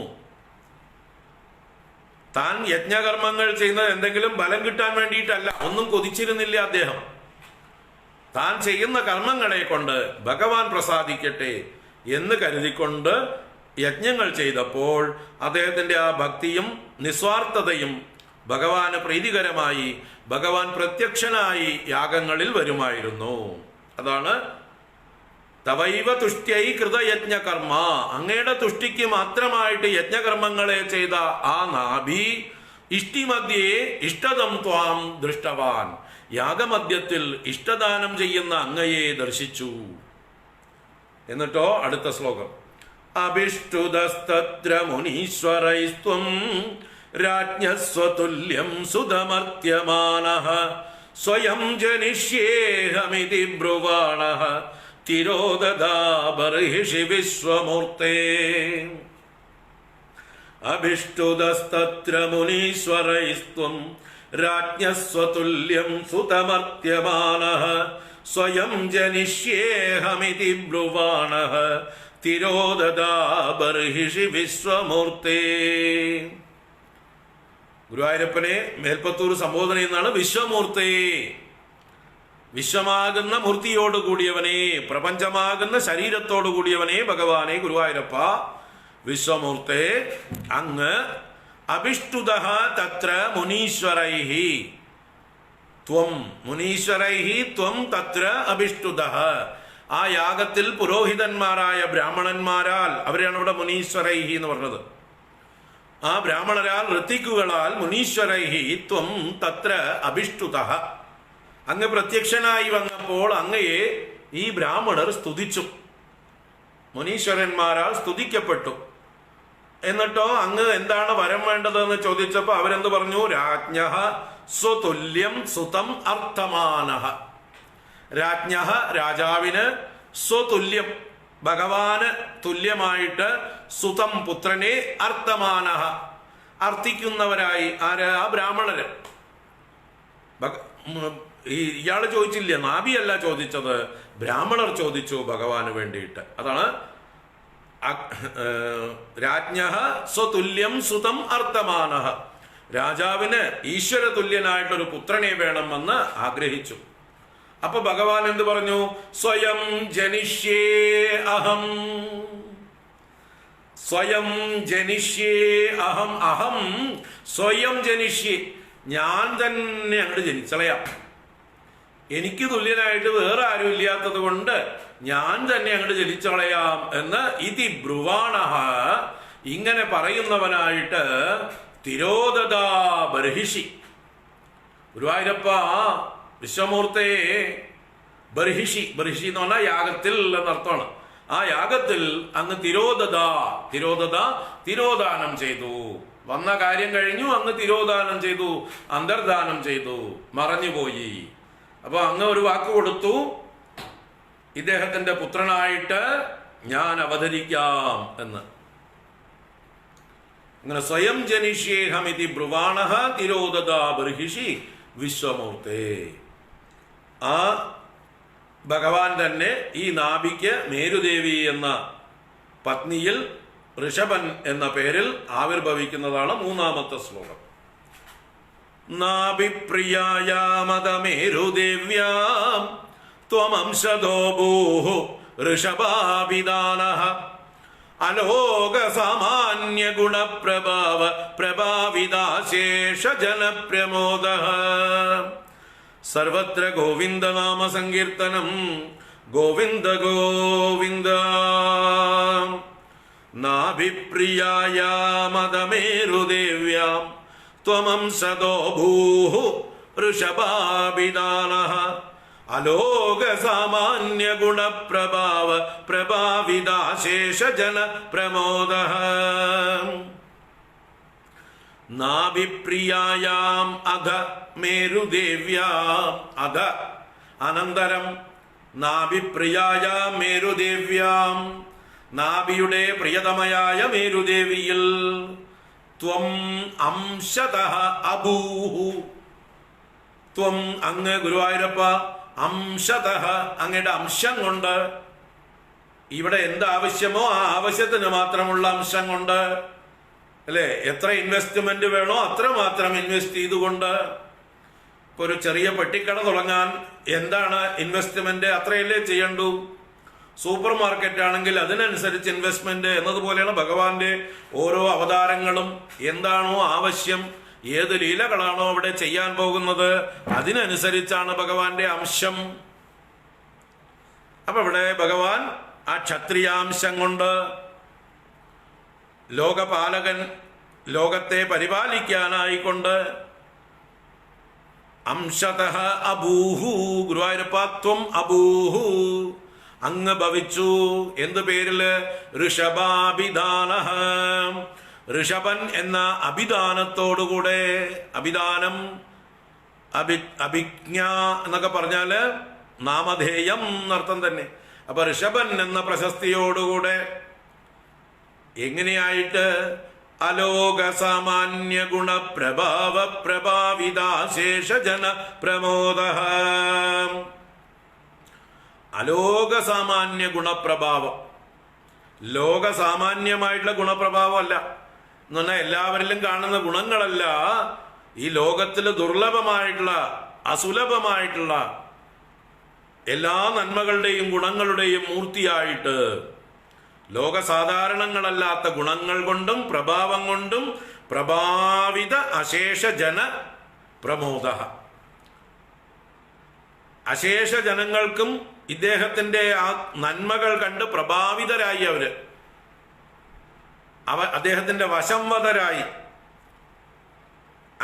താൻ യജ്ഞകർമ്മങ്ങൾ ചെയ്യുന്നത് എന്തെങ്കിലും ബലം കിട്ടാൻ വേണ്ടിയിട്ടല്ല, ഒന്നും കൊതിച്ചിരുന്നില്ല അദ്ദേഹം. താൻ ചെയ്യുന്ന കർമ്മങ്ങളെ കൊണ്ട് ഭഗവാൻ പ്രസാദിക്കട്ടെ എന്ന് കരുതിക്കൊണ്ട് യജ്ഞങ്ങൾ ചെയ്തപ്പോൾ അദ്ദേഹത്തിന്റെ ആ ഭക്തിയും നിസ്വാർത്ഥതയും ഭഗവാന് പ്രീതികരമായി ഭഗവാൻ പ്രത്യക്ഷനായി യാഗങ്ങളിൽ വരുമായിരുന്നു. അതാണ് തവൈവ തുഷ്ട്യൈ കൃതയജ്ഞകർമ്മ, അങ്ങയുടെ തുഷ്ടിക്ക് മാത്രമായിട്ട് യജ്ഞകർമ്മങ്ങളെ ചെയ്ത ആ നാഭി ഇഷ്ടിമധ്യേ ഇഷ്ടദം ത്വാം ദൃഷ്ടവാൻ, യാഗമധ്യത്തിൽ ഇഷ്ടദാനം ചെയ്യുന്ന അങ്ങയെ ദർശിച്ചു. എന്നിട്ടോ അടുത്ത ശ്ലോകം. അഭിഷ്ടുതസ്തത്ര മുനീശ്വരൈസ്ത്വം രാജ്ഞസ്വതുല്യം സുതമർത്യമാനഃ സ്വയം ജനിഷ്യേഹമിതി ബ്രുവാണഃ തിരോദദാ ബർഹിഷി വിശ്വമൂർത്തേ. അഭിഷ്ടുതസ്തത്ര മുനീശ്വരൈസ്ത്വം രാജ്ഞസ്വതുല്യം സുതമർത്യമാനഃ സ്വയം ജനിഷ്യേഹമിതി ബ്രുവാണഃ തിരോദദാ ബർഹിഷി വിശ്വമൂർത്തേ. ഗുരുവായൂരപ്പനെ മേൽപ്പത്തൂർ സംബോധന ചെയ്യുന്നതാണ് വിശ്വമൂർത്തേ. വിശ്വമാകുന്ന മൂർത്തിയോട് കൂടിയവനെ, പ്രപഞ്ചമാകുന്ന ശരീരത്തോടു കൂടിയവനെ ഭഗവാനെ ഗുരുവായൂരപ്പ വിശ്വമൂർത്തേ, അങ്ങ് അഭിഷ്ടുതഃ തത്ര മുനീശ്വരൈഹി ത്വം, മുനീശ്വരൈഹി ത്വം തത്ര അഭിഷ്ടുതഃ. ആ യാഗത്തിൽ പുരോഹിതന്മാരായ ബ്രാഹ്മണന്മാരാൽ, അവരെയാണ് ഇവിടെ മുനീശ്വരൈഹി എന്ന് പറഞ്ഞത്, ആ ബ്രാഹ്മണരാൽ ഋത്തിക്കുകളാൽ മുനീശ്വരൈഹി ത്വം തത്ര അഭിഷ്ടുതഃ, അങ്ങ് പ്രത്യക്ഷനായി വന്നപ്പോൾ അങ്ങയെ ഈ ബ്രാഹ്മണർ സ്തുതിച്ചു, മുനീശ്വരന്മാരാൽ സ്തുതിക്കപ്പെട്ടു. എന്നിട്ടോ അങ്ങ് എന്താണ് വരം വേണ്ടതെന്ന് ചോദിച്ചപ്പോൾ അവരെന്ത് പറഞ്ഞു? രാജ്ഞഃ സ്വതുല്യം സുതം അർത്ഥമാനഃ. രാജ്ഞഃ രാജാവിന് സ്വതുല്യം ഭഗവാന് തുല്യമായിട്ട് സുതം പുത്രനെ അർത്ഥമാനഃ അർത്ഥിക്കുന്നവരായി ആര്? ആ ബ്രാഹ്മണര്. ഇയാള് ചോദിച്ചില്ല, നാഭിയല്ല ചോദിച്ചത്, ബ്രാഹ്മണർ ചോദിച്ചു ഭഗവാന് വേണ്ടിയിട്ട്. അതാണ് രാജ്ഞഃ സ്വതുല്യം സുതം അർത്ഥമാനഃ. രാജാവിന് ഈശ്വര തുല്യനായിട്ടൊരു പുത്രനെ വേണമെന്ന് ആഗ്രഹിച്ചു. അപ്പൊ ഭഗവാൻ എന്ത് പറഞ്ഞു? സ്വയം ജനിഷ്യേ അഹം, സ്വയം ജനിഷ്യേ അഹം, അഹം സ്വയം ജനിഷ്യേ, ഞാൻ തന്നെ അങ്ങോട്ട് ജനിച്ചളയാം. എനിക്ക് തുല്യനായിട്ട് വേറെ ആരും ഇല്ലാത്തത് കൊണ്ട് ഞാൻ തന്നെ അങ്ങോട്ട് ജനിച്ചളയാം എന്ന് ഇതി ബ്രുവാണഃ, ഇങ്ങനെ പറയുന്നവനായിട്ട് തിരോദദാ ബർഹിഷി. ഗുരുവായൂരപ്പ വിശ്വമൂർത്തേ ബർഹിഷി, ബർഹിഷി എന്ന് പറഞ്ഞാൽ യാഗത്തിൽ എന്നർത്ഥമാണ്. ആ യാഗത്തിൽ അങ്ങ് തിരോധാനം ചെയ്തു. വന്ന കാര്യം കഴിഞ്ഞു, അങ്ങ് തിരോധാനം ചെയ്തു, അന്തർദാനം ചെയ്തു, മറഞ്ഞുപോയി. അപ്പൊ അങ്ങ് ഒരു വാക്ക് കൊടുത്തു, ഇദ്ദേഹത്തിന്റെ പുത്രനായിട്ട് ഞാൻ അവതരിക്കാം എന്ന്. അങ്ങനെ സ്വയം ജനിഷ്യേഹമിതി ബ്രുവാണഃ തിരോദദാ ബർഹിഷി വിശ്വമൂർത്തേ. ആ ഭഗവാൻ തന്നെ ഈ നാഭിക്ക് മേരുദേവി എന്ന പത്നിയിൽ ഋഷഭൻ എന്ന പേരിൽ ആവിർഭവിക്കുന്നതാണ് മൂന്നാമത്തെ ശ്ലോകം. നാഭിപ്രിയായാമതമേരുദേവ്യാം ത്വമംശദോ ഭൂഃ ഋഷഭാഭിധാനഃ അലോകസാമാന്യ ഗുണപ്രഭാവ പ്രഭാവിതാശേഷ ജനപ്രമോദഃ. സർവത്ര ഗോവിന്ദ നാമ സങ്കീർത്തനം ഗോവിന്ദ ഗോവിന്ദ. നാഭിപ്രിയായാമതമേരുദേവ്യാം ത്വമംസദോ ഭൂഃ ഋഷഭാഭിധാനഃ അലോകസാമാന്യ ഗുണപ്രഭാവ പ്രഭാവിതാശേഷ ജന പ്രമോദഃ. നാഭിപ്രിയായാം അധ മേരുദേവ്യാം, അധ അനന്തരം, നാഭിപ്രിയായാം മേരുദേവ്യാം, നാഭിയുടെ പ്രിയതമയായ മേരുദേവിയിൽ, ത്വം അംശതഃ അഭൂഃ, ത്വം അങ്ങ് ഗുരുവായൂരപ്പ, അംശതഃ അങ്ങയുടെ അംശം കൊണ്ട്, ഇവിടെ എന്താവശ്യമോ ആ ആവശ്യത്തിന് മാത്രമുള്ള അംശം കൊണ്ട്, അല്ലെ, എത്ര ഇൻവെസ്റ്റ്മെന്റ് വേണോ അത്ര മാത്രം ഇൻവെസ്റ്റ് ചെയ്തുകൊണ്ട്. ഇപ്പൊ ഒരു ചെറിയ പെട്ടിക്കട തുടങ്ങാൻ എന്താണ് ഇൻവെസ്റ്റ്മെന്റ്? അത്രയല്ലേ ചെയ്യണ്ടു. സൂപ്പർ മാർക്കറ്റ് ആണെങ്കിൽ അതിനനുസരിച്ച് ഇൻവെസ്റ്റ്മെന്റ് എന്നതുപോലെയാണ് ഭഗവാന്റെ ഓരോ അവതാരങ്ങളും. എന്താണോ ആവശ്യം, ഏത് ലീലകളാണോ അവിടെ ചെയ്യാൻ പോകുന്നത്, അതിനനുസരിച്ചാണ് ഭഗവാന്റെ അംശം. അപ്പൊ ഇവിടെ ഭഗവാൻ ആ ക്ഷത്രിയാംശം കൊണ്ട് ലോകപാലകൻ, ലോകത്തെ പരിപാലിക്കാനായിക്കൊണ്ട് അംശതഃ അഭൂഹു, ഗുരുവായൂരപ്പ ത്വം അഭൂഹു അങ്ങ് ഭവിച്ചു. എന്ത് പേരില്? ഋഷഭാഭിധാനഃ, ഋഷഭൻ എന്ന അഭിധാനത്തോടുകൂടെ. അഭിധാനം അഭിജ്ഞ എന്നൊക്കെ പറഞ്ഞാല് നാമധേയം എന്നർത്ഥം തന്നെ. അപ്പൊ ഋഷഭൻ എന്ന പ്രശസ്തിയോടുകൂടെ എങ്ങനെയായിട്ട്? അലോകസാമാന്യ ഗുണപ്രഭാവ പ്രഭാവിതാശേഷ ജന പ്രമോദഃ. അലോകസാമാന്യ ഗുണപ്രഭാവം, ലോകസാമാന്യമായിട്ടുള്ള ഗുണപ്രഭാവമല്ല എന്ന് പറഞ്ഞാൽ എല്ലാവരിലും കാണുന്ന ഗുണങ്ങളല്ല. ഈ ലോകത്തിൽ ദുർലഭമായിട്ടുള്ള, അസുലഭമായിട്ടുള്ള എല്ലാ നന്മകളുടെയും ഗുണങ്ങളുടെയും മൂർത്തിയായിട്ട് ലോകസാധാരണങ്ങളല്ലാത്ത ഗുണങ്ങൾ കൊണ്ടും പ്രഭാവം കൊണ്ടും പ്രഭാവിത അശേഷ ജന പ്രമോദഃ. അശേഷ ജനങ്ങൾക്കും ഇദ്ദേഹത്തിന്റെ ആ നന്മകൾ കണ്ട് പ്രഭാവിതരായി. അദ്ദേഹത്തിന്റെ വശംവദരായി.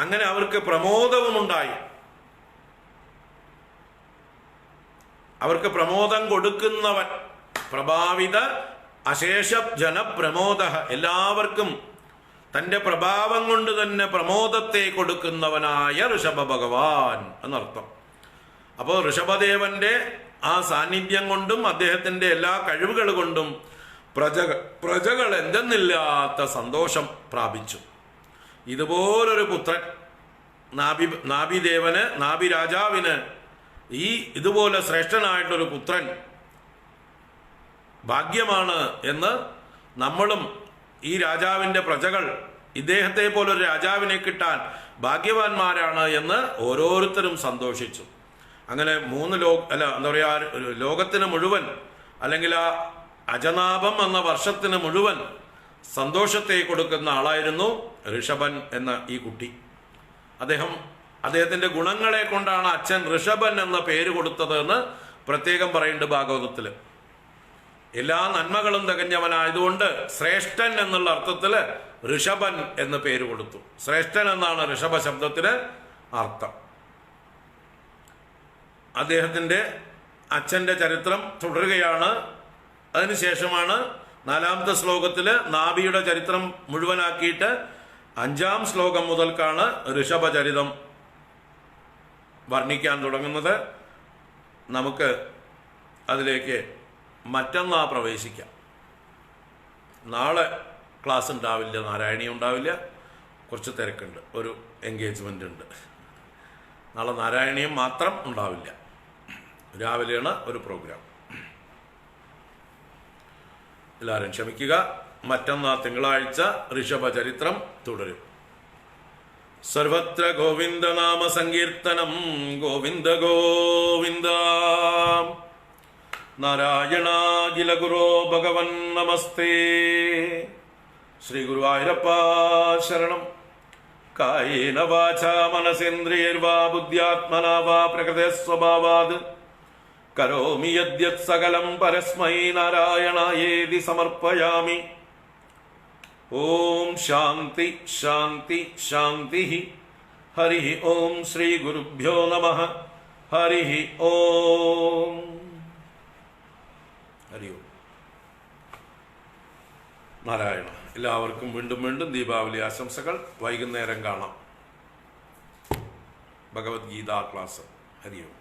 അങ്ങനെ അവർക്ക് പ്രമോദവുമുണ്ടായി. അവർക്ക് പ്രമോദം കൊടുക്കുന്നവൻ, പ്രഭാവിത അശേഷ ജനപ്രമോദ, എല്ലാവർക്കും തൻ്റെ പ്രഭാവം കൊണ്ട് തന്നെ പ്രമോദത്തെ കൊടുക്കുന്നവനായ ഋഷഭ ഭഗവാൻ എന്നർത്ഥം. അപ്പോൾ ഋഷഭദേവന്റെ ആ സാന്നിധ്യം കൊണ്ടും അദ്ദേഹത്തിൻ്റെ എല്ലാ കഴിവുകൾ കൊണ്ടും പ്രജകൾ എന്തെന്നില്ലാത്ത സന്തോഷം പ്രാപിച്ചു. ഇതുപോലൊരു പുത്രൻ നാഭി രാജാവിന് ഇതുപോലെ ശ്രേഷ്ഠനായിട്ടൊരു പുത്രൻ ഭാഗ്യമാണ് എന്ന് നമ്മളും ഈ രാജാവിൻ്റെ പ്രജകൾ ഇദ്ദേഹത്തെ പോലൊരു രാജാവിനെ കിട്ടാൻ ഭാഗ്യവാന്മാരാണ് എന്ന് ഓരോരുത്തരും സന്തോഷിച്ചു. അങ്ങനെ ലോകത്തിന് മുഴുവൻ, അല്ലെങ്കിൽ ആ അജനാഭം എന്ന വർഷത്തിന് മുഴുവൻ സന്തോഷത്തെ കൊടുക്കുന്ന ആളായിരുന്നു ഋഷഭൻ എന്ന ഈ കുട്ടി. അദ്ദേഹത്തിന്റെ ഗുണങ്ങളെ കൊണ്ടാണ് അച്ഛൻ ഋഷഭൻ എന്ന പേര് കൊടുത്തത് എന്ന് പ്രത്യേകം പറയുന്നുണ്ട് ഭാഗവതത്തില്. എല്ലാ നന്മകളും തികഞ്ഞവനായതുകൊണ്ട് ശ്രേഷ്ഠൻ എന്നുള്ള അർത്ഥത്തിൽ ഋഷഭൻ എന്ന് പേര് കൊടുത്തു. ശ്രേഷ്ഠൻ എന്നാണ് ഋഷഭ ശബ്ദത്തിന് അർത്ഥം. അദ്ദേഹത്തിന്റെ അച്ഛന്റെ ചരിത്രം തുടരുകയാണ്. അതിനുശേഷമാണ് 4ാമത്തെ ശ്ലോകത്തില് നാഭിയുടെ ചരിത്രം മുഴുവനാക്കിയിട്ട് 5ാം ശ്ലോകം മുതൽക്കാണ് ഋഷഭചരിതം വർണ്ണിക്കാൻ തുടങ്ങുന്നത്. നമുക്ക് അതിലേക്ക് മറ്റന്നാ പ്രവേശിക്കാം. നാളെ ക്ലാസ് ഉണ്ടാവില്ല, നാരായണീയം ഉണ്ടാവില്ല, കുറച്ച് തിരക്കുണ്ട്, ഒരു എൻഗേജ്മെൻ്റ് ഉണ്ട്. നാളെ നാരായണീയം മാത്രം ഉണ്ടാവില്ല, രാവിലെയാണ് ഒരു പ്രോഗ്രാം. എല്ലാവരും ക്ഷമിക്കുക. മറ്റന്നാ തിങ്കളാഴ്ച ഋഷഭചരിത്രം തുടരും. സർവത്ര ഗോവിന്ദ നാമ സങ്കീർത്തനം. ഗോവിന്ദ ഗോവിന്ദ. നാരായണാഖില ഗുരോ ഭഗവൻ നമസ്തേ. ശ്രീ ഗുരുവായൂരപ്പ ശരണം. കായേന വാചാ മനസേന്ദ്രിയൈർവാ ബുദ്ധ്യാത്മനാ വാ പ്രകൃതേ സ്വഭാവാത് കരോമി യദ്യത് സകലം പരസ്മൈ നാരായണായേതി സമർപ്പയാമി. ഓം ശാന്തി ശാന്തി ശാന്തി. ഹരി ഓം. ശ്രീ ഗുരുഭ്യോ നമഃ. ഹരി ഓം. ഹരി ഓം. നാരായണ. എല്ലാവർക്കും വീണ്ടും വീണ്ടും ദീപാവലി ആശംസകൾ. വൈകുന്നേരം കാണാം ഭഗവത്ഗീത ക്ലാസ്. ഹരി ഓം.